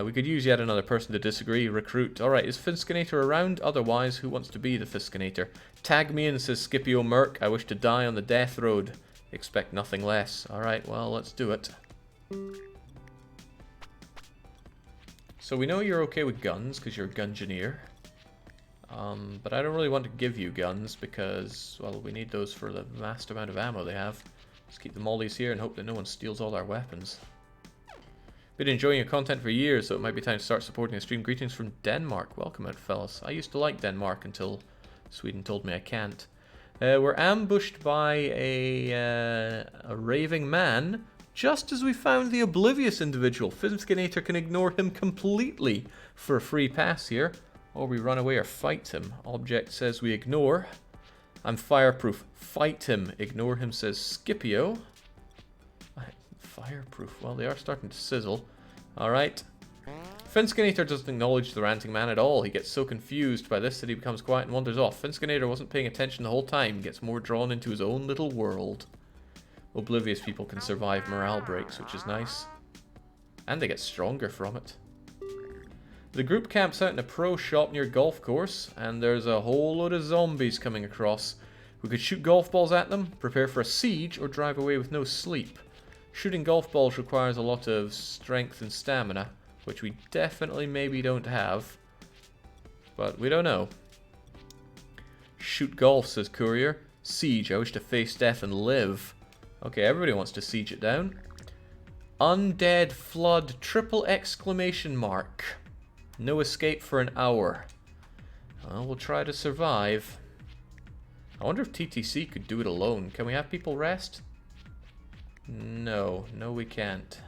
We could use yet another person to disagree. Recruit. Alright, is Fiskinator around? Otherwise, who wants to be the Fiskinator? Tag me in, says Scipio Merc. I wish to die on the death road. Expect nothing less. Alright, well, let's do it. So we know you're okay with guns, because you're a gungeoneer. But I don't really want to give you guns, because, well, we need those for the vast amount of ammo they have. Just keep the mollies here and hope that no one steals all our weapons. Been enjoying your content for years, so it might be time to start supporting the stream. Greetings from Denmark. Welcome out, fellas. I used to like Denmark until Sweden told me I can't. We're ambushed by a raving man. Just as we found the oblivious individual, Fiskinator can ignore him completely for a free pass here. Or we run away or fight him. Object says we ignore. I'm fireproof. Fight him. Ignore him, says Scipio. Fireproof. Well, they are starting to sizzle. Alright. Fiskinator doesn't acknowledge the ranting man at all. He gets so confused by this that he becomes quiet and wanders off. Fiskinator wasn't paying attention the whole time. Gets more drawn into his own little world. Oblivious people can survive morale breaks, which is nice. And they get stronger from it. The group camps out in a pro shop near golf course, and there's a whole load of zombies coming across. We could shoot golf balls at them, prepare for a siege, or drive away with no sleep. Shooting golf balls requires a lot of strength and stamina, which we definitely maybe don't have. But we don't know. Shoot golf, says Courier. Siege, I wish to face death and live. Okay, everybody wants to siege it down. Undead flood, triple exclamation mark. No escape for an hour. Well, we'll try to survive. I wonder if TTC could do it alone. Can we have people rest? No, we can't.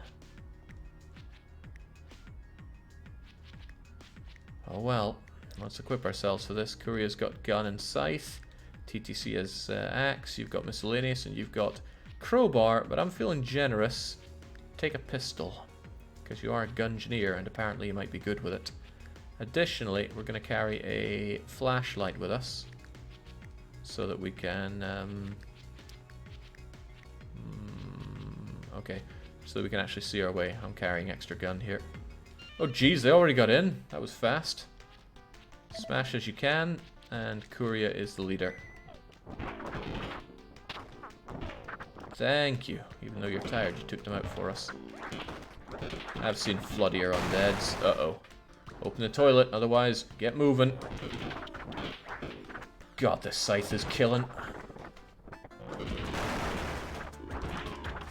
Oh well, let's equip ourselves for this. Courier's got gun and scythe. TTC has axe. You've got miscellaneous, and you've got crowbar. But I'm feeling generous. Take a pistol, because you are a gungeoneer, and apparently you might be good with it. Additionally, we're going to carry a flashlight with us, so that we can. Okay, so that we can actually see our way. I'm carrying extra gun here. Oh geez, they already got in. That was fast. Smash as you can, and Courier is the leader. Thank you. Even though you're tired, you took them out for us. I've seen floodier undeads. Uh-oh. Open the toilet, otherwise get moving. God, this scythe is killing.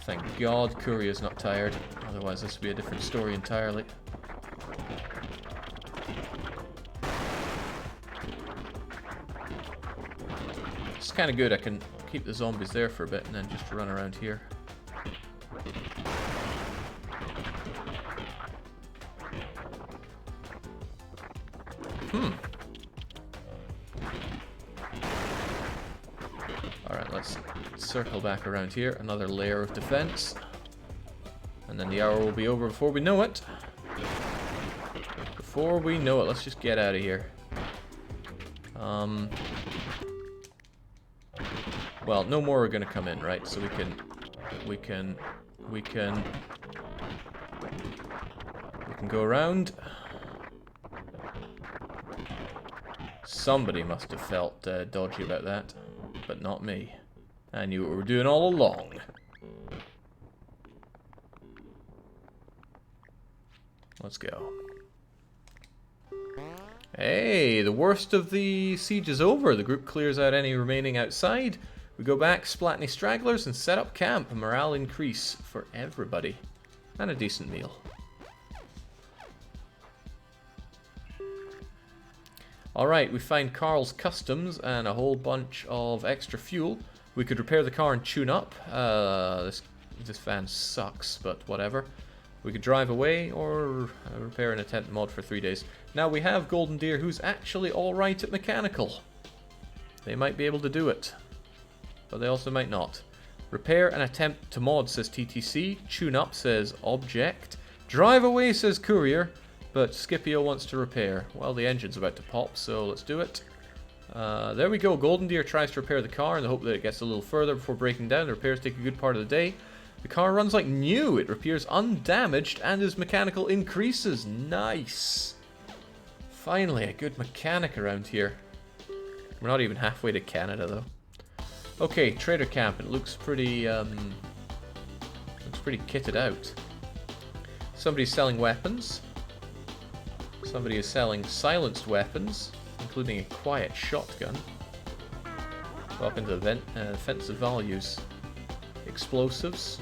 Thank God Courier's not tired, otherwise this would be a different story entirely. It's kind of good. I can keep the zombies there for a bit and then just run around here. Alright, let's circle back around here. Another layer of defense. And then the hour will be over before we know it. Before we know it, let's just get out of here. Well, no more are gonna come in, right? So we can go around. Somebody must have felt dodgy about that, but not me. I knew what we were doing all along. Let's go. Hey, the worst of the siege is over. The group clears out any remaining outside. We go back, splat any stragglers, and set up camp. A morale increase for everybody. And a decent meal. Alright, we find Carl's customs and a whole bunch of extra fuel. We could repair the car and tune up. This van sucks, but whatever. We could drive away or repair and attempt mod for 3 days. Now we have Golden Deer, who's actually alright at mechanical. They might be able to do it, but they also might not. Repair and attempt to mod, says TTC. Tune up, says Object. Drive away, says Courier. But Scipio wants to repair. Well, the engine's about to pop, so let's do it. There we go. Golden Deer tries to repair the car in the hope that it gets a little further before breaking down. The repairs take a good part of the day. The car runs like new. It appears undamaged and its mechanical increases. Nice. Finally, a good mechanic around here. We're not even halfway to Canada, though. Okay, trader camp. It looks pretty kitted out. Somebody's selling weapons. Somebody is selling silenced weapons, including a quiet shotgun. Welcome to the offensive values. Explosives.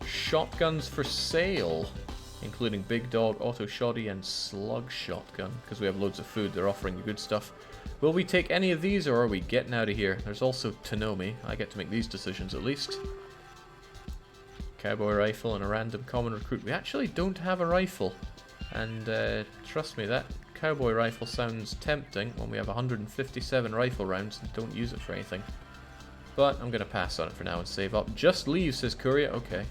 Shotguns for sale, including Big Dog, Auto Shoddy, and Slug Shotgun. Because we have loads of food, they're offering the good stuff. Will we take any of these, or are we getting out of here? There's also Tonomi. I get to make these decisions at least. Cowboy rifle and a random common recruit. We actually don't have a rifle. And trust me, that cowboy rifle sounds tempting when we have 157 rifle rounds and don't use it for anything. But I'm going to pass on it for now and save up. Just leave, says Courier. Okay.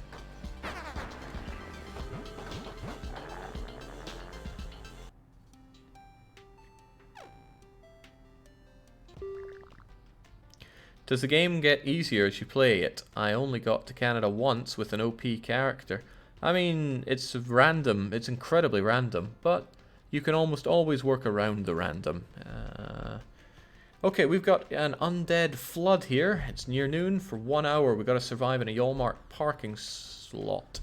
Does the game get easier as you play it? I only got to Canada once with an OP character. I mean, it's random. It's incredibly random. But you can almost always work around the random. Okay, we've got an undead flood here. It's near noon. For 1 hour, we've got to survive in a Yolmark parking slot.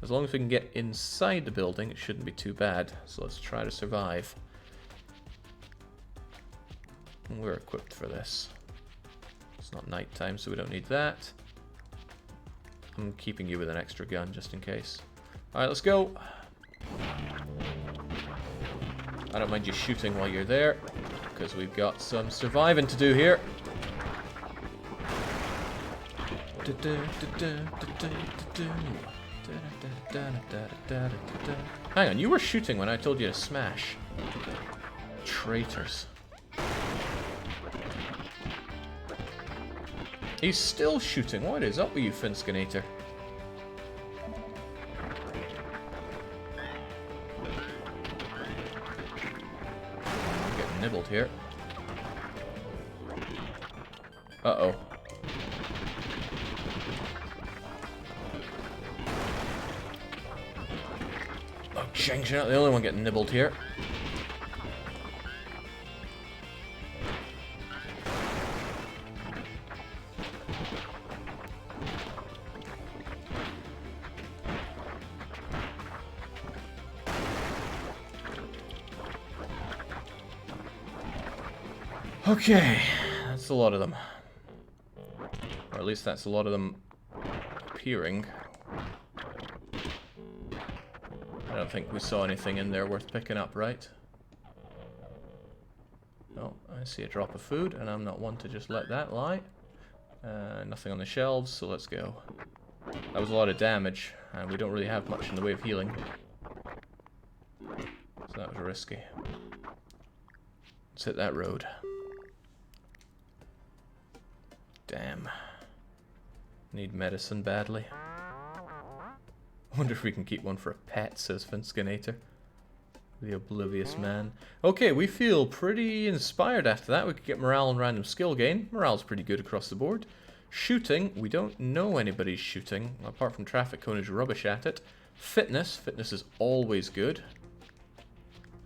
As long as we can get inside the building, it shouldn't be too bad. So let's try to survive. And we're equipped for this. It's not nighttime, so we don't need that. I'm keeping you with an extra gun, just in case. Alright, let's go. I don't mind you shooting while you're there, because we've got some surviving to do here. Hang on, you were shooting when I told you to smash. Traitors. He's still shooting. What is up with you, Finskinator? I'm getting nibbled here. Uh-oh. Oh, Cheng's not the only one getting nibbled here. Okay, that's a lot of them. Or at least that's a lot of them appearing. I don't think we saw anything in there worth picking up, right? No, I I see a drop of food, and I'm not one to just let that lie. Nothing on the shelves, so let's go. That was a lot of damage, and we don't really have much in the way of healing. So that was risky. Let's hit that road. Damn. Need medicine badly. I wonder if we can keep one for a pet, says Finskinator. The oblivious man. Okay, we feel pretty inspired after that. We could get morale and random skill gain. Morale's pretty good across the board. Shooting, we don't know anybody's shooting, apart from traffic cone is rubbish at it. Fitness is always good.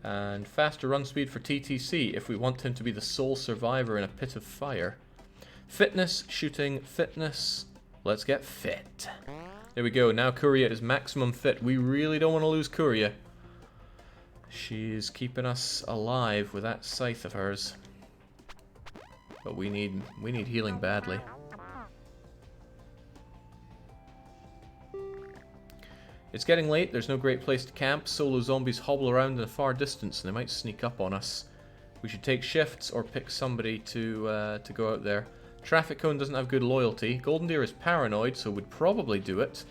And faster run speed for TTC if we want him to be the sole survivor in a pit of fire. Fitness, shooting, fitness. Let's get fit. There we go, now Kuria is maximum fit. We really don't want to lose Kuria. She's keeping us alive with that scythe of hers. But we need healing badly. It's getting late, there's no great place to camp. Solo zombies hobble around in a far distance and they might sneak up on us. We should take shifts or pick somebody to go out there. Traffic cone doesn't have good loyalty. Golden Deer is paranoid, so would probably do it.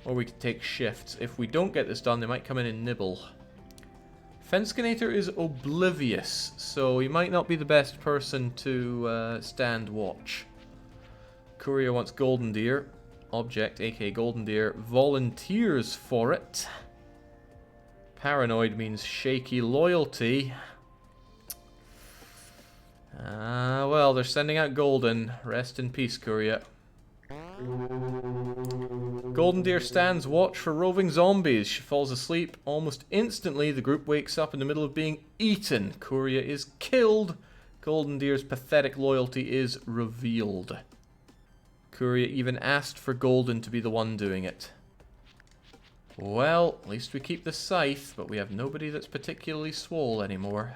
Or we could take shifts. If we don't get this done, they might come in and nibble. Fenskinator is oblivious, so he might not be the best person to stand watch. Courier wants Golden Deer. Object, aka Golden Deer, volunteers for it. Paranoid means shaky loyalty. Well, they're sending out Golden. Rest in peace, Courier. Golden Deer stands watch for roving zombies. She falls asleep. Almost instantly, the group wakes up in the middle of being eaten. Courier is killed. Golden Deer's pathetic loyalty is revealed. Courier even asked for Golden to be the one doing it. Well, at least we keep the scythe, but we have nobody that's particularly swole anymore.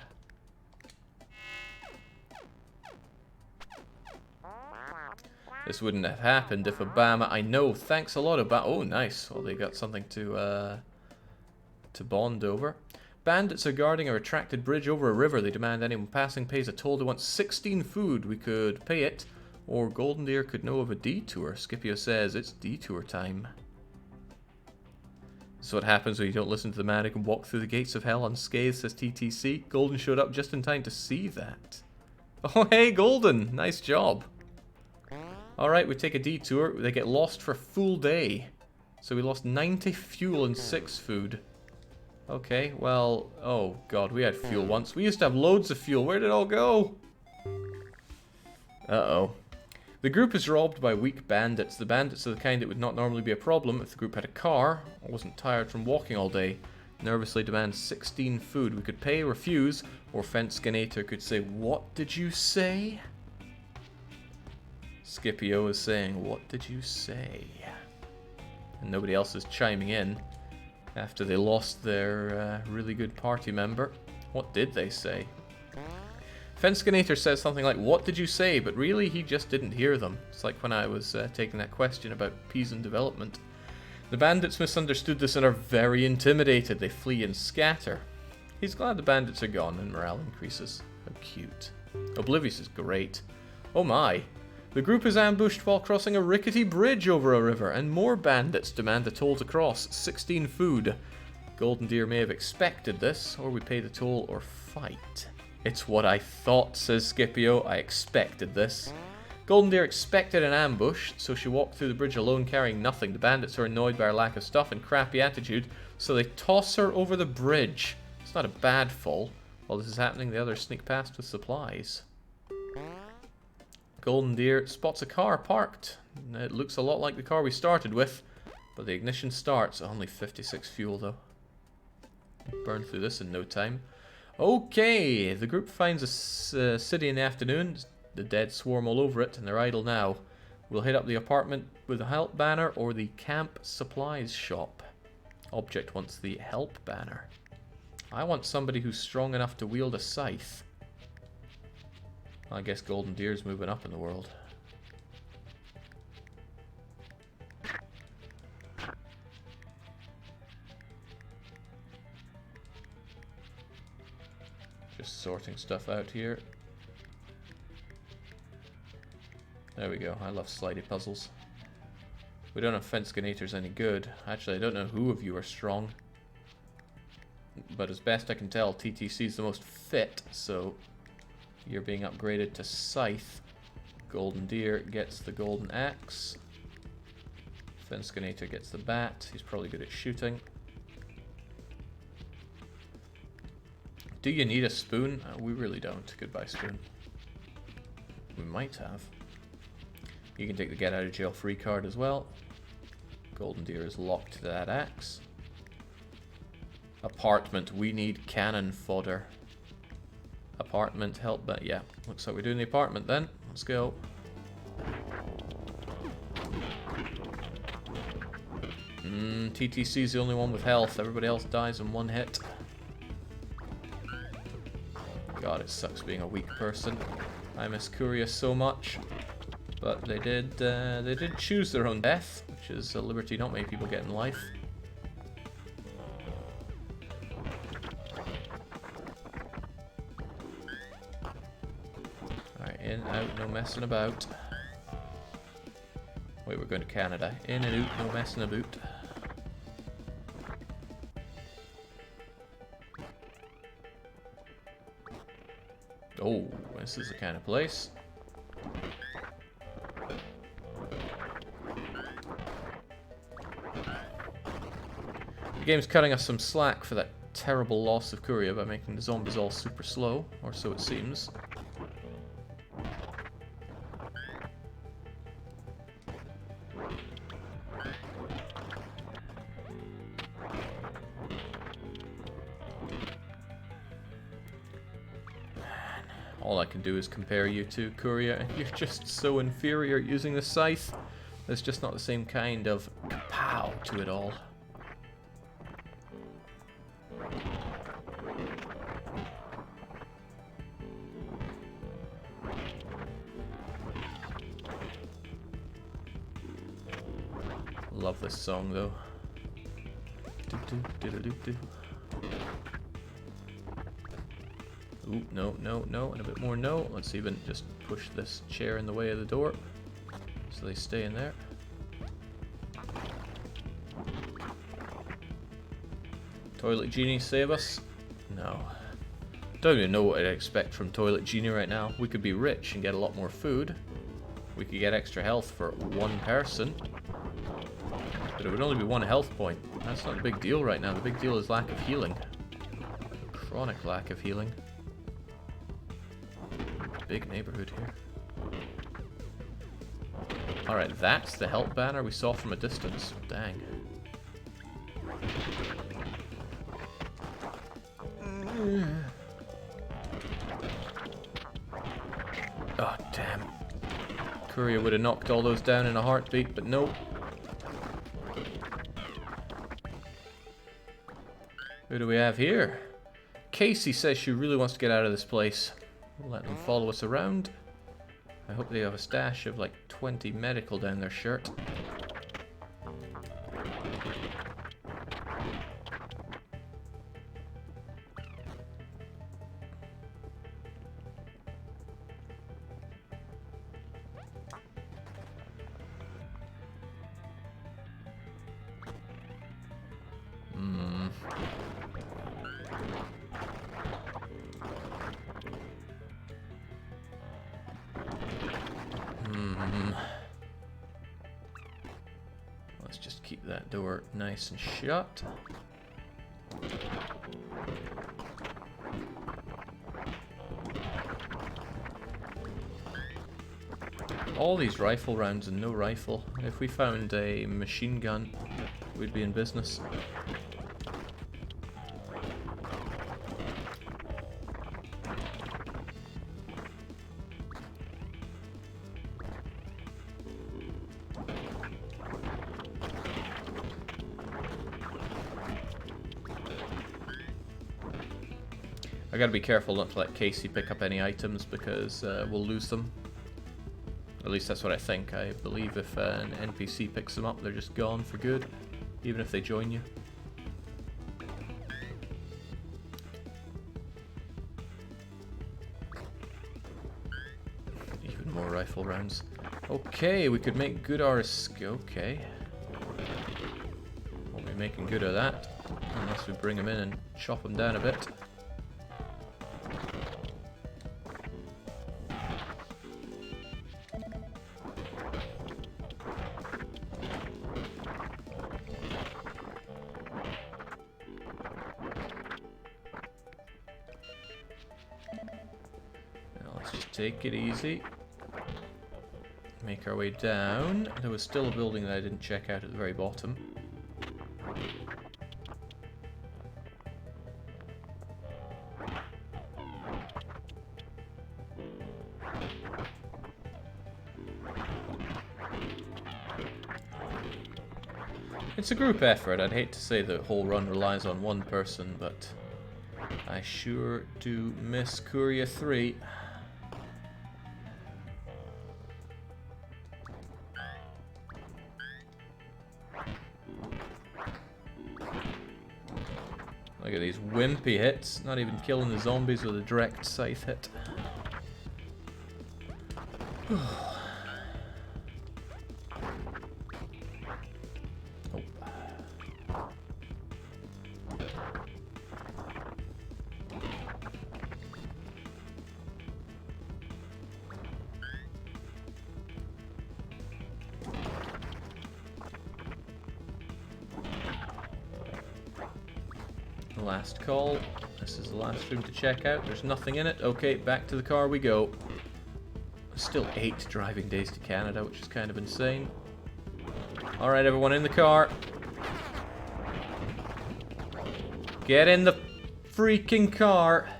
This wouldn't have happened if Obama... I know, thanks a lot, Obama. Oh, nice. Well, they got something to bond over. Bandits are guarding a retracted bridge over a river. They demand anyone passing pays a toll. They want 16 food. We could pay it. Or Golden Deer could know of a detour. Scipio says it's detour time. This is what happens when you don't listen to the man who can walk through the gates of hell unscathed, says TTC. Golden showed up just in time to see that. Oh, hey, Golden. Nice job. Alright, we take a detour. They get lost for a full day. So we lost 90 fuel and 6 food. Okay, well... Oh, God, we had fuel once. We used to have loads of fuel. Where did it all go? Uh-oh. The group is robbed by weak bandits. The bandits are the kind that would not normally be a problem if the group had a car or wasn't tired from walking all day. Nervously demands 16 food. We could pay, refuse, or Fenskinator could say, "What did you say?" Scipio is saying, "What did you say?" And nobody else is chiming in after they lost their really good party member. What did they say? Fenskinator says something like, "What did you say?" But really, he just didn't hear them. It's like when I was taking that question about Pisan development. The bandits misunderstood this and are very intimidated. They flee and scatter. He's glad the bandits are gone and morale increases. How cute. Oblivious is great. Oh my. The group is ambushed while crossing a rickety bridge over a river, and more bandits demand a toll to cross. 16 food. Golden Deer may have expected this, or we pay the toll or fight. It's what I thought, says Scipio. I expected this. Golden Deer expected an ambush, so she walked through the bridge alone carrying nothing. The bandits are annoyed by her lack of stuff and crappy attitude, so they toss her over the bridge. It's not a bad fall. While this is happening, the others sneak past with supplies. Golden Deer spots a car parked. It looks a lot like the car we started with, but the ignition starts. Only 56 fuel, though. Burn through this in no time. Okay, the group finds a city in the afternoon. The dead swarm all over it, and they're idle now. We'll hit up the apartment with a help banner or the camp supplies shop. Object wants the help banner. I want somebody who's strong enough to wield a scythe. I guess Golden Deer's moving up in the world. Just sorting stuff out here. There we go. I love slidey puzzles. We don't know if Fenskinator's any good. Actually, I don't know who of you are strong. But as best I can tell, TTC's the most fit, so you're being upgraded to Scythe. Golden Deer gets the Golden Axe. Fenskinator gets the Bat. He's probably good at shooting. Do you need a spoon? We really don't. Goodbye, spoon. We might have. You can take the get out of jail free card as well. Golden Deer is locked to that axe. Apartment. We need cannon fodder. Apartment help, but yeah. Looks like we're doing the apartment then. Let's go. TTC's the only one with health. Everybody else dies in one hit. God, it sucks being a weak person. I miss Courier so much. But they did choose their own death, which is a liberty not many people get in life. Alright, in, out, no messing about. Wait, we're going to Canada. In and out, no messing about. Oh, this is the kind of place. The game's cutting us some slack for that terrible loss of Courier by making the zombies all super slow, or so it seems. All I can do is compare you to Courier, and you're just so inferior using the scythe. There's just not the same kind of kapow to it all. Love this song though. Ooh, no, no, no, and a bit more no. Let's even just push this chair in the way of the door so they stay in there. Toilet Genie, save us? No. Don't even know what I'd expect from Toilet Genie right now. We could be rich and get a lot more food. We could get extra health for one person. But it would only be one health point. That's not the big deal right now. The big deal is lack of healing. Chronic lack of healing. Big neighborhood here. Alright, that's the help banner we saw from a distance. Dang. Oh, damn. Courier would have knocked all those down in a heartbeat, but no. Who do we have here? Casey says she really wants to get out of this place. We'll let them follow us around. I hope they have a stash of like 20 medical down their shirt. Let's just keep that door nice and shut. All these rifle rounds and no rifle. If we found a machine gun, we'd be in business. I gotta be careful not to let Casey pick up any items because we'll lose them. At least that's what I think. I believe if an NPC picks them up, they're just gone for good, even if they join you. Even more rifle rounds. Okay, we could make good our escape. Okay. Won't be making good of that. Unless we bring him in and chop him down a bit. Now let's just take it easy. Make our way down. There was still a building that I didn't check out at the very bottom. It's a group effort. I'd hate to say the whole run relies on one person, but I sure do miss Courier 3. Look at these wimpy hits, not even killing the zombies with a direct scythe hit. Oh. Last call. This is the last room to check out. There's nothing in it. Okay, back to the car we go. Still 8 driving days to Canada, which is kind of insane. Alright, everyone in the car. Get in the freaking car.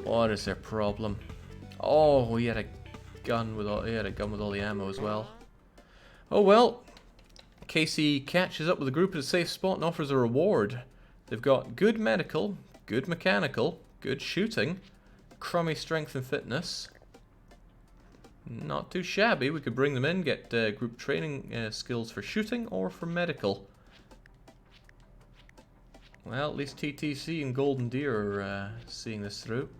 What is their problem? Oh, he had a gun with all the ammo as well. Oh well. Casey catches up with the group at a safe spot and offers a reward. They've got good medical, good mechanical, good shooting, crummy strength and fitness. Not too shabby. We could bring them in, get group training skills for shooting or for medical. Well, at least TTC and Golden Deer are seeing this through.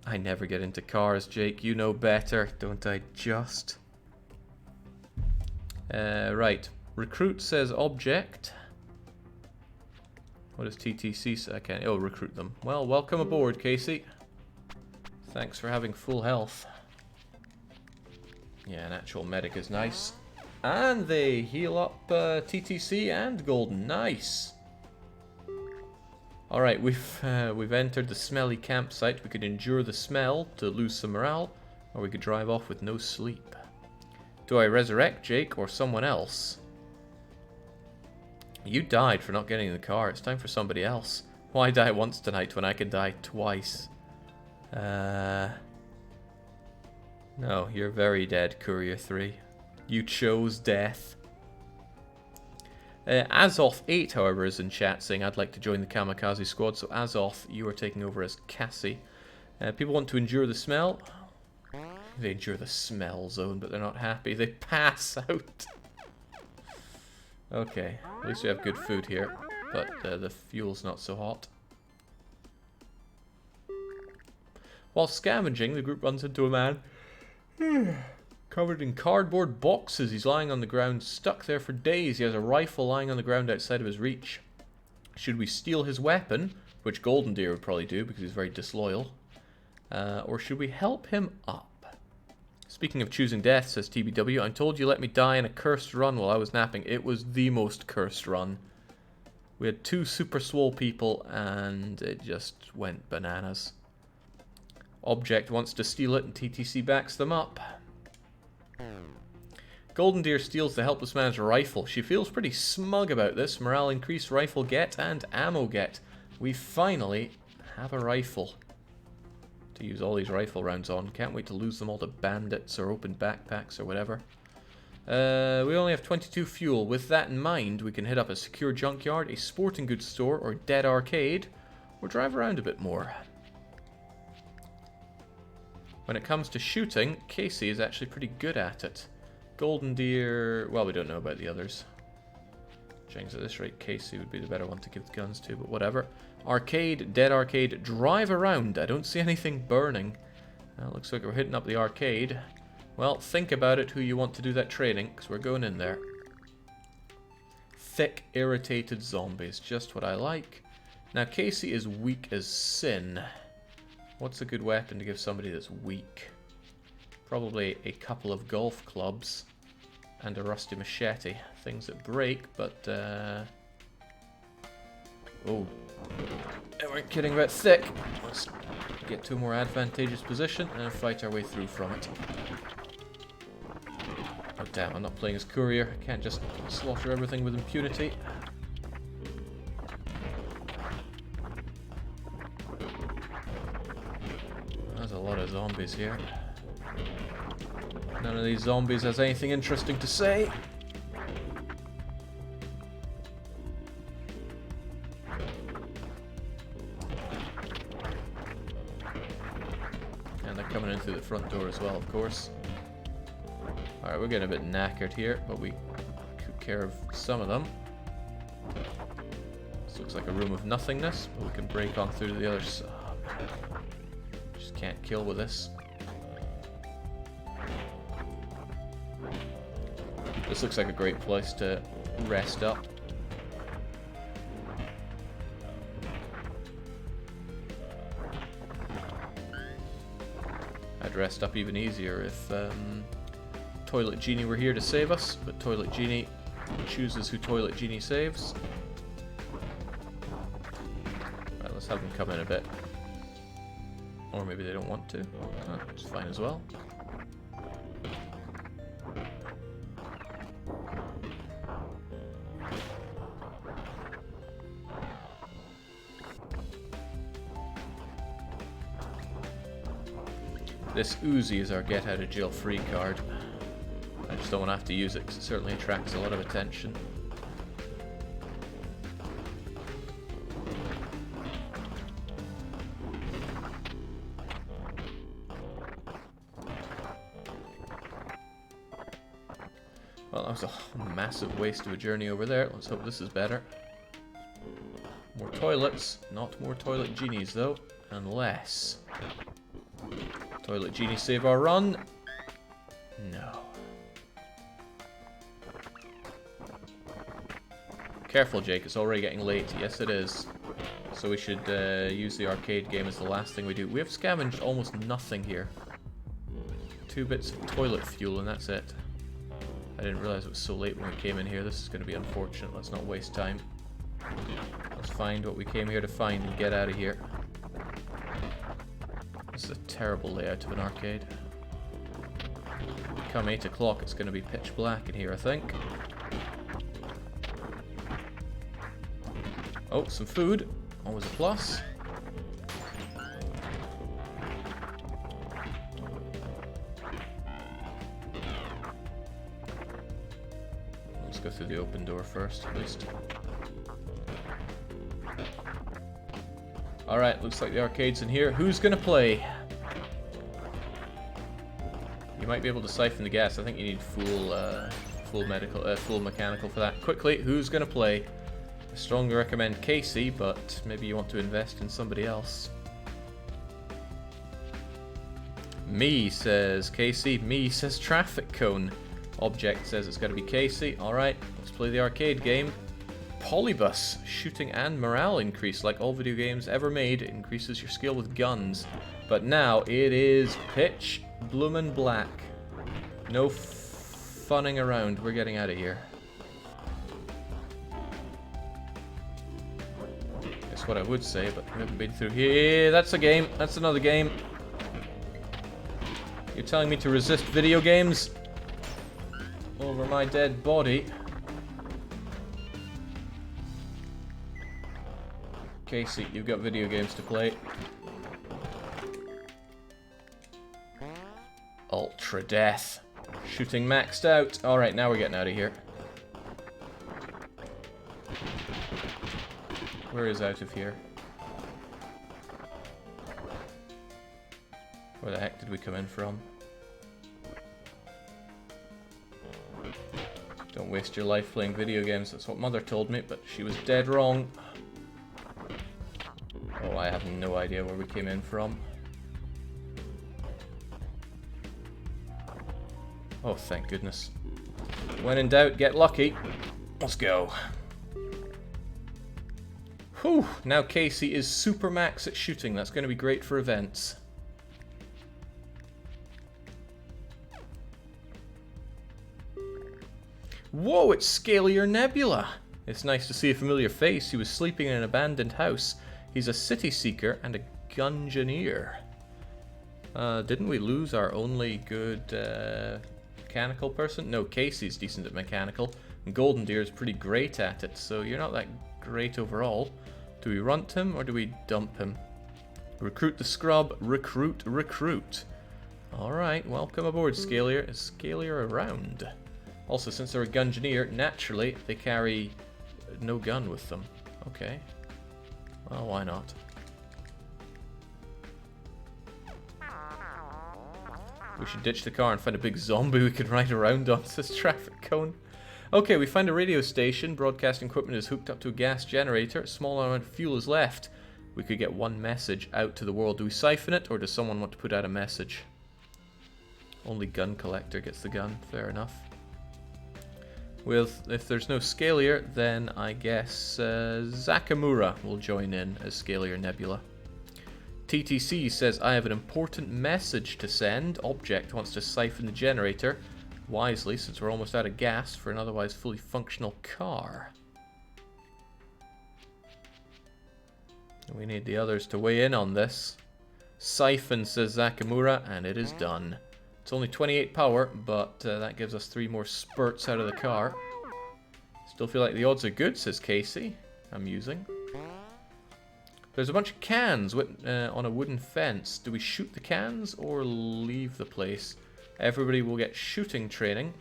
I never get into cars, Jake. You know better, don't I just? Right. Recruit says object. What does TTC say? I can't. Oh, recruit them. Well, welcome aboard, Casey. Thanks for having full health. Yeah, an actual medic is nice. And they heal up TTC and Golden. Nice. Alright, we've entered the smelly campsite. We could endure the smell to lose some morale, or we could drive off with no sleep. Do I resurrect Jake or someone else? You died for not getting in the car. It's time for somebody else. Why die once tonight when I can die twice? No, you're very dead, Courier 3. You chose death. Azoth8, however, is in chat saying, I'd like to join the Kamikaze squad. So Azoth, you are taking over as Cassie. People want to endure the smell. They endure the smell zone, but they're not happy. They pass out. Okay, at least we have good food here, but the fuel's not so hot. While scavenging, the group runs into a man covered in cardboard boxes. He's lying on the ground, stuck there for days. He has a rifle lying on the ground outside of his reach. Should we steal his weapon, which Golden Deer would probably do because he's very disloyal, or should we help him up? Speaking of choosing death, says TBW, I'm told you let me die in a cursed run while I was napping. It was the most cursed run. We had 2 super swole people and it just went bananas. Object wants to steal it and TTC backs them up. Golden Deer steals the helpless man's rifle. She feels pretty smug about this. Morale increase, rifle get, and ammo get. We finally have a rifle to use all these rifle rounds on. Can't wait to lose them all to bandits or open backpacks or whatever. We only have 22 fuel. With that in mind, we can hit up a secure junkyard, a sporting goods store, or dead arcade, or drive around a bit more. When it comes to shooting, Casey is actually pretty good at it. Golden Deer, well, we don't know about the others. James, at this rate, Casey would be the better one to give the guns to, but whatever. Arcade, dead arcade, drive around. I don't see anything burning. Looks like we're hitting up the arcade. Well, think about it, who you want to do that trading, because we're going in there. Thick, irritated zombies, just what I like. Now, Casey is weak as sin. What's a good weapon to give somebody that's weak? Probably a couple of golf clubs and a rusty machete. Things that break, but oh, I weren't kidding about thick. Let's get to a more advantageous position and fight our way through from it. Oh damn, I'm not playing as courier. I can't just slaughter everything with impunity. There's a lot of zombies here. None of these zombies has anything interesting to say. And they're coming in through the front door as well, of course. Alright, we're getting a bit knackered here, but we took care of some of them. This looks like a room of nothingness, but we can break on through to the other side. Just can't kill with this. This looks like a great place to rest up. I'd rest up even easier if Toilet Genie were here to save us, but Toilet Genie chooses who Toilet Genie saves. Right, let's have them come in a bit. Or maybe they don't want to. It's fine as well. This Uzi is our get out of jail free card. I just don't want to have to use it because it certainly attracts a lot of attention. Well, that was a massive waste of a journey over there. Let's hope this is better. More toilets, not more Toilet Genies though, unless Toilet Genie save our run? No. Careful, Jake, it's already getting late. Yes, it is. So we should use the arcade game as the last thing we do. We have scavenged almost nothing here. 2 bits of toilet fuel and that's it. I didn't realize it was so late when we came in here. This is going to be unfortunate. Let's not waste time. Let's find what we came here to find and get out of here. This is a terrible layout of an arcade. Come 8 o'clock, it's going to be pitch black in here, I think. Oh, some food. Always a plus. Let's go through the open door first, at least. Alright, looks like the arcade's in here. Who's gonna play? You might be able to siphon the gas. I think you need full mechanical for that. Quickly, who's gonna play? I strongly recommend Casey, but maybe you want to invest in somebody else. Me says Casey. Me says traffic cone. Object says it's gotta be Casey. Alright, let's play the arcade game. Polybus, shooting and morale increase like all video games ever made. It increases your skill with guns. But now it is pitch bloomin' black. No funning around. We're getting out of here. That's what I would say, but we haven't been through here. That's a game. That's another game. You're telling me to resist video games over my dead body? Casey, you've got video games to play. Ultra death. Shooting maxed out. Alright, now we're getting out of here. Where is out of here? Where the heck did we come in from? Don't Don't waste your life playing video games. That's what Mother told me, but she was dead wrong. Oh, I have no idea where we came in from. Oh, thank goodness. When in doubt, get lucky. Let's go. Whew, now Casey is super max at shooting. That's going to be great for events. Whoa, it's Scalier Nebula. It's nice to see a familiar face. He was sleeping in an abandoned house. He's a city seeker and a gungeoneer. Didn't we lose our only good mechanical person? No, Casey's decent at mechanical. And Golden Deer's pretty great at it, so you're not that great overall. Do we runt him or do we dump him? Recruit the scrub. Recruit, recruit. Alright, welcome aboard, Scalier. Is Scalier around? Also, since they're a gungeoneer, naturally, they carry no gun with them. Okay. Well, why not? We should ditch the car and find a big zombie we could ride around on this traffic cone. Okay, we find a radio station. Broadcasting equipment is hooked up to a gas generator. A small amount of fuel is left. We could get one message out to the world. Do we siphon it, or does someone want to put out a message? Only gun collector gets the gun. Fair enough. If there's no Scalier, then I guess Zakamura will join in as Scalier Nebula. TTC says, I have an important message to send. Object wants to siphon the generator. Wisely, since we're almost out of gas for an otherwise fully functional car. We need the others to weigh in on this. Siphon, says Zakamura, and it is done. It's only 28 power, but that gives us 3 more spurts out of the car. Still feel like the odds are good, says Casey. Amusing. There's a bunch of cans on a wooden fence. Do we shoot the cans or leave the place? Everybody will get shooting training,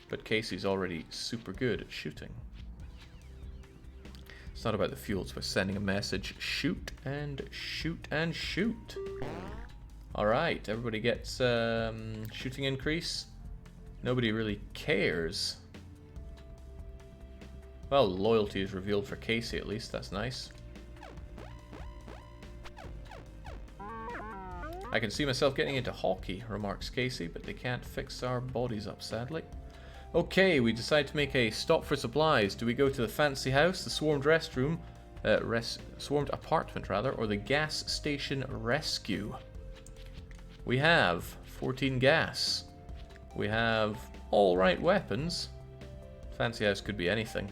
but Casey's already super good at shooting. It's not about the fuel, it's about sending a message. Shoot and shoot and shoot. Alright, everybody gets shooting increase. Nobody really cares. Well, loyalty is revealed for Casey at least, that's nice. I can see myself getting into hockey, remarks Casey, but they can't fix our bodies up, sadly. Okay, we decide to make a stop for supplies. Do we go to the fancy house, the swarmed restroom, swarmed apartment rather, or the gas station rescue? We have 14 gas. We have all right weapons. Fancy house could be anything.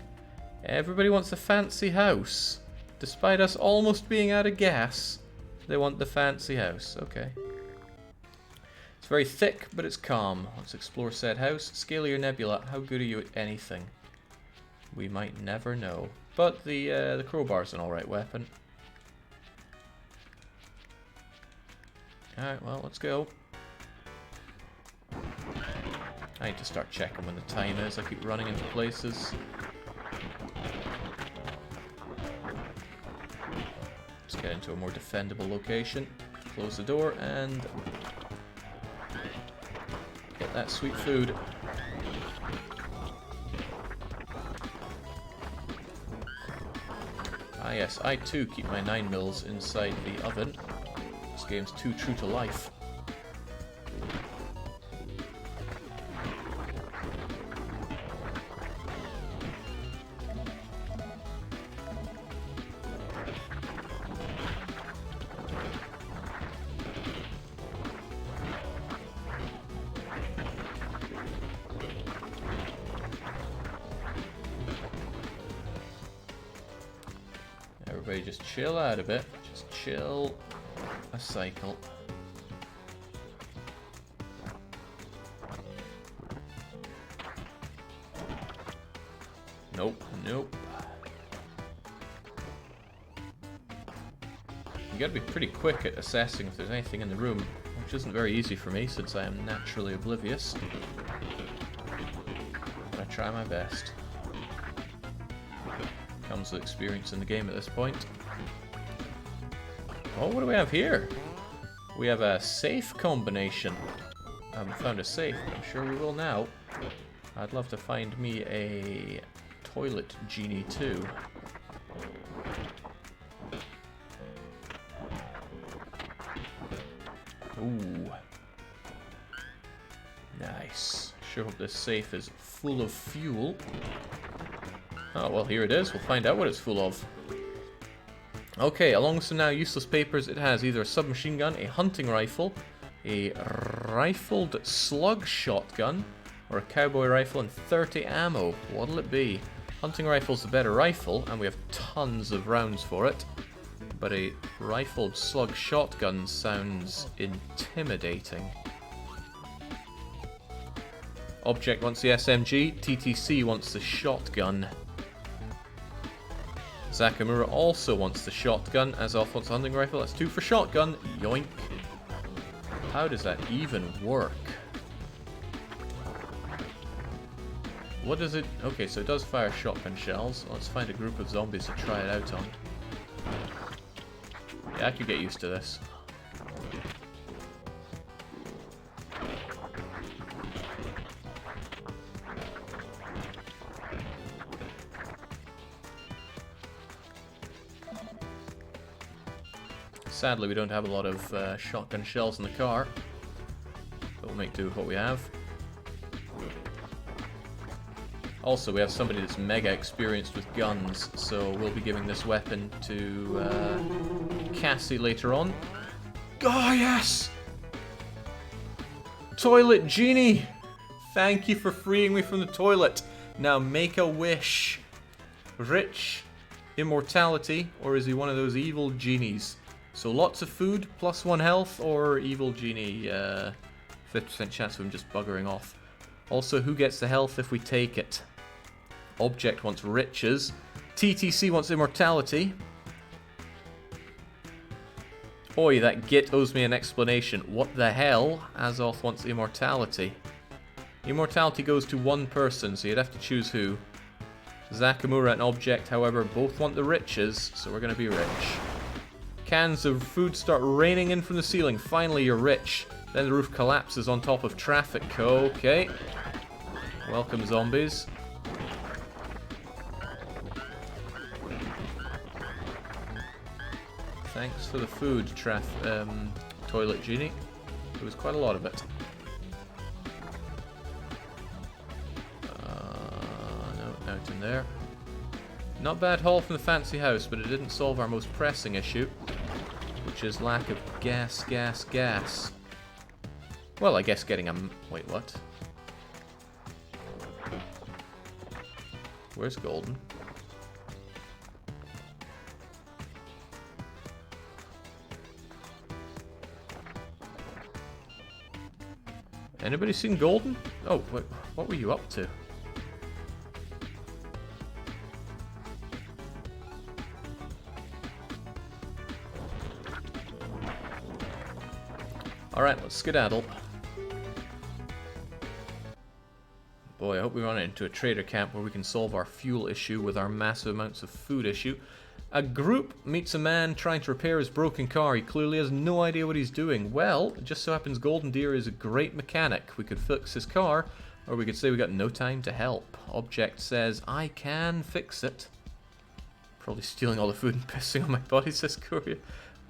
Everybody wants the fancy house. Despite us almost being out of gas, they want the fancy house. Okay. It's very thick, but it's calm. Let's explore said house. Scalier Nebula, how good are you at anything? We might never know. But the crowbar's an alright weapon. Alright, well, let's go. I need to start checking when the time is. I keep running into places. Let's get into a more defendable location. Close the door and get that sweet food. Ah yes, I too keep my 9mm inside the oven. This game's too true to life. Everybody just chill out a bit. Just chill a cycle. Nope, nope. You gotta be pretty quick at assessing if there's anything in the room, which isn't very easy for me since I am naturally oblivious. But I try my best. Comes with experience in the game at this point. Oh, what do we have here? We have a safe combination. I haven't found a safe, but I'm sure we will now. I'd love to find me a toilet genie too. Ooh. Nice. Sure hope this safe is full of fuel. Oh, well, here it is. We'll find out what it's full of. Okay, along with some now useless papers, it has either a submachine gun, a hunting rifle, a rifled slug shotgun, or a cowboy rifle and 30 ammo. What'll it be? Hunting rifle's the better rifle, and we have tons of rounds for it. But a rifled slug shotgun sounds intimidating. Object wants the SMG, TTC wants the shotgun. Zakamura also wants the shotgun, Azoth wants the hunting rifle. That's 2 for shotgun. Yoink. How does that even work? What does it... Okay, so it does fire shotgun shells. Let's find a group of zombies to try it out on. Yeah, I could get used to this. Sadly, we don't have a lot of shotgun shells in the car, but we'll make do with what we have. Also, we have somebody that's mega experienced with guns, so we'll be giving this weapon to Cassie later on. Oh, yes! Toilet Genie! Thank you for freeing me from the toilet. Now make a wish. Rich, immortality, or is he one of those evil genies? So lots of food, plus 1 health, or evil genie, 50% chance of him just buggering off. Also, who gets the health if we take it? Object wants riches. TTC wants immortality. Oi, that git owes me an explanation. What the hell? Azoth wants immortality. Immortality goes to 1 person, so you'd have to choose who. Zakamura and Object, however, both want the riches, so we're going to be rich. Cans of food start raining in from the ceiling. Finally, you're rich. Then the roof collapses on top of traffic. Okay. Welcome, zombies. Thanks for the food, Toilet Genie. There was quite a lot of it. No, out in there. Not bad haul from the fancy house, but it didn't solve our most pressing issue, which is lack of gas. Well, I guess getting a... Wait, what? Where's Golden? Anybody seen Golden? Oh, wait, what were you up to? Alright, let's skedaddle. Boy, I hope we run into a trader camp where we can solve our fuel issue with our massive amounts of food issue. A group meets a man trying to repair his broken car. He clearly has no idea what he's doing. Well, it just so happens Golden Deer is a great mechanic. We could fix his car, or we could say we got no time to help. Object says, I can fix it. Probably stealing all the food and pissing on my body, says Courier.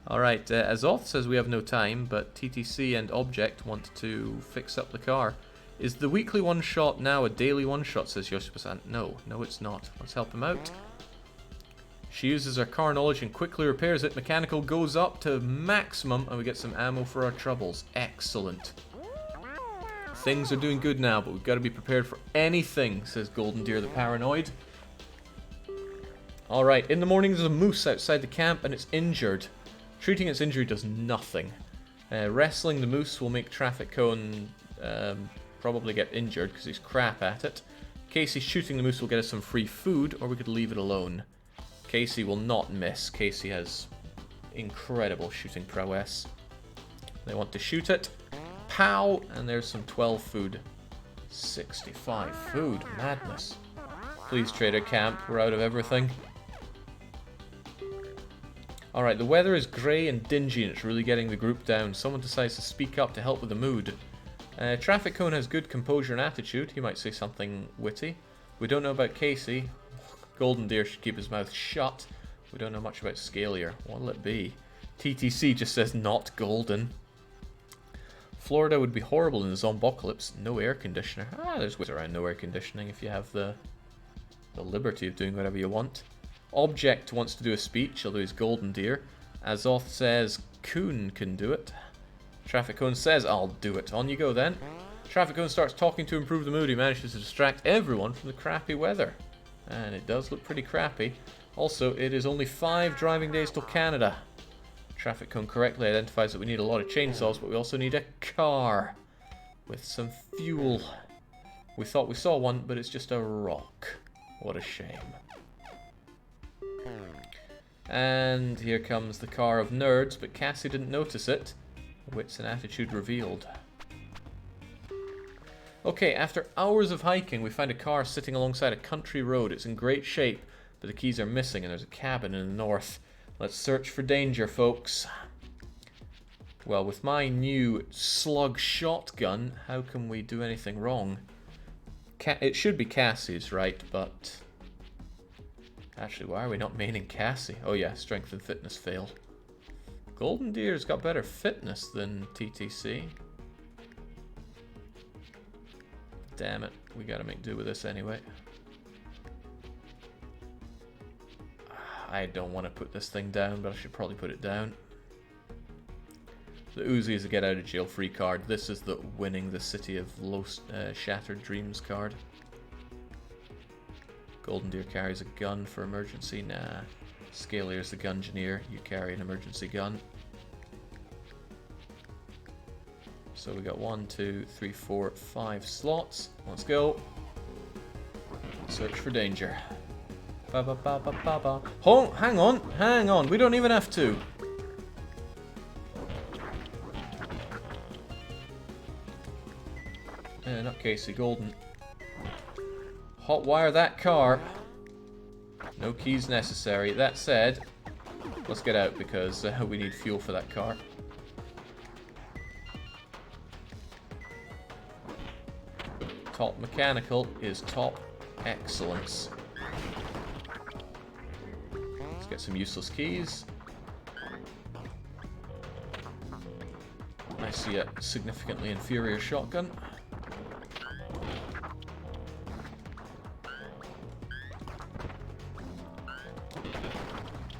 Alright, Azoth says we have no time, but TTC and Object want to fix up the car. Is the weekly one-shot now a daily one-shot, says Yoshiba-san. No, it's not. Let's help him out. She uses her car knowledge and quickly repairs it. Mechanical goes up to maximum, and we get some ammo for our troubles. Excellent. Things are doing good now, but we've got to be prepared for anything, says Golden Deer the Paranoid. Alright, in the morning there's a moose outside the camp, and it's injured. Treating its injury does nothing. Wrestling the moose will make Traffic Cone probably get injured, because he's crap at it. Casey shooting the moose will get us some free food, or we could leave it alone. Casey will not miss. Casey has incredible shooting prowess. They want to shoot it. Pow! And there's some 12 food. 65 food. Madness. Please, Trader Camp. We're out of everything. Alright, the weather is grey and dingy and it's really getting the group down. Someone decides to speak up to help with the mood. Traffic Cone has good composure and attitude. He might say something witty. We don't know about Casey. Golden Deer should keep his mouth shut. We don't know much about Scalier. What'll it be? TTC just says not golden. Florida would be horrible in the zombocalypse. No air conditioner. Ah, there's ways around no air conditioning if you have the liberty of doing whatever you want. Object wants to do a speech, although he's Golden Deer. Azoth says Coon can do it. Traffic Cone says I'll do it. On you go then. Traffic Cone starts talking to improve the mood. He manages to distract everyone from the crappy weather. And it does look pretty crappy. Also, it is only 5 driving days till Canada. Traffic Cone correctly identifies that we need a lot of chainsaws, but we also need a car with some fuel. We thought we saw one, but it's just a rock. What a shame. And here comes the car of nerds, but Cassie didn't notice it. Wits and attitude revealed. Okay, after hours of hiking, we find a car sitting alongside a country road. It's in great shape, but the keys are missing, and there's a cabin in the north. Let's search for danger, folks. Well, with my new slug shotgun, how can we do anything wrong? It should be Cassie's, right? But actually, why are we not maining Cassie? Oh yeah, strength and fitness failed. Golden Deer's got better fitness than TTC. Damn it, we gotta make do with this anyway. I don't want to put this thing down, but I should probably put it down. The Uzi is a get out of jail free card. This is the winning the City of Shattered Dreams card. Golden Deer carries a gun for emergency. Nah. Scalier's the gungeoneer. You carry an emergency gun. So we got 1, 2, 3, 4, 5 slots. Let's go. Search for danger. Ba ba ba ba ba ba. Oh, hang on. We don't even have to. Not Casey, Golden. Hotwire that car. No keys necessary. That said, let's get out because we need fuel for that car. Top mechanical is top excellence. Let's get some useless keys. I see a significantly inferior shotgun.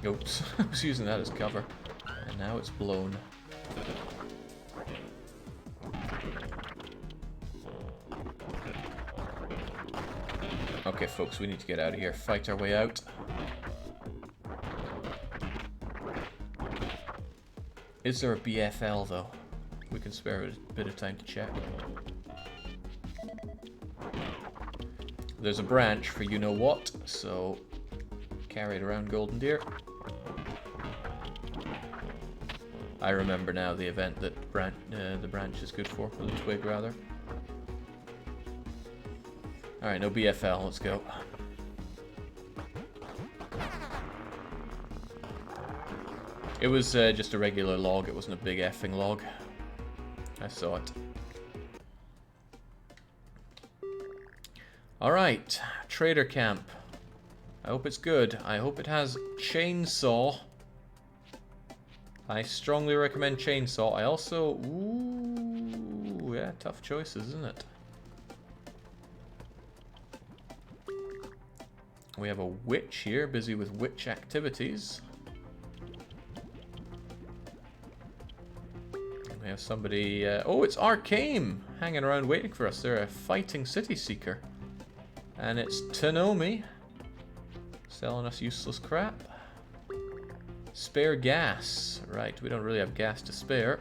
Oops, I was using that as cover, and now it's blown. Okay, folks, we need to get out of here. Fight our way out. Is there a BFL, though? We can spare a bit of time to check. There's a branch for you-know-what, so carry it around, Golden Deer. I remember now the event that the branch is good for, or the twig, rather. Alright, no BFL, let's go. It was just a regular log, it wasn't a big effing log. I saw it. Alright, trader camp. I hope it's good. I hope it has chainsaw. I strongly recommend chainsaw. I also... Ooh, yeah, tough choices, isn't it? We have a witch here, busy with witch activities. We have somebody... oh, it's Arcane! Hanging around waiting for us. They're a fighting city seeker. And it's Tanomi. Selling us useless crap. Spare gas. Right, we don't really have gas to spare.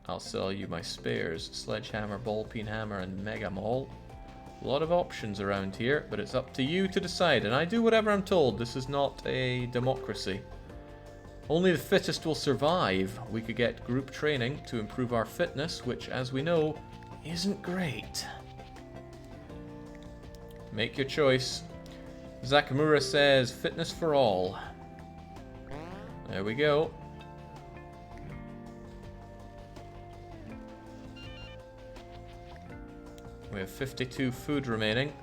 I'll sell you my spares. Sledgehammer, ball peen hammer, and mega maul. A lot of options around here, but it's up to you to decide. And I do whatever I'm told. This is not a democracy. Only the fittest will survive. We could get group training to improve our fitness, which, as we know, isn't great. Make your choice. Zakamura says, fitness for all. There we go. We have 52 food remaining.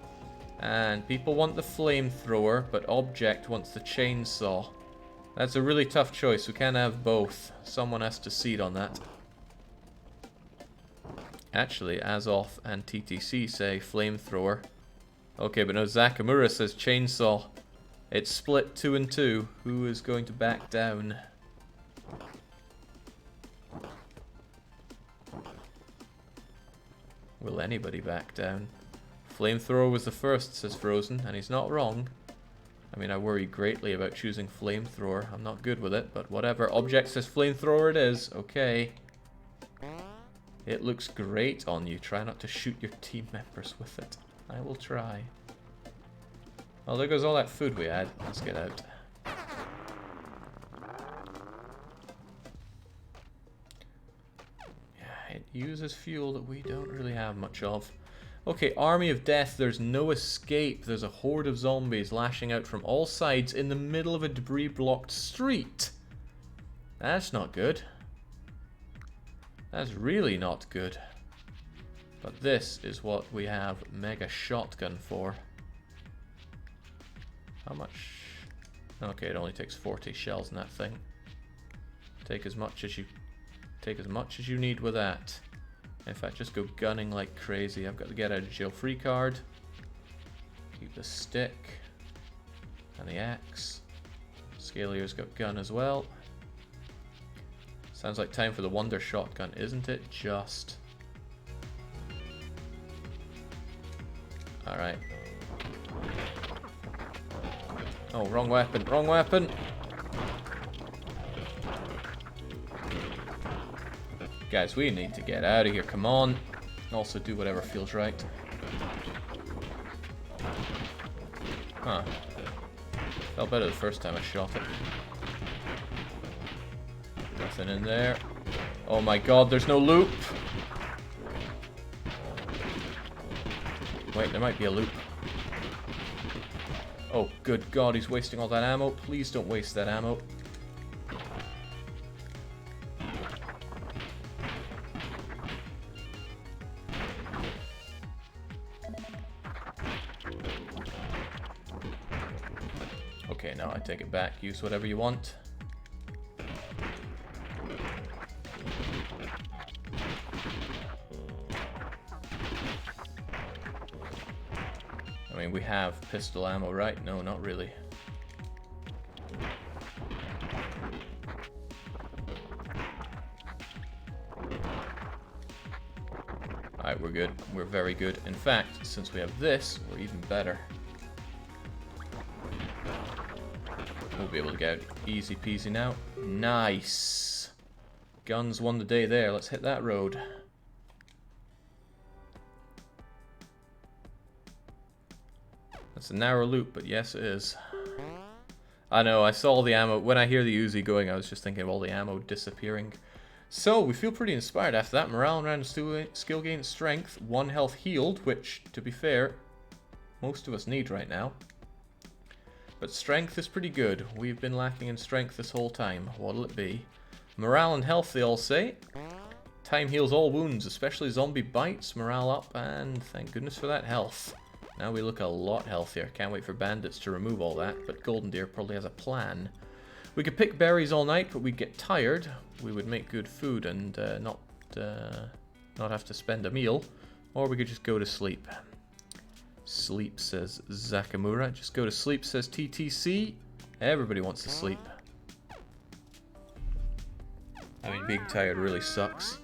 And people want the flamethrower, but Object wants the chainsaw. That's a really tough choice. We can't have both. Someone has to cede on that. Actually, Azoth and TTC say flamethrower. Okay, but no, Zakamura says chainsaw. It's split 2 and 2. Who is going to back down? Will anybody back down? Flamethrower was the first, says Frozen, and he's not wrong. I mean, I worry greatly about choosing flamethrower. I'm not good with it, but whatever. Object says flamethrower it is. Okay. It looks great on you. Try not to shoot your team members with it. I will try. Well, there goes all that food we had. Let's get out. Yeah, it uses fuel that we don't really have much of. Okay, Army of Death, there's no escape. There's a horde of zombies lashing out from all sides in the middle of a debris-blocked street. That's not good. That's really not good. But this is what we have Mega Shotgun for. How much? Okay, it only takes 40 shells in that thing. Take as much as you need with that. In fact, just go gunning like crazy. I've got the get out of jail free card. Keep the stick. And the axe. Scalier's got gun as well. Sounds like time for the Wonder Shotgun, isn't it? Just. Alright. Oh, wrong weapon, wrong weapon! Guys, we need to get out of here, come on. Also do whatever feels right. Huh. Felt better the first time I shot it. Nothing in there. Oh my god, there's no loop! Wait, there might be a loop. Oh, good god, he's wasting all that ammo. Please don't waste that ammo. Okay, now I take it back. Use whatever you want. I mean, we have pistol ammo, right? No, not really. Alright, we're good. We're very good. In fact, since we have this, we're even better. We'll be able to get out easy peasy now. Nice! Guns won the day there. Let's hit that road. It's a narrow loop, but yes it is. I know, I saw all the ammo. When I hear the Uzi going, I was just thinking of all the ammo disappearing. So, we feel pretty inspired after that. Morale and random skill gain, strength, 1 health healed, which, to be fair, most of us need right now. But strength is pretty good. We've been lacking in strength this whole time. What'll it be? Morale and health, they all say. Time heals all wounds, especially zombie bites. Morale up, and thank goodness for that health. Now we look a lot healthier. Can't wait for bandits to remove all that, but Golden Deer probably has a plan. We could pick berries all night, but we'd get tired. We would make good food and not have to spend a meal. Or we could just go to sleep. Sleep, says Zakamura. Just go to sleep, says TTC. Everybody wants to sleep. I mean, being tired really sucks.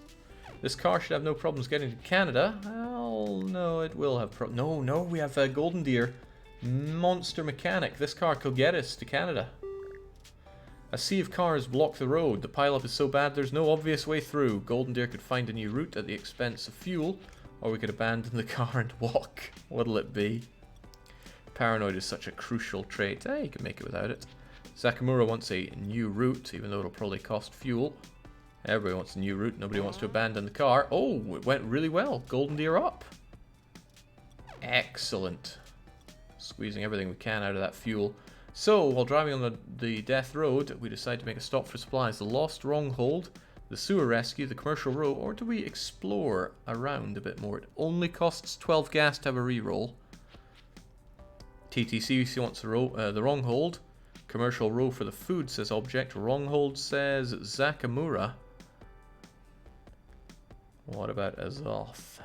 This car should have no problems getting to Canada. Well, no, it will have No, we have Golden Deer. Monster mechanic. This car could get us to Canada. A sea of cars block the road. The pileup is so bad there's no obvious way through. Golden Deer could find a new route at the expense of fuel, or we could abandon the car and walk. What'll it be? Paranoid is such a crucial trait. You can make it without it. Zakamura wants a new route, even though it'll probably cost fuel. Everybody wants a new route. Nobody wants to abandon the car. Oh, it went really well. Golden Deer up. Excellent. Squeezing everything we can out of that fuel. So, while driving on the death road, we decide to make a stop for supplies. The Lost Wronghold. The sewer rescue, the commercial row, or do we explore around a bit more? It only costs 12 gas to have a reroll. TTC wants the wrong hold. Commercial row for the food says object. Wrong hold says Zakamura. What about Azoth?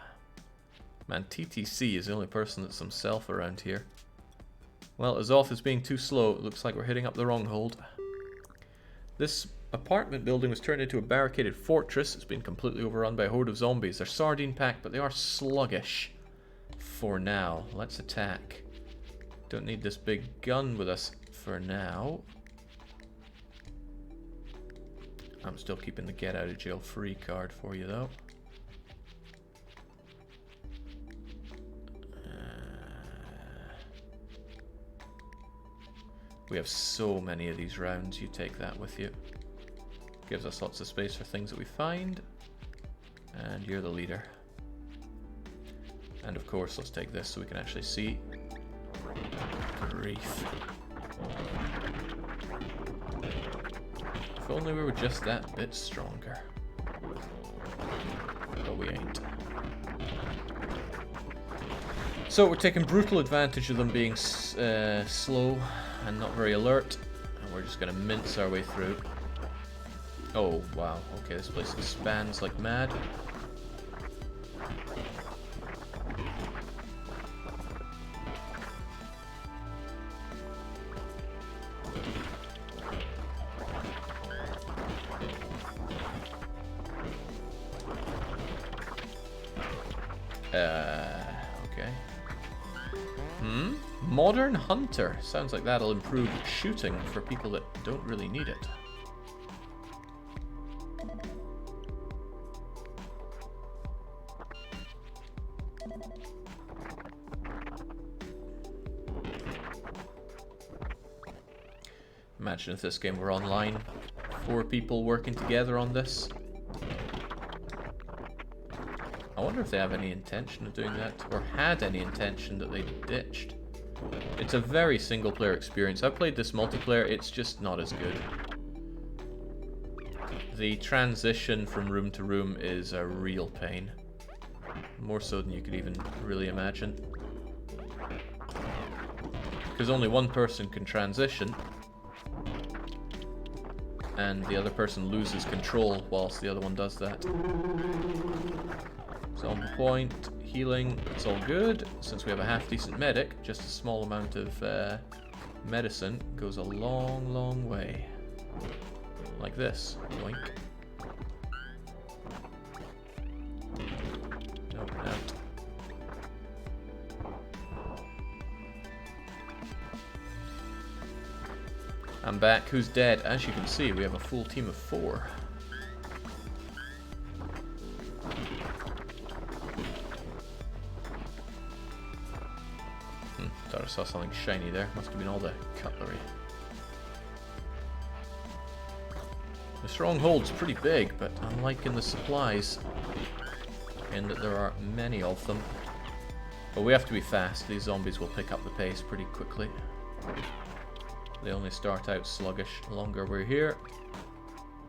Man, TTC is the only person that's himself around here. Well, Azoth is being too slow. It looks like we're hitting up the wrong hold. This apartment building was turned into a barricaded fortress. It's been completely overrun by a horde of zombies. They're sardine packed, but they are sluggish. For now, let's attack. Don't need this big gun with us for now. I'm still keeping the get out of jail free card for you though. We have so many of these rounds, you take that with you. Gives us lots of space for things that we find. And you're the leader. And of course, let's take this so we can actually see. Grief. If only we were just that bit stronger. But we ain't. So we're taking brutal advantage of them being slow and not very alert, and we're just going to mince our way through. Oh wow, okay, this place expands like mad. Okay. Modern Hunter. Sounds like that'll improve shooting for people that don't really need it. Imagine if this game were online. 4 people working together on this. I wonder if they have any intention of doing that, or had any intention that they ditched. It's a very single player experience. I've played this multiplayer, it's just not as good. The transition from room to room is a real pain. More so than you could even really imagine. Because only one person can transition, and the other person loses control whilst the other one does that. So on point, healing, it's all good. Since we have a half-decent medic, just a small amount of medicine goes a long, long way. Like this. Yoink. Nope, out. I'm back. Who's dead? As you can see, we have a full team of 4. Thought I saw something shiny there. Must have been all the cutlery. The stronghold's pretty big, but unlike in the supplies, in that there are many of them. But we have to be fast. These zombies will pick up the pace pretty quickly. They only start out sluggish. The longer we're here,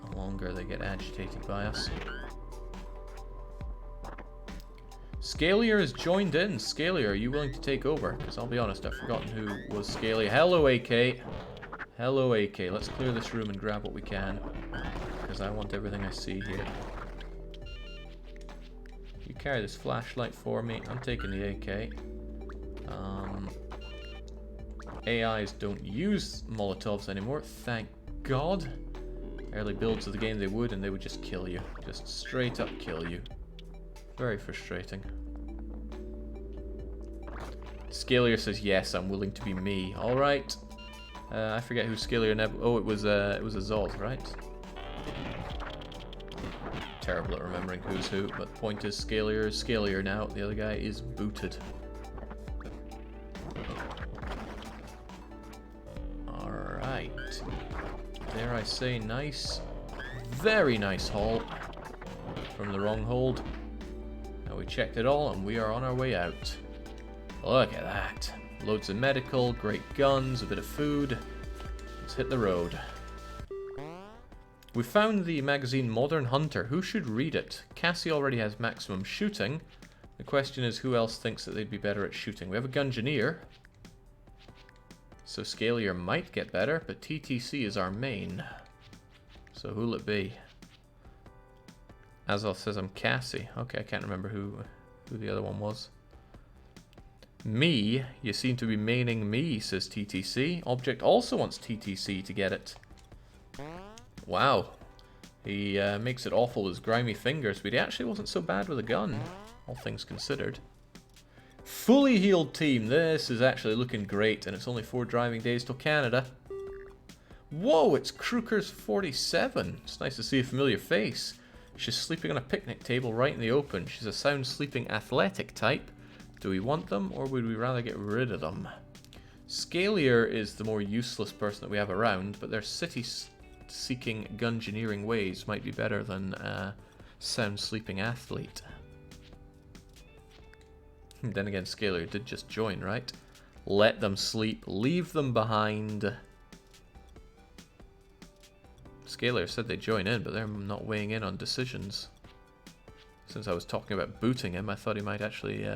the longer they get agitated by us. Scalier has joined in. Scalier, are you willing to take over? Because I'll be honest, I've forgotten who was Scalier. Hello, AK. Hello, AK. Let's clear this room and grab what we can. Because I want everything I see here. You carry this flashlight for me. I'm taking the AK. AIs don't use Molotovs anymore, thank God. Early builds of the game they would, and they would just kill you. Just straight up kill you. Very frustrating. Scalier says, yes, I'm willing to be me. Alright. I forget who Scalier oh, it was Azoth, right? Terrible at remembering who's who, but the point is Scalier is Scalier now. The other guy is booted. Alright. Dare I say nice, very nice haul from the wrong hold. Now we checked it all and we are on our way out. Look at that. Loads of medical, great guns, a bit of food. Let's hit the road. We found the magazine Modern Hunter. Who should read it? Cassie already has maximum shooting. The question is, who else thinks that they'd be better at shooting? We have a Gungeoneer. So Scalier might get better, but TTC is our main. So who'll it be? Azoth says I'm Cassie. Okay, I can't remember who the other one was. Me, you seem to be maining me, says TTC. Object also wants TTC to get it. Wow. He makes it awful with his grimy fingers, but he actually wasn't so bad with a gun, all things considered. Fully healed team. This is actually looking great, and it's only 4 driving days till Canada. Whoa, it's Kruker's 47. It's nice to see a familiar face. She's sleeping on a picnic table right in the open. She's a sound sleeping athletic type. Do we want them, or would we rather get rid of them? Scalier is the more useless person that we have around, but their city-seeking gungeoneering ways might be better than sound sleeping athlete. Then again, Scalier did just join, right? Let them sleep. Leave them behind. Scalier said they'd join in, but they're not weighing in on decisions. Since I was talking about booting him, I thought he might actually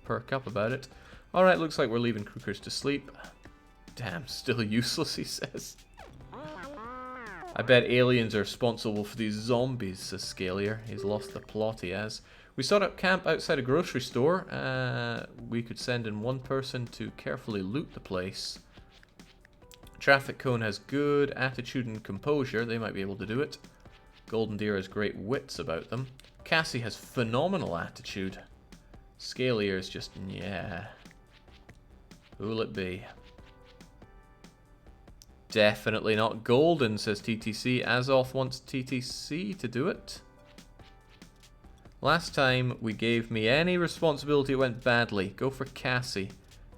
perk up about it. Alright, looks like we're leaving Krukers to sleep. Damn, still useless, he says. I bet aliens are responsible for these zombies, says Scalier. He's lost the plot, he has. We set up camp outside a grocery store. We could send in one person to carefully loot the place. Traffic Cone has good attitude and composure. They might be able to do it. Golden Deer has great wits about them. Cassie has phenomenal attitude. Scalier is just, yeah. Who'll it be? Definitely not Golden, says TTC. Azoth wants TTC to do it. Last time we gave me any responsibility, it went badly. Go for Cassie.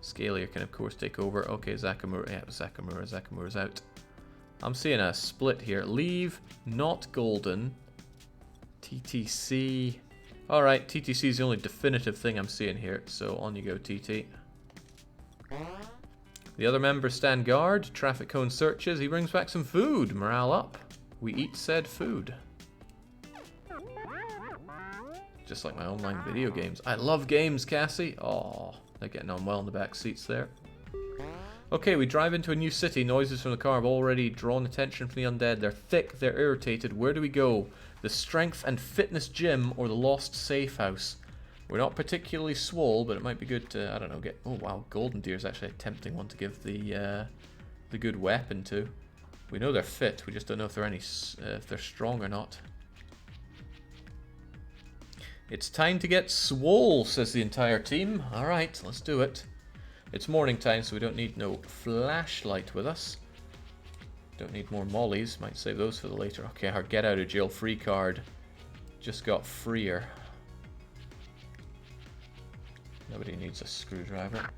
Scalier can of course take over. Okay, Zakamura. Yeah, Zakamura's out. I'm seeing a split here. Leave, not Golden. TTC. Alright, TTC is the only definitive thing I'm seeing here. So on you go, TT. The other members stand guard. Traffic Cone searches. He brings back some food. Morale up. We eat said food. Just like my online video games. I love games, Cassie. Oh, they're getting on well in the back seats there. Okay, we drive into a new city. Noises from the car have already drawn attention from the undead. They're thick, they're irritated. Where do we go? The Strength and Fitness Gym or the Lost Safehouse? We're not particularly swole, but it might be good to, I don't know, get... Oh, wow, Golden Deer is actually a tempting one to give the good weapon to. We know they're fit. We just don't know if they're strong or not. It's time to get swole, says the entire team. Alright, let's do it. It's morning time, so we don't need no flashlight with us. Don't need more mollies. Might save those for the later. Okay, our get out of jail free card just got freer. Nobody needs a screwdriver.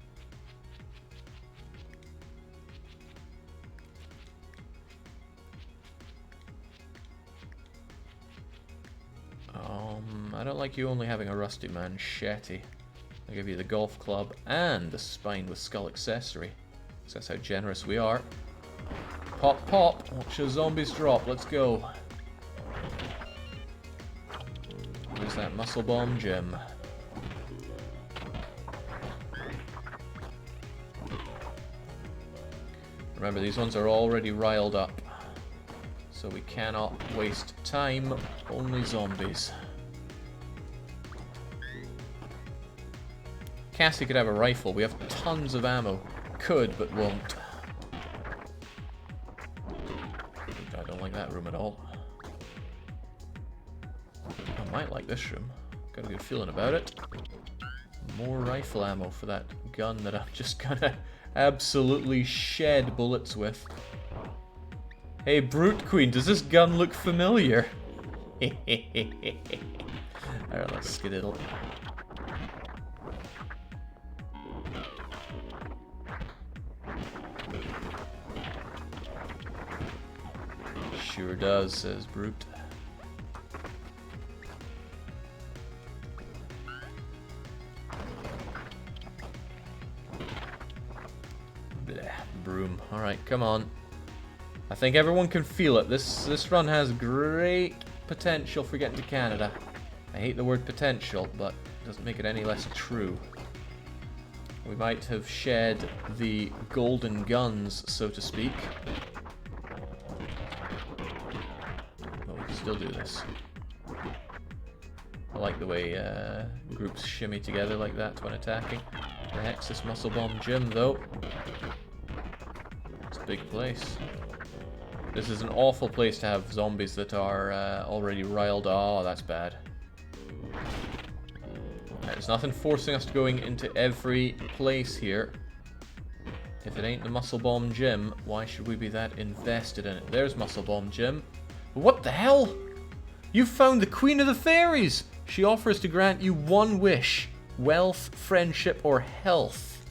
I don't like you only having a rusty machete. I'll give you the golf club and the spine with skull accessory. So that's how generous we are. Pop, pop. Watch those zombies drop. Let's go. Where's that muscle bomb, Jim? Remember, these ones are already riled up. So we cannot waste time. Only zombies. Cassie could have a rifle. We have tons of ammo. Could, but won't. I don't like that room at all. I might like this room. Got a good feeling about it. More rifle ammo for that gun that I'm just gonna absolutely shed bullets with. Hey, Brute Queen, does this gun look familiar? Alright, let's skedaddle. Sure does, says Brute. Bleh, broom. Alright, come on. I think everyone can feel it. This run has great potential for getting to Canada. I hate the word potential, but it doesn't make it any less true. We might have shed the golden guns, so to speak. But we can still do this. I like the way groups shimmy together like that when attacking. The heck's this muscle bomb gym, though? It's a big place. This is an awful place to have zombies that are already riled. Oh, that's bad. There's nothing forcing us to going into every place here. If it ain't the Muscle Bomb Gym, why should we be that invested in it? There's Muscle Bomb Gym. What the hell? You found the Queen of the Fairies! She offers to grant you one wish. Wealth, friendship, or health.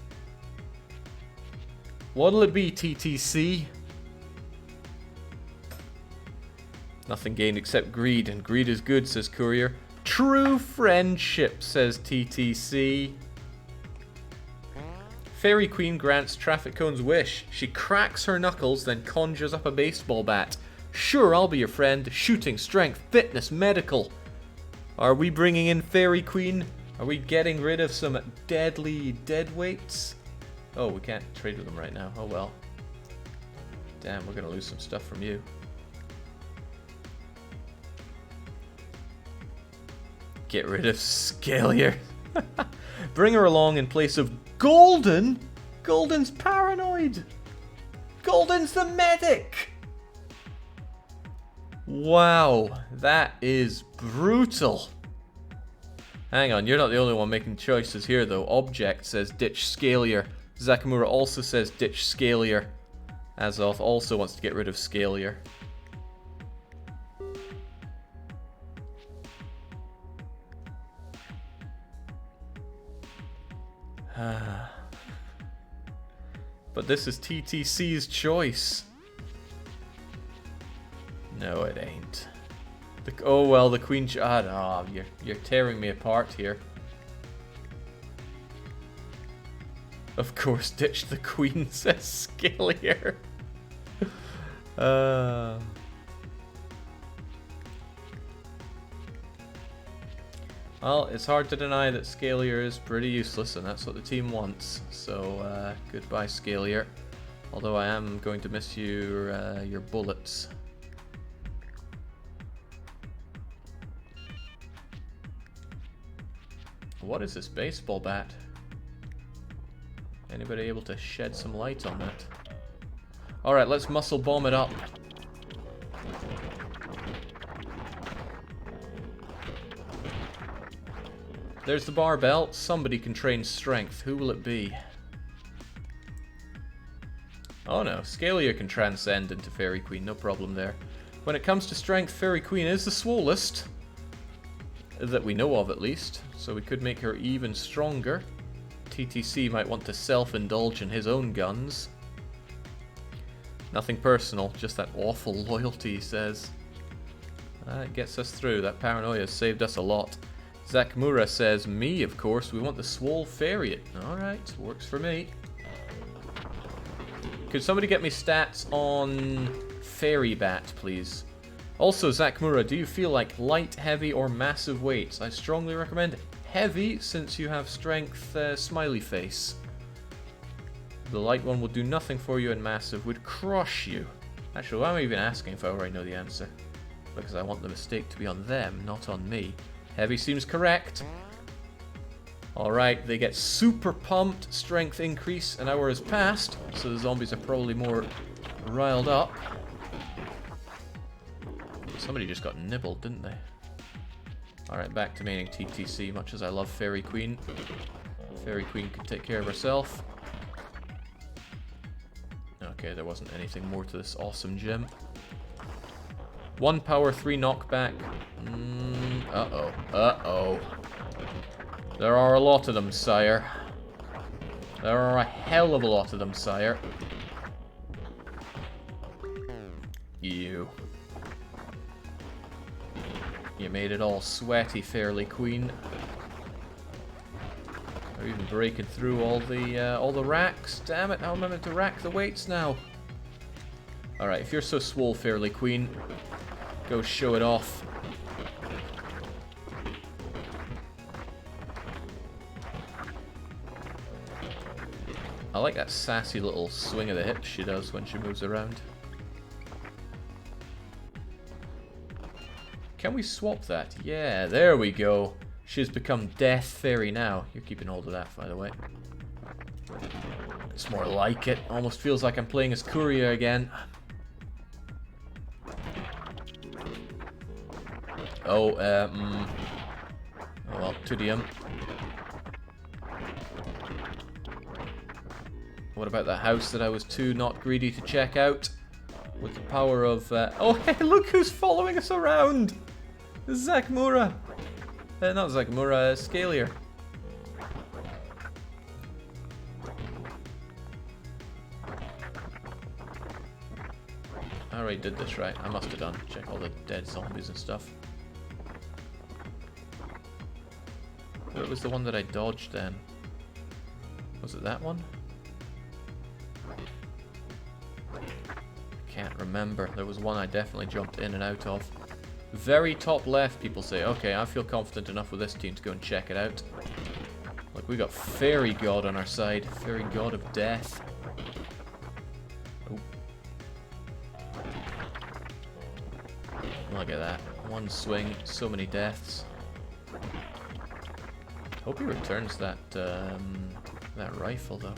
What'll it be, TTC? Nothing gained except greed, and greed is good, says Courier. True friendship, says TTC. Fairy Queen grants Traffic Cone's wish. She cracks her knuckles, then conjures up a baseball bat. Sure, I'll be your friend. Shooting, strength, fitness, medical. Are we bringing in Fairy Queen? Are we getting rid of some deadly deadweights? Oh, we can't trade with them right now. Oh well. Damn, we're gonna lose some stuff from you. Get rid of Scalier. Bring her along in place of Golden? Golden's paranoid. Golden's the medic. Wow, that is brutal. Hang on, you're not the only one making choices here though. Object says ditch Scalier. Zakamura also says ditch Scalier. Azoth also wants to get rid of Scalier. But this is TTC's choice. No, it ain't. Oh well, the Queen. Oh, you're tearing me apart here. Of course, ditch the Queen, says Scalier. Well, it's hard to deny that Scalier is pretty useless, and that's what the team wants. So, goodbye, Scalier. Although I am going to miss your bullets. What is this baseball bat? Anybody able to shed some light on that? Alright, let's muscle bomb it up. There's the barbell. Somebody can train strength. Who will it be? Oh no, Scalier can transcend into Fairy Queen. No problem there. When it comes to strength, Fairy Queen is the swollest. That we know of, at least. So we could make her even stronger. TTC might want to self-indulge in his own guns. Nothing personal, just that awful loyalty, he says. That gets us through. That paranoia has saved us a lot. Zakamura says, me, of course. We want the Swole Fairy. Alright, works for me. Could somebody get me stats on Fairy Bat, please? Also, Zakamura, do you feel like light, heavy, or massive weights? I strongly recommend heavy, since you have strength, smiley face. The light one will do nothing for you, and massive would crush you. Actually, why am I even asking if I already know the answer? Because I want the mistake to be on them, not on me. Heavy seems correct. Alright, they get super pumped, strength increase, an hour has passed, so the zombies are probably more riled up. Somebody just got nibbled, didn't they? Alright, back to maining TTC, much as I love Fairy Queen. Fairy Queen can take care of herself. Okay, there wasn't anything more to this awesome gym. 1 power, 3 knockback. Uh-oh. Uh-oh. There are a lot of them, sire. There are a hell of a lot of them, sire. You. You made it all sweaty, Fairly Queen. They're even breaking through all the racks. Damn it, how am I meant to rack the weights now? Alright, if you're so swole, Fairly Queen, go show it off. I like that sassy little swing of the hips she does when she moves around. Can we swap that? Yeah, there we go. She's become Death Fairy now. You're keeping hold of that, by the way. It's more like it. Almost feels like I'm playing as Courier again. Oh, oh well, Tudium. What about the house that I was too not greedy to check out? With the power of... oh, hey, look who's following us around! Zakmura! Not Zakmura, Scalier. I already did this right. I must have done. Check all the dead zombies and stuff. What was the one that I dodged then? Was it that one? Can't remember. There was one I definitely jumped in and out of. Very top left, people say. Okay, I feel confident enough with this team to go and check it out. Look, we got Fairy God on our side. Fairy God of Death. Oh. Look at that. One swing, so many deaths. Hope he returns that that rifle though.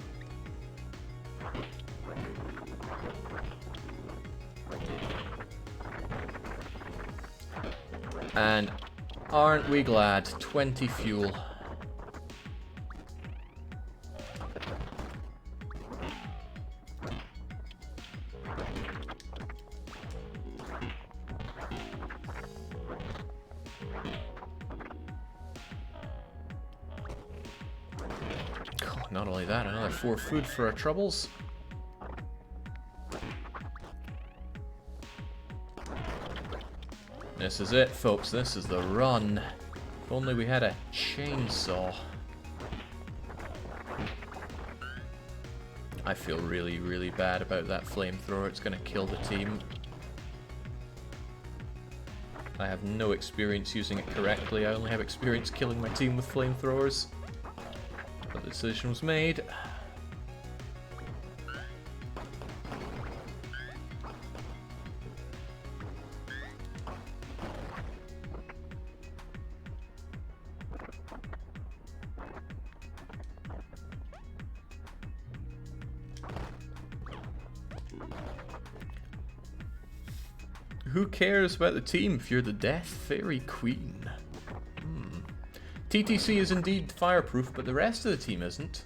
And aren't we glad? 20 fuel. Not only that, another 4 food for our troubles. This is it, folks. This is the run. If only we had a chainsaw. I feel really, really bad about that flamethrower. It's going to kill the team. I have no experience using it correctly. I only have experience killing my team with flamethrowers. But the decision was made. Who cares about the team if you're the Death Fairy Queen? TTC is indeed fireproof, but the rest of the team isn't.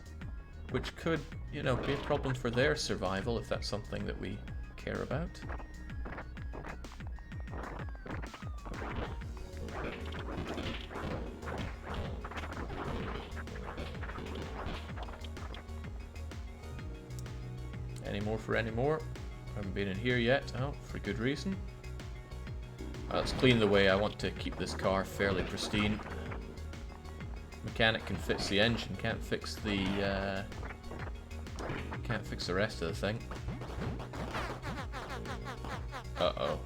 Which could, you know, be a problem for their survival if that's something that we care about. Any more for any more? Haven't been in here yet. Oh, for good reason. Let's clean the way. I want to keep this car fairly pristine. Mechanic can fix the engine, can't fix the rest of the thing. Uh-oh.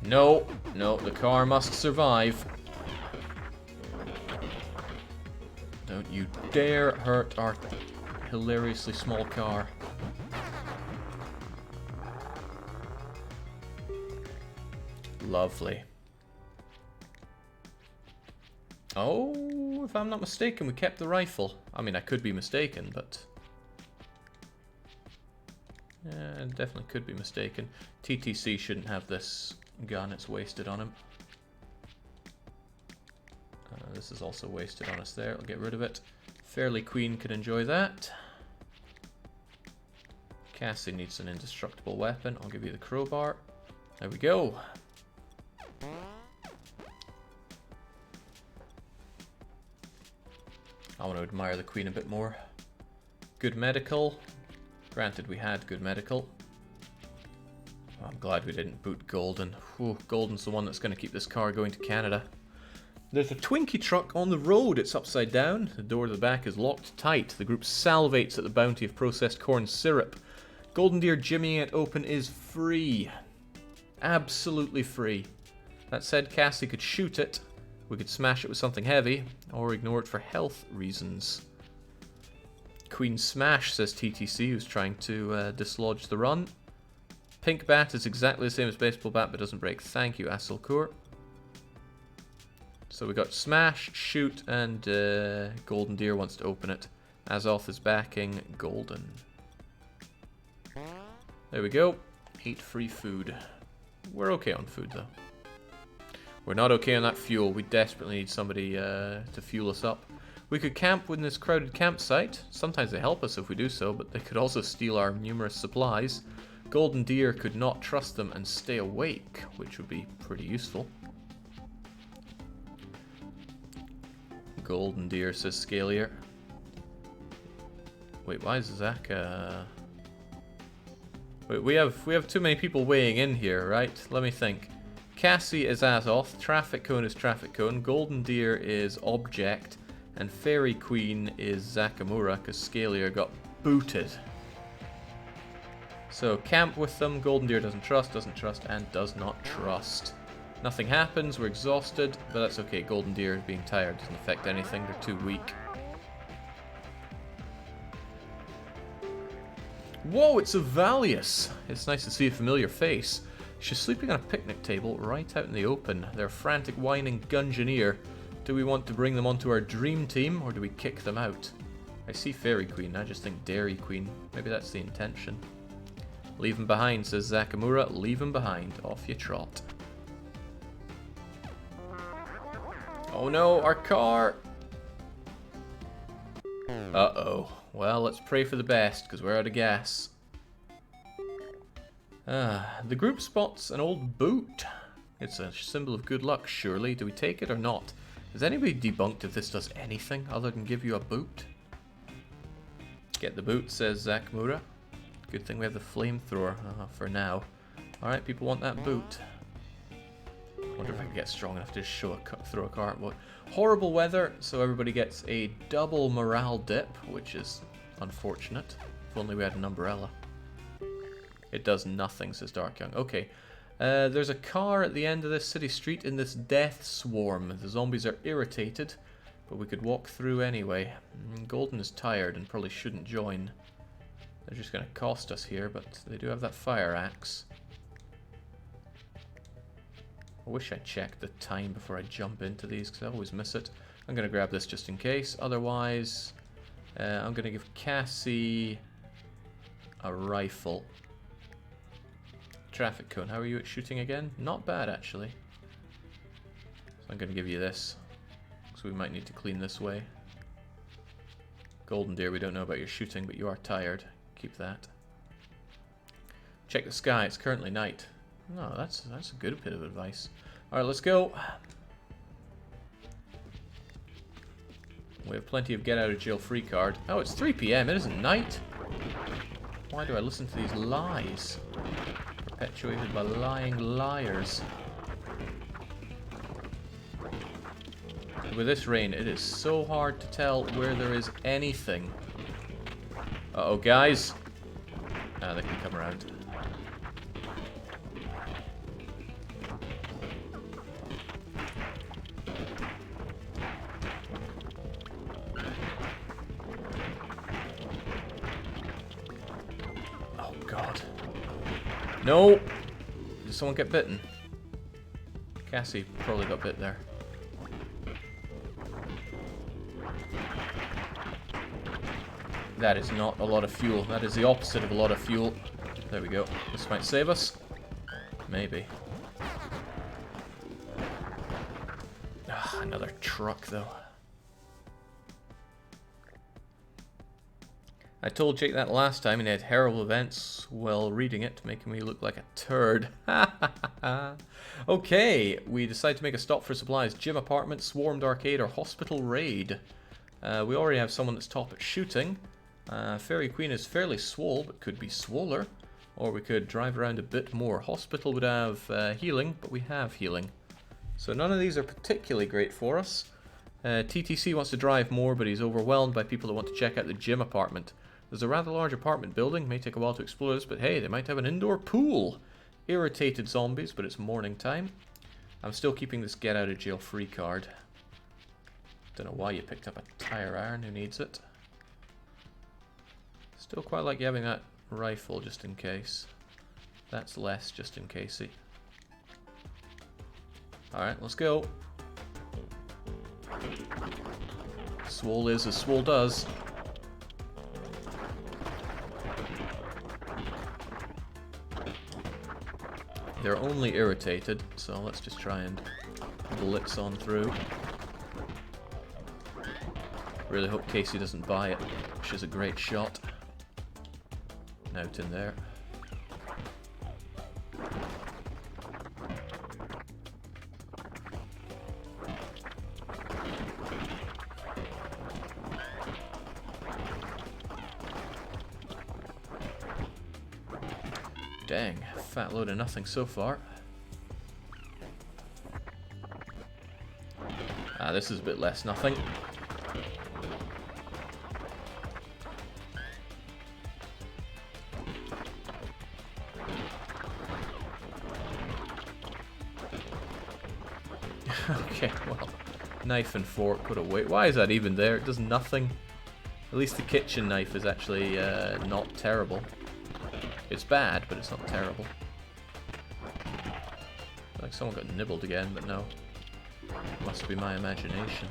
No, no, the car must survive. Don't you dare hurt our hilariously small car. Lovely. Oh, if I'm not mistaken, we kept the rifle. I mean, I could be mistaken, but... yeah, I definitely could be mistaken. TTC shouldn't have this gun, it's wasted on him. This is also wasted on us there, I'll get rid of it. Fairly Queen can enjoy that. Cassie needs an indestructible weapon, I'll give you the crowbar. There we go. I want to admire the Queen a bit more. Good medical. Granted, we had good medical. I'm glad we didn't boot Golden. Whew, Golden's the one that's going to keep this car going to Canada. There's a Twinkie truck on the road. It's upside down. The door to the back is locked tight. The group salivates at the bounty of processed corn syrup. Golden Deer jimmying it open is free. Absolutely free. That said, Cassie could shoot it. We could smash it with something heavy, or ignore it for health reasons. Queen Smash, says TTC, who's trying to dislodge the run. Pink Bat is exactly the same as Baseball Bat, but doesn't break. Thank you, Asilkur. So we got Smash, Shoot, and Golden Deer wants to open it. Azoth is backing Golden. There we go. 8 free food. We're okay on food, though. We're not okay on that fuel. We desperately need somebody to fuel us up. We could camp within this crowded campsite. Sometimes they help us if we do so, but they could also steal our numerous supplies. Golden Deer could not trust them and stay awake, which would be pretty useful. Golden Deer, says Scalier. Wait, why is Zach... Wait, we have too many people weighing in here, right? Let me think. Cassie is Azoth, Traffic Cone is Traffic Cone, Golden Deer is Object, and Fairy Queen is Zakamura, because Scalier got booted. So, camp with them. Golden Deer doesn't trust, and does not trust. Nothing happens, we're exhausted, but that's okay. Golden Deer being tired doesn't affect anything, they're too weak. Whoa, it's a Valius! It's nice to see a familiar face. She's sleeping on a picnic table right out in the open. They're a frantic, whining Gungeoneer. Do we want to bring them onto our dream team, or do we kick them out? I see Fairy Queen, I just think Dairy Queen. Maybe that's the intention. Leave him behind, says Zakamura. Leave him behind. Off you trot. Oh no, our car! Uh-oh. Well, let's pray for the best, because we're out of gas. The group spots an old boot. It's a symbol of good luck, surely. Do we take it or not? Has anybody debunked if this does anything other than give you a boot? Get the boot, says Zakamura. Good thing we have the flamethrower for now. Alright, people want that boot. Wonder if I can get strong enough to just throw a cart. But horrible weather, so everybody gets a double morale dip, which is unfortunate. If only we had an umbrella. It does nothing, says Dark Young. Okay, there's a car at the end of this city street in this death swarm. The zombies are irritated, but we could walk through anyway. Golden is tired and probably shouldn't join. They're just going to cost us here, but they do have that fire axe. I wish I checked the time before I jump into these, because I always miss it. I'm going to grab this just in case. Otherwise, I'm going to give Cassie a rifle. Traffic Cone, how are you at shooting again? Not bad, actually. So I'm going to give you this, so we might need to clean this way. Golden Deer, we don't know about your shooting, but you are tired. Keep that. Check the sky, it's currently night. No, that's a good bit of advice. Alright, let's go. We have plenty of get out of jail free card. Oh, it's 3 PM, it isn't night. Why do I listen to these lies? Perpetuated by lying liars. With this rain, it is so hard to tell where there is anything. Uh-oh, guys. Ah, they can come around. Oh, God. No! Did someone get bitten? Cassie probably got bit there. That is not a lot of fuel. That is the opposite of a lot of fuel. There we go. This might save us. Maybe. Another truck, though. I told Jake that last time and he had terrible events while reading it, making me look like a turd. Okay, we decide to make a stop for supplies. Gym apartment, swarmed arcade, or hospital raid. We already have someone that's top at shooting. Fairy Queen is fairly swole, but could be swoller. Or we could drive around a bit more. Hospital would have healing, but we have healing. So none of these are particularly great for us. TTC wants to drive more, but he's overwhelmed by people that want to check out the gym apartment. There's a rather large apartment building. May take a while to explore this, but hey, they might have an indoor pool. Irritated zombies, but it's morning time. I'm still keeping this get out of jail free card. Don't know why you picked up a tire iron. Who needs it? Still quite like you having that rifle just in case. That's less just in casey. Alright, let's go. Swole is as swole does. They're only irritated, so let's just try and blitz on through. Really hope Casey doesn't buy it. She's a great shot. Out in there. Dang, fat load of nothing so far. Ah, this is a bit less nothing. Okay, well, knife and fork, what a wait. Why is that even there? It does nothing. At least the kitchen knife is actually not terrible. It's bad, but it's not terrible. Like someone got nibbled again, but no. Must be my imagination.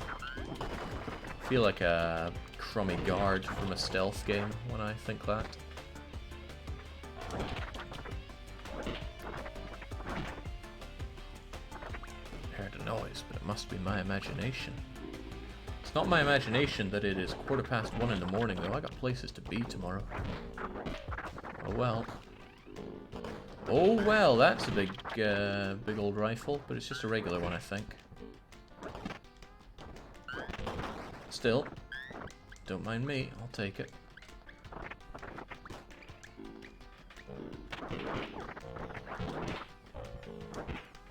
I feel like a crummy guard from a stealth game when I think that. Heard a noise, but it must be my imagination. It's not my imagination that it is 1:15 in the morning, though. I got places to be tomorrow. Oh well. Oh well, that's a big, big old rifle, but it's just a regular one, I think. Still, don't mind me, I'll take it.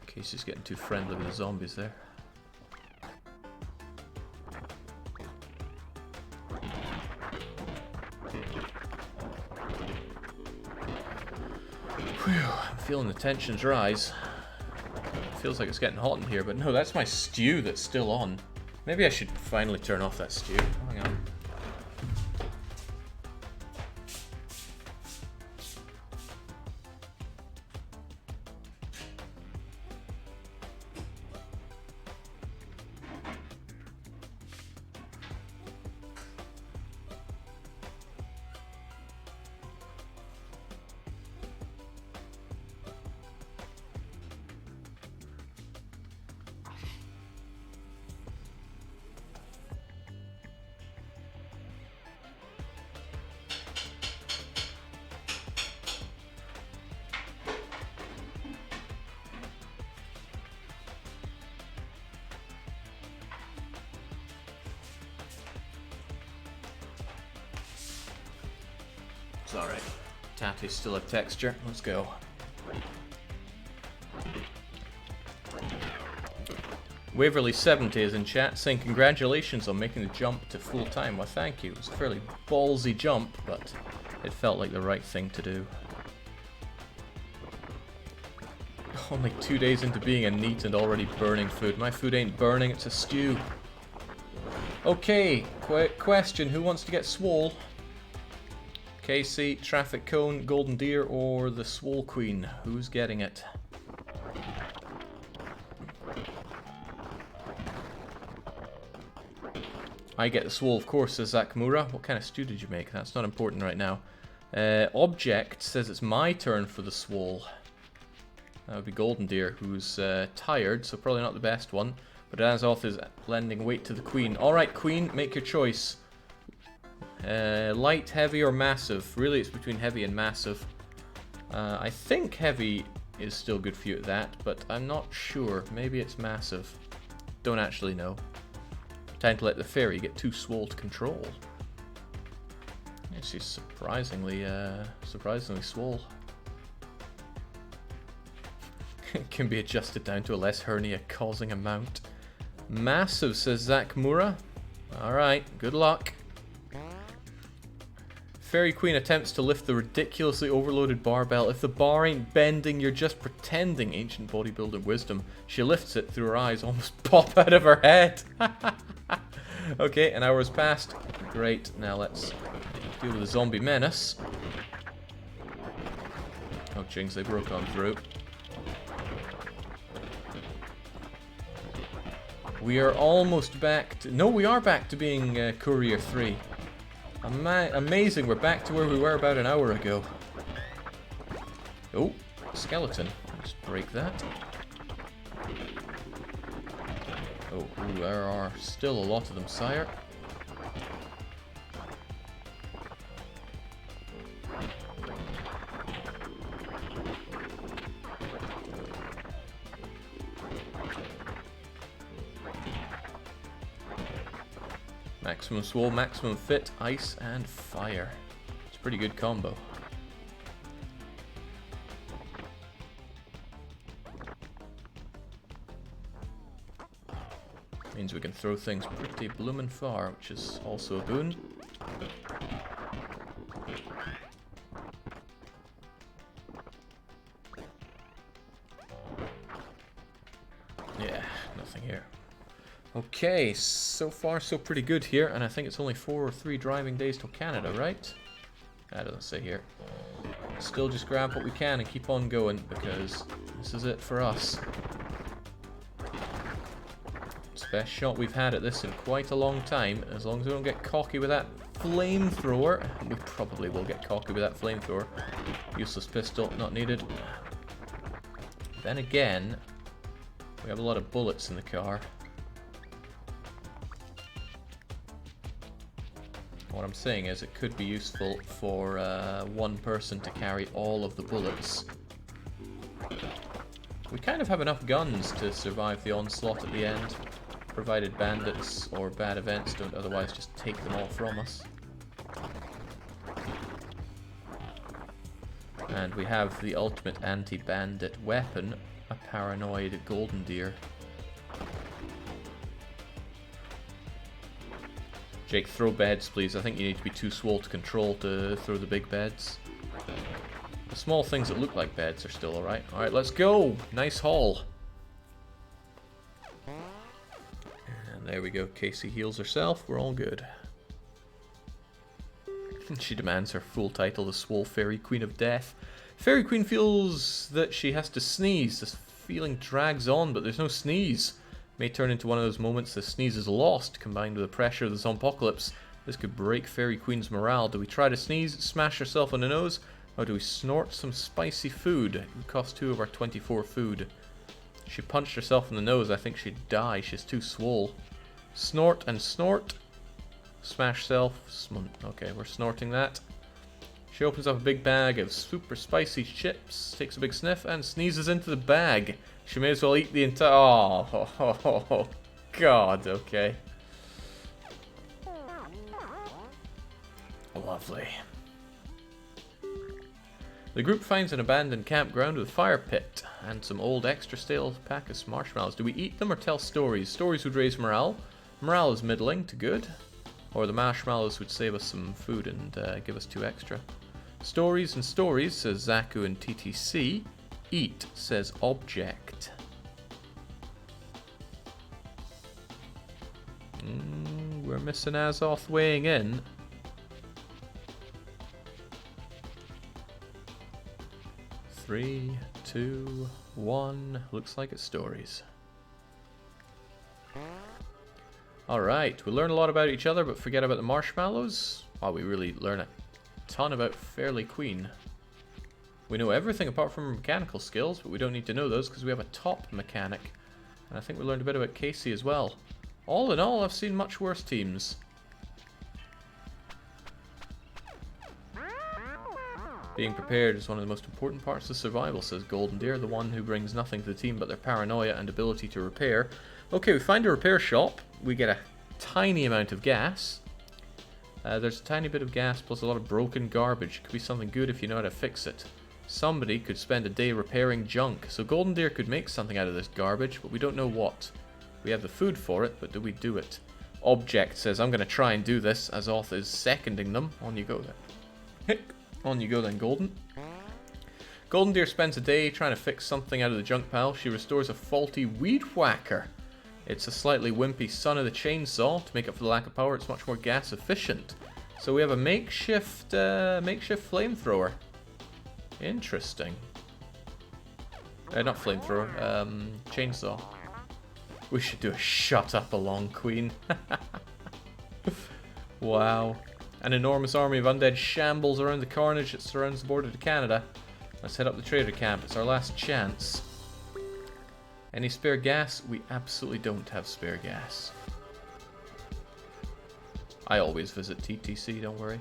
Casey's getting too friendly with the zombies there. Whew, I'm feeling the tensions rise. Feels like it's getting hot in here, but no, that's my stew that's still on. Maybe I should finally turn off that stew. Hang on. It's alright. Tatties still have texture. Let's go. Waverly70 is in chat saying congratulations on making the jump to full time. Well, thank you. It was a fairly ballsy jump, but it felt like the right thing to do. Only 2 days into being a neat and already burning food. My food ain't burning, it's a stew. Okay, question. Who wants to get swole? Casey, Traffic Cone, Golden Deer, or the Swole Queen? Who's getting it? I get the swole, of course, says Zakamura. What kind of stew did you make? That's not important right now. Object says it's my turn for the swole. That would be Golden Deer, who's tired, so probably not the best one. But Azoth is lending weight to the Queen. Alright, Queen, make your choice. Light, heavy, or massive? Really, it's between heavy and massive. I think heavy is still good for you at that, but I'm not sure. Maybe it's massive. Don't actually know. Time to let the fairy get too swole to control. Yeah, she's surprisingly swole. It can be adjusted down to a less hernia-causing amount. Massive, says Zach Mura. Alright, good luck. Fairy Queen attempts to lift the ridiculously overloaded barbell. If the bar ain't bending, you're just pretending. Ancient bodybuilder wisdom. She lifts it through her eyes, almost pop out of her head. Okay, an hour has passed. Great, now let's deal with the zombie menace. Oh, jinx, they broke on through. We are almost back to... No, we are back to being Courier 3. Amazing, we're back to where we were about an hour ago. Oh, skeleton. Let's break that. Oh, ooh, there are still a lot of them, sire. Maximum swole, maximum fit, ice and fire. It's a pretty good combo. Means we can throw things pretty bloomin' far, which is also a boon. Yeah, nothing here. Okay, so far so pretty good here, and I think it's only 4 or 3 driving days till Canada, right? That doesn't say here. Still just grab what we can and keep on going, because this is it for us. It's the best shot we've had at this in quite a long time, as long as we don't get cocky with that flamethrower. We probably will get cocky with that flamethrower. Useless pistol, not needed. Then again, we have a lot of bullets in the car. What I'm saying is it could be useful for one person to carry all of the bullets. We kind of have enough guns to survive the onslaught at the end, provided bandits or bad events don't otherwise just take them all from us. And we have the ultimate anti-bandit weapon, a paranoid golden deer. Jake, throw beds, please. I think you need to be too swole to control to throw the big beds. The small things that look like beds are still alright. Alright, let's go! Nice haul. And there we go. Casey heals herself. We're all good. She demands her full title, the Swole Fairy Queen of Death. Fairy Queen feels that she has to sneeze. This feeling drags on, but there's no sneeze. May turn into one of those moments the sneeze is lost, combined with the pressure of the zompocalypse. This could break Fairy Queen's morale. Do we try to sneeze, smash herself on the nose, or do we snort some spicy food? It would cost 2 of our 24 food. If she punched herself in the nose, I think she'd die. She's too swole. Snort and snort. Smash self. Okay, we're snorting that. She opens up a big bag of super spicy chips, takes a big sniff, and sneezes into the bag. She may as well eat the entire... Oh, God, okay. Lovely. The group finds an abandoned campground with a fire pit and some old extra stale pack of marshmallows. Do we eat them or tell stories? Stories would raise morale. Morale is middling to good. Or the marshmallows would save us some food and give us 2 extra. Stories and stories, says Zaku and TTC. Eat, says object. We're missing Azoth weighing in. Three, 2, 1. Looks like it's stories. Alright, we learn a lot about each other, but forget about the marshmallows. Oh, we really learn a ton about Fairy Queen. We know everything apart from mechanical skills, but we don't need to know those because we have a top mechanic. And I think we learned a bit about Casey as well. All in all, I've seen much worse teams. Being prepared is one of the most important parts of survival, says Golden Deer, the one who brings nothing to the team but their paranoia and ability to repair. Okay, we find a repair shop. We get a tiny amount of gas. There's a tiny bit of gas plus a lot of broken garbage. Could be something good if you know how to fix it. Somebody could spend a day repairing junk. So Golden Deer could make something out of this garbage, but we don't know what. We have the food for it, but do we do it? Object says, I'm going to try and do this. Azoth is seconding them. On you go then. On you go then, Golden. Golden Deer spends a day trying to fix something out of the junk pile. She restores a faulty weed whacker. It's a slightly wimpy son of the chainsaw. To make up for the lack of power, it's much more gas efficient. So we have a makeshift flamethrower. Interesting. Not flamethrower, chainsaw. We should do a shut up along, Queen. Wow. An enormous army of undead shambles around the carnage that surrounds the border to Canada. Let's head up the trader camp. It's our last chance. Any spare gas? We absolutely don't have spare gas. I always visit TTC, don't worry.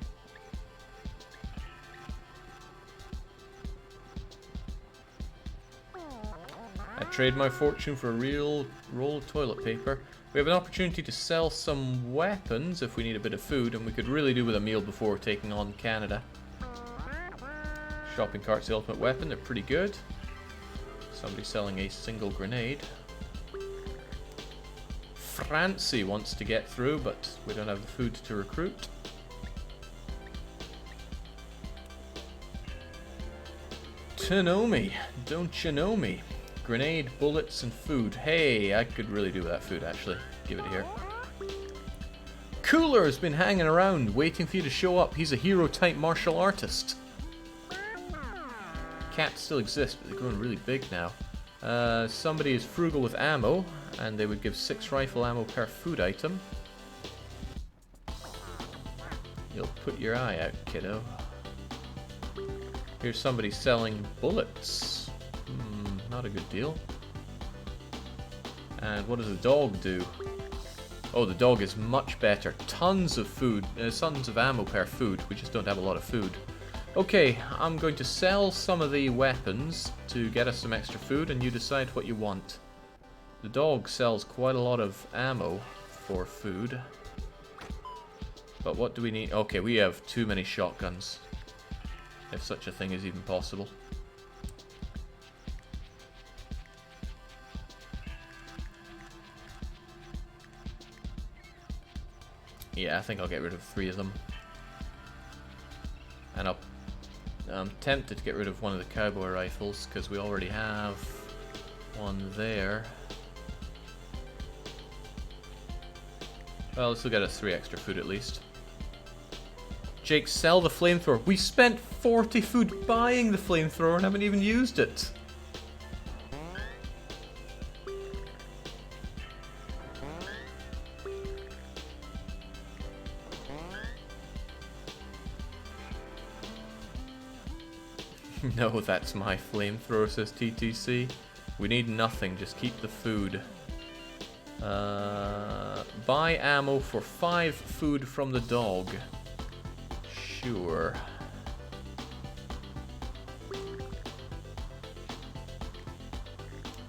I trade my fortune for a real roll of toilet paper. We have an opportunity to sell some weapons if we need a bit of food, and we could really do with a meal before taking on Canada. Shopping cart's the ultimate weapon, they're pretty good. Somebody selling a single grenade. Francie wants to get through, but we don't have the food to recruit. To know me, don't you know me? Grenade, bullets, and food. Hey, I could really do with that food, actually. Give it here. Cooler has been hanging around, waiting for you to show up. He's a hero-type martial artist. Cats still exist, but they're growing really big now. Somebody is frugal with ammo, and they would give 6 rifle ammo per food item. You'll put your eye out, kiddo. Here's somebody selling bullets. Not a good deal. And what does the dog do? Oh, the dog is much better. Tons of food, tons of ammo per food. We just don't have a lot of food. Okay, I'm going to sell some of the weapons to get us some extra food, and you decide what you want. The dog sells quite a lot of ammo for food. But what do we need? Okay, we have too many shotguns. If such a thing is even possible. Yeah, I think I'll get rid of 3 of them. And I'm tempted to get rid of one of the cowboy rifles, because we already have one there. Well, this will get us 3 extra food at least. Jake, sell the flamethrower. We spent 40 food buying the flamethrower and haven't even used it. No, that's my flamethrower, says TTC. We need nothing, just keep the food. Buy ammo for 5 food from the dog. Sure.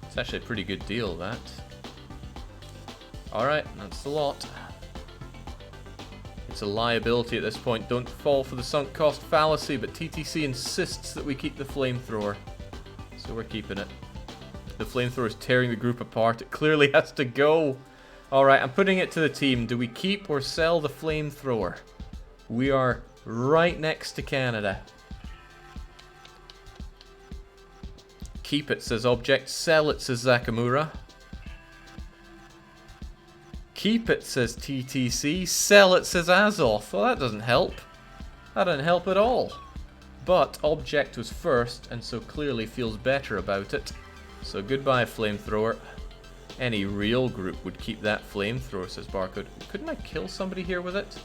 It's actually a pretty good deal, that. Alright, that's a lot. It's a liability at this point. Don't fall for the sunk cost fallacy, but TTC insists that we keep the flamethrower. So we're keeping it. The flamethrower is tearing the group apart. It clearly has to go. Alright, I'm putting it to the team. Do we keep or sell the flamethrower? We are right next to Canada. Keep it, says Object. Sell it, says Zakamura. Keep it, says TTC. Sell it, says Azoth. Well, that doesn't help. That doesn't help at all. But Object was first, and so clearly feels better about it. So goodbye, flamethrower. Any real group would keep that flamethrower, says Barcode. Couldn't I kill somebody here with it?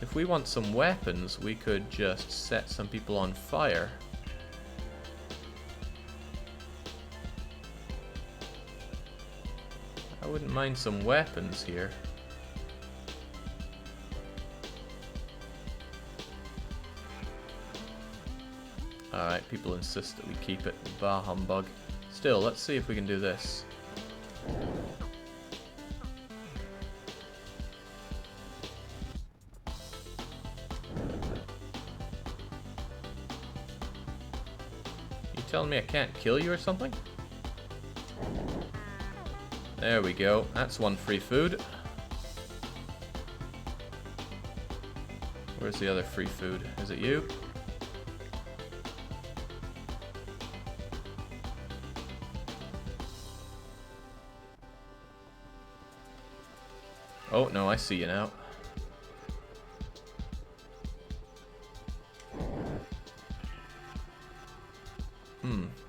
If we want some weapons, we could just set some people on fire. I wouldn't mind some weapons here. Alright, people insist that we keep it. Bah humbug. Still, let's see if we can do this. You telling me I can't kill you or something? There we go. That's 1 free food. Where's the other free food? Is it you? Oh, no, I see you now.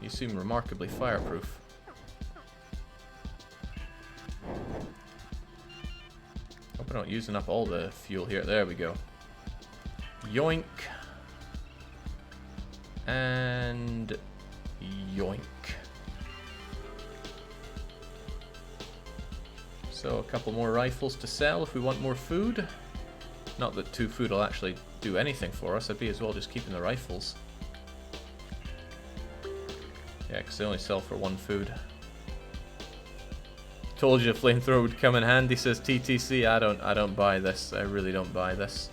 You seem remarkably fireproof. Hope we're not using up all the fuel here. There we go. Yoink. And yoink. So a couple more rifles to sell if we want more food. Not that 2 food will actually do anything for us. I'd be as well just keeping the rifles. Yeah, because they only sell for 1 food. Told you a flamethrower would come in handy, says TTC. I don't buy this. I really don't buy this.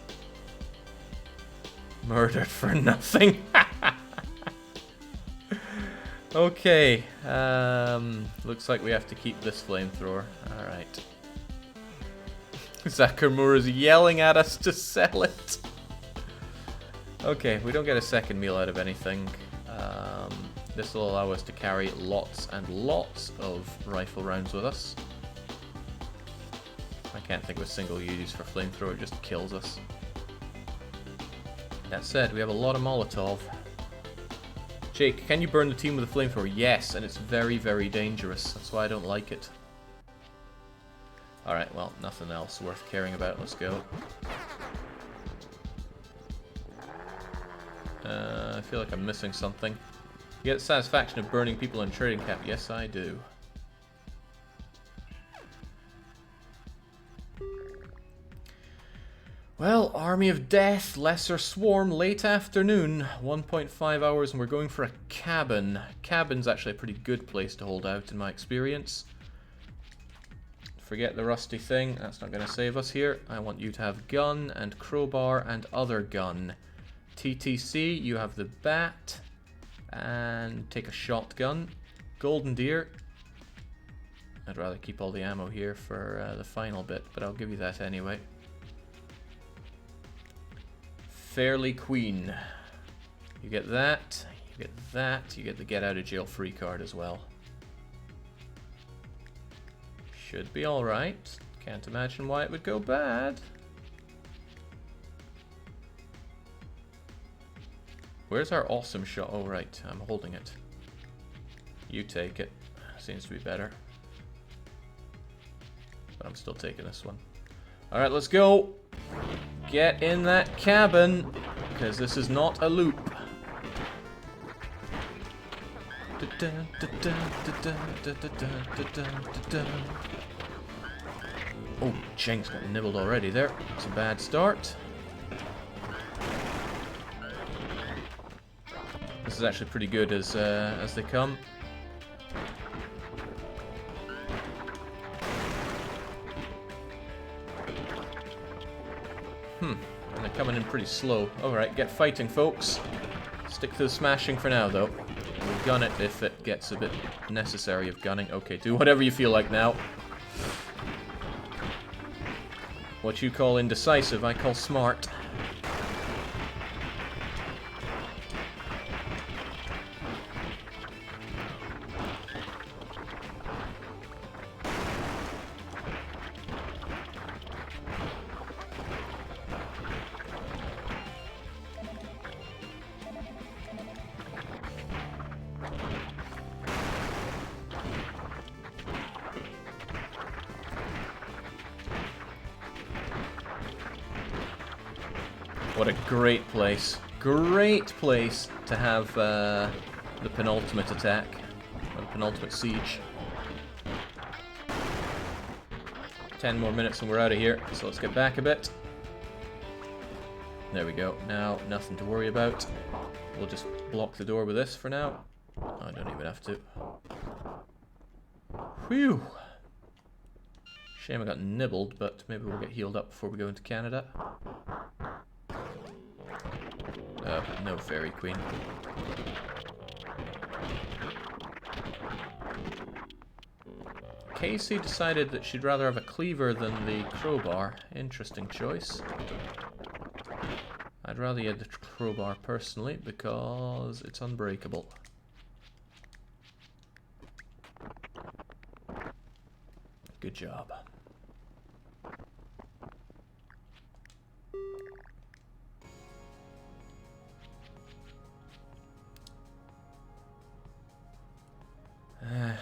Murdered for nothing. Okay. Looks like we have to keep this flamethrower. Alright. Zakamura's yelling at us to sell it. Okay, we don't get a second meal out of anything. This will allow us to carry lots and lots of rifle rounds with us. I can't think of a single use for flamethrower, it just kills us. That said, we have a lot of Molotov. Jake, can you burn the team with a flamethrower? Yes, and it's very, very dangerous. That's why I don't like it. Alright, well, nothing else worth caring about. Let's go. I feel like I'm missing something. You get the satisfaction of burning people in trading camp. Yes, I do. Well, Army of Death, Lesser Swarm, late afternoon, 1.5 hours, and we're going for a cabin. Cabin's actually a pretty good place to hold out in my experience. Forget the rusty thing, that's not going to save us here. I want you to have gun and crowbar and other gun. TTC, you have the bat. And take a shotgun. Golden deer. I'd rather keep all the ammo here for the final bit, but I'll give you that anyway. Fairly Queen. You get that, you get that, you get the get out of jail free card as well. Should be alright. Can't imagine why it would go bad. Where's our awesome shot? Oh, right. I'm holding it. You take it. Seems to be better. But I'm still taking this one. Alright, let's go. Get in that cabin. Because this is not a loop. Oh, Jenks got nibbled already there. It's a bad start. This is actually pretty good as they come. And they're coming in pretty slow. Alright, get fighting, folks. Stick to the smashing for now, though. We'll gun it if it gets a bit necessary of gunning. Okay, do whatever you feel like now. What you call indecisive, I call smart. What a great place. Great place to have the penultimate attack. Or the penultimate siege. 10 more minutes and we're out of here, so let's get back a bit. There we go. Now, nothing to worry about. We'll just block the door with this for now. I don't even have to. Whew! Shame I got nibbled, but maybe we'll get healed up before we go into Canada. No Fairy Queen. Casey decided that she'd rather have a cleaver than the crowbar. Interesting choice. I'd rather you had the crowbar personally because it's unbreakable. Good job.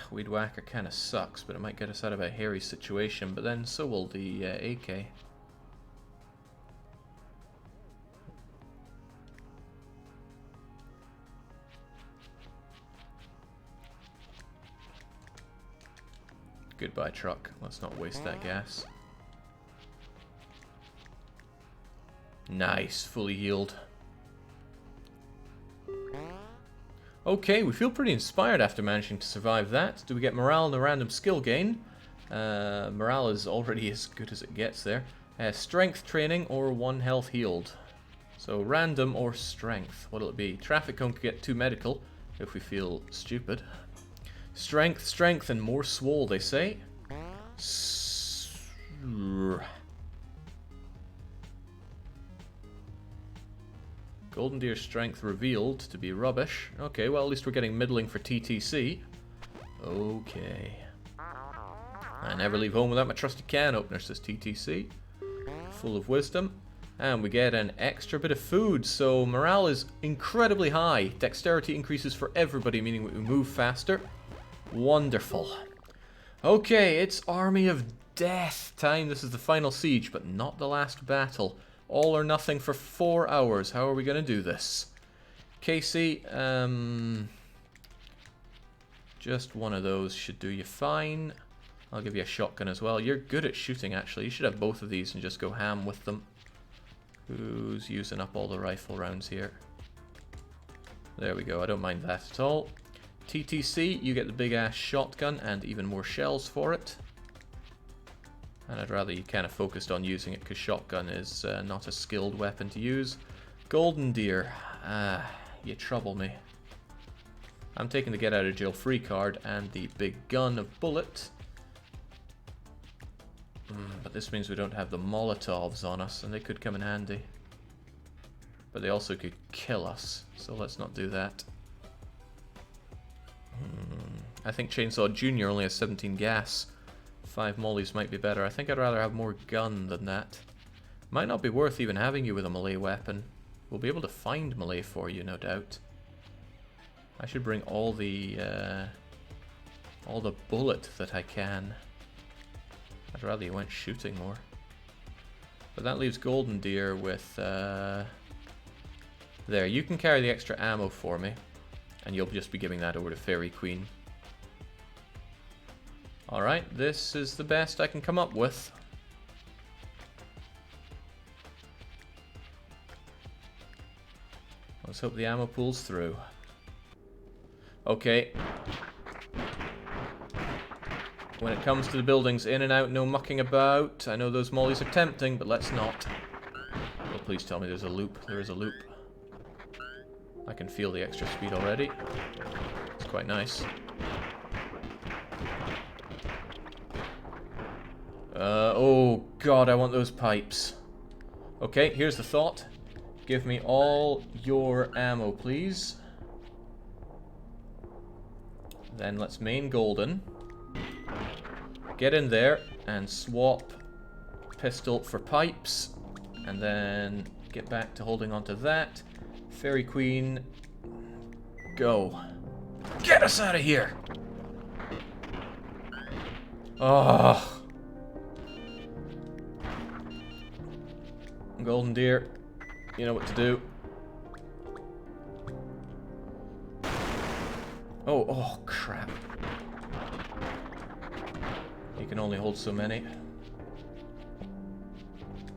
Weed Whacker kind of sucks, but it might get us out of a hairy situation, but then so will the AK. Goodbye, truck. Let's not waste that gas. Nice, fully healed. Okay, we feel pretty inspired after managing to survive that. Do we get morale and a random skill gain? Morale is already as good as it gets there. Strength training or 1 health healed. So random or strength. What'll it be? Traffic cone could get 2 medical if we feel stupid. Strength, strength, and more swole, they say. Golden Deer strength revealed to be rubbish. Okay, well at least we're getting middling for TTC. Okay. I never leave home without my trusty can opener, says TTC. Full of wisdom. And we get an extra bit of food, so morale is incredibly high. Dexterity increases for everybody, meaning we move faster. Wonderful. Okay, it's Army of Death time. This is the final siege, but not the last battle. All or nothing for 4 hours. How are we going to do this? Casey, just one of those should do you fine. I'll give you a shotgun as well. You're good at shooting, actually. You should have both of these and just go ham with them. Who's using up all the rifle rounds here? There we go. I don't mind that at all. TTC, you get the big-ass shotgun and even more shells for it. And I'd rather you kind of focused on using it because shotgun is not a skilled weapon to use. Golden Deer, you trouble me. I'm taking the get out of jail free card and the big gun of bullet. But this means we don't have the Molotovs on us, and they could come in handy. But they also could kill us, so let's not do that. I think Chainsaw Jr. only has 17 gas. 5 mollies might be better. I think I'd rather have more gun than that. Might not be worth even having you with a melee weapon. We'll be able to find melee for you, no doubt. I should bring all the bullet that I can. I'd rather you went shooting more. But that leaves Golden Deer with... There, you can carry the extra ammo for me. And you'll just be giving that over to Fairy Queen. Alright, this is the best I can come up with. Let's hope the ammo pulls through. Okay. When it comes to the buildings, in and out, no mucking about. I know those mollies are tempting, but let's not. Oh, please tell me there's a loop. There is a loop. I can feel the extra speed already. It's quite nice. Oh god, I want those pipes. Okay, here's the thought. Give me all your ammo, please. Then let's main Golden. Get in there and swap pistol for pipes. And then get back to holding on to that. Fairy Queen, go. Get us out of here! Oh. Golden Deer, you know what to do. Oh crap. You can only hold so many.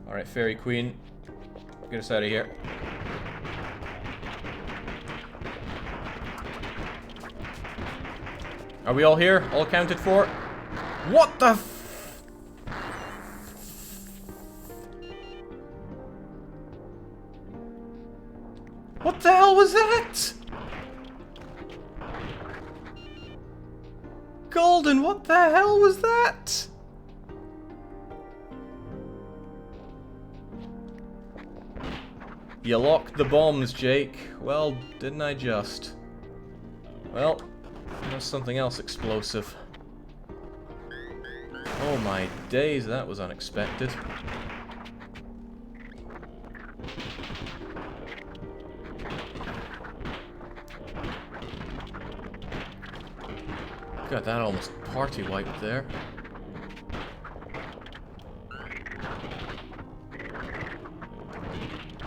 Alright, Fairy Queen, get us out of here. Are we all here? All accounted for? What the f... What the hell was that? Golden, what the hell was that? You locked the bombs, Jake. Well, didn't I just? Well, there's something else explosive. Oh my days, that was unexpected. God, that almost party wiped there.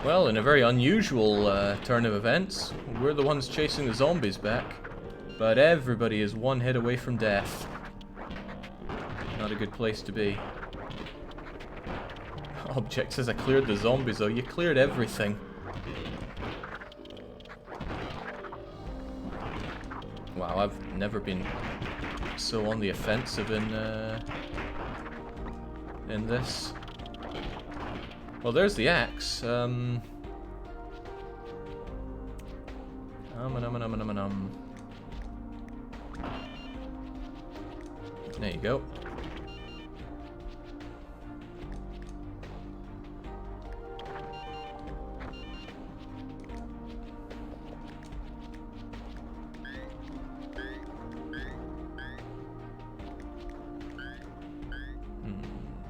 Well, in a very unusual turn of events, we're the ones chasing the zombies back. But everybody is one hit away from death. Not a good place to be. Object says I cleared the zombies, though. You cleared everything. Wow, I've never been so on the offensive in this. Well, there's the axe. There you go.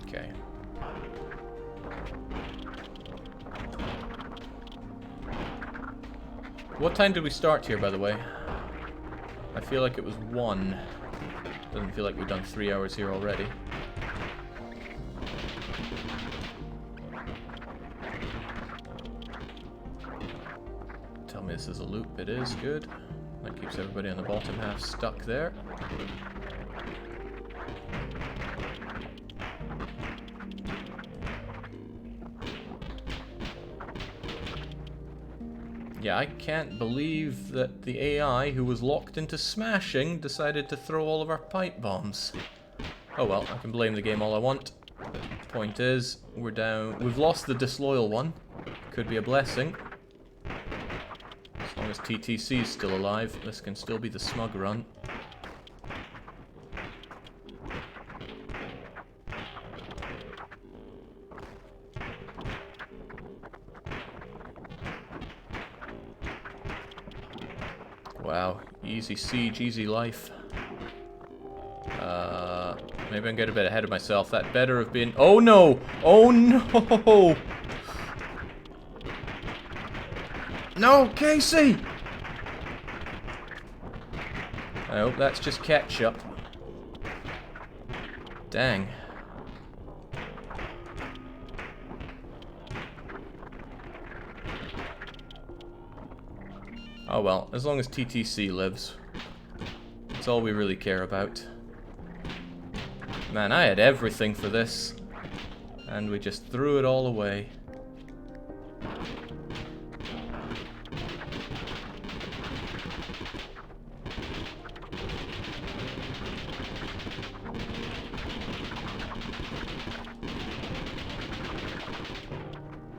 Okay. What time did we start here, by the way? I feel like it was 1. Doesn't feel like we've done 3 hours here already. Tell me this is a loop. It is. Good. That keeps everybody on the bottom half stuck there. Yeah, I can't believe that the AI, who was locked into smashing, decided to throw all of our pipe bombs. Oh well, I can blame the game all I want. Point is, we're down. We've lost the disloyal one. Could be a blessing. As long as TTC is still alive, this can still be the smug run. Wow, easy siege, easy life. Maybe I'm getting a bit ahead of myself. That better have been... Oh no! Oh no! No, Casey! I hope that's just ketchup. Dang. Oh well, as long as TTC lives. That's all we really care about. Man, I had everything for this. And we just threw it all away.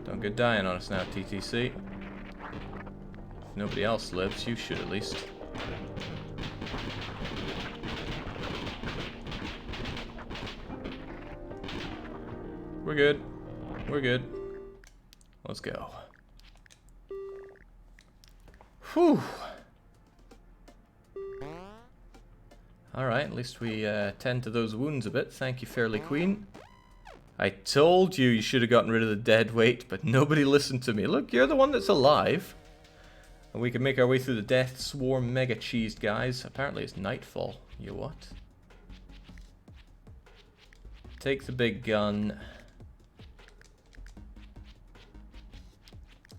Don't get dying on us now, TTC. If nobody else lives, you should at least. We're good. We're good. Let's go. Whew. Alright, at least we tend to those wounds a bit. Thank you, Fairly Queen. I told you should have gotten rid of the dead weight, but nobody listened to me. Look, you're the one that's alive. And we can make our way through the Death Swarm mega cheesed guys. Apparently it's nightfall. You what? Take the big gun.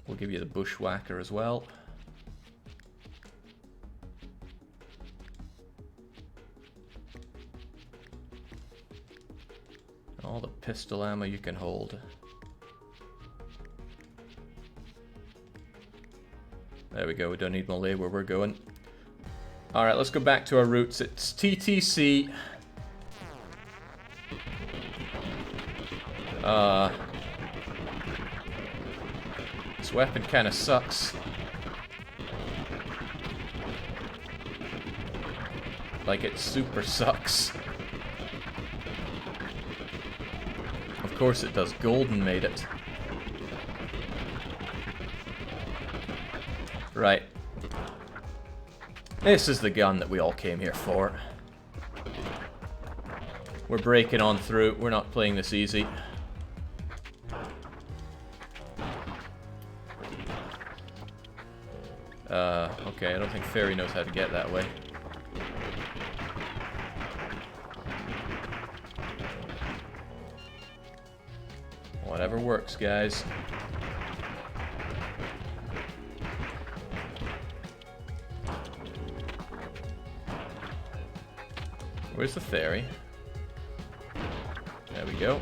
We'll give you the bushwhacker as well. All the pistol ammo you can hold. There we go, we don't need melee where we're going. Alright, let's go back to our roots. It's TTC. This weapon kinda sucks. Like it super sucks. Of course it does. Golden made it. Right. This is the gun that we all came here for. We're breaking on through. We're not playing this easy. Okay, I don't think Fairy knows how to get that way. Whatever works, guys. Where's the Fairy? There we go.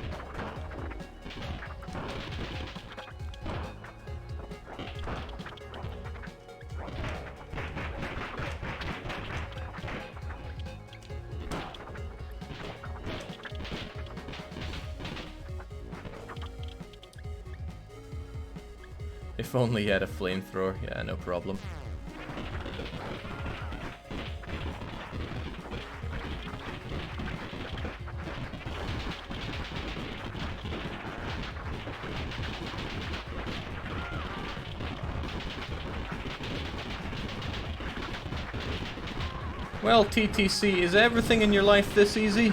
If only he had a flamethrower. Yeah, no problem. Well, TTC, is everything in your life this easy?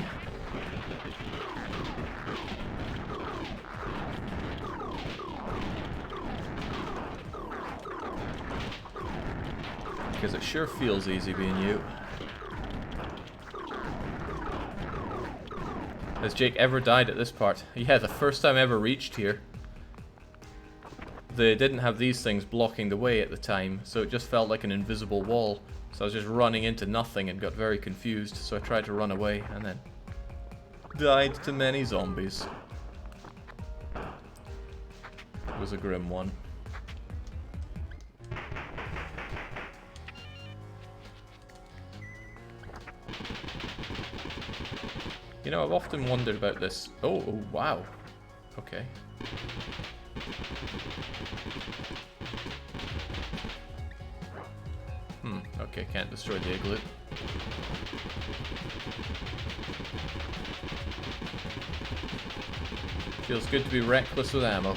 Because it sure feels easy being you. Has Jake ever died at this part? Yeah, the first time I ever reached here. They didn't have these things blocking the way at the time, so it just felt like an invisible wall. So I was just running into nothing and got very confused, so I tried to run away and then died to many zombies. It was a grim one. You know, I've often wondered about this. Oh, wow. Okay. Okay, can't destroy the igloo. Feels good to be reckless with ammo.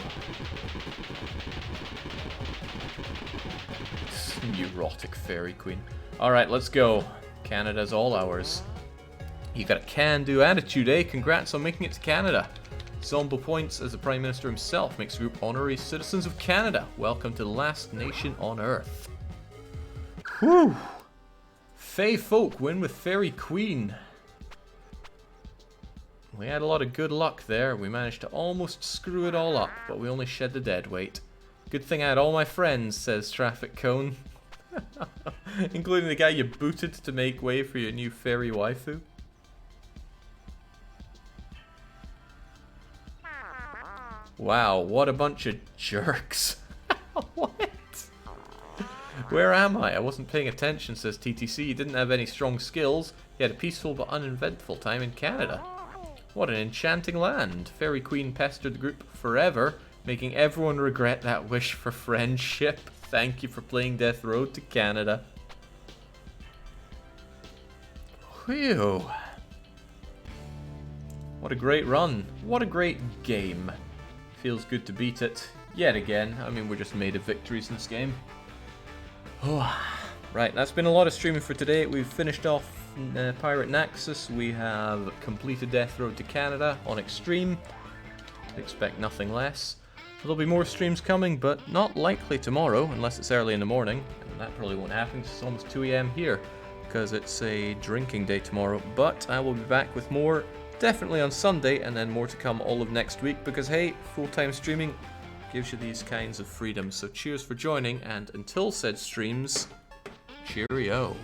Neurotic fairy queen. Alright, let's go. Canada's all ours. You got a can-do attitude, eh? Congrats on making it to Canada. Zombo points as the Prime Minister himself makes the group honorary citizens of Canada. Welcome to the last nation on Earth. Whew! Fae folk win with Fairy Queen. We had a lot of good luck there. We managed to almost screw it all up, but we only shed the dead weight. Good thing I had all my friends, says Traffic Cone. Including the guy you booted to make way for your new fairy waifu. Wow, what a bunch of jerks. What? Where am I? I wasn't paying attention, says TTC. He didn't have any strong skills. He had a peaceful but uneventful time in Canada. What an enchanting land. Fairy Queen pestered the group forever, making everyone regret that wish for friendship. Thank you for playing Death Road to Canada. Whew. What a great run. What a great game. Feels good to beat it yet again. I mean, we're just made of victories in this game. Right, that's been a lot of streaming for today. We've finished off Pirate Naxos. We have completed Death Road to Canada on Extreme. Expect nothing less. There'll be more streams coming, but not likely tomorrow, unless it's early in the morning. And that probably won't happen because it's almost 2 AM here, because it's a drinking day tomorrow. But I will be back with more, definitely on Sunday, and then more to come all of next week, because hey, full-time streaming gives you these kinds of freedoms. So cheers for joining, and until said streams, cheerio.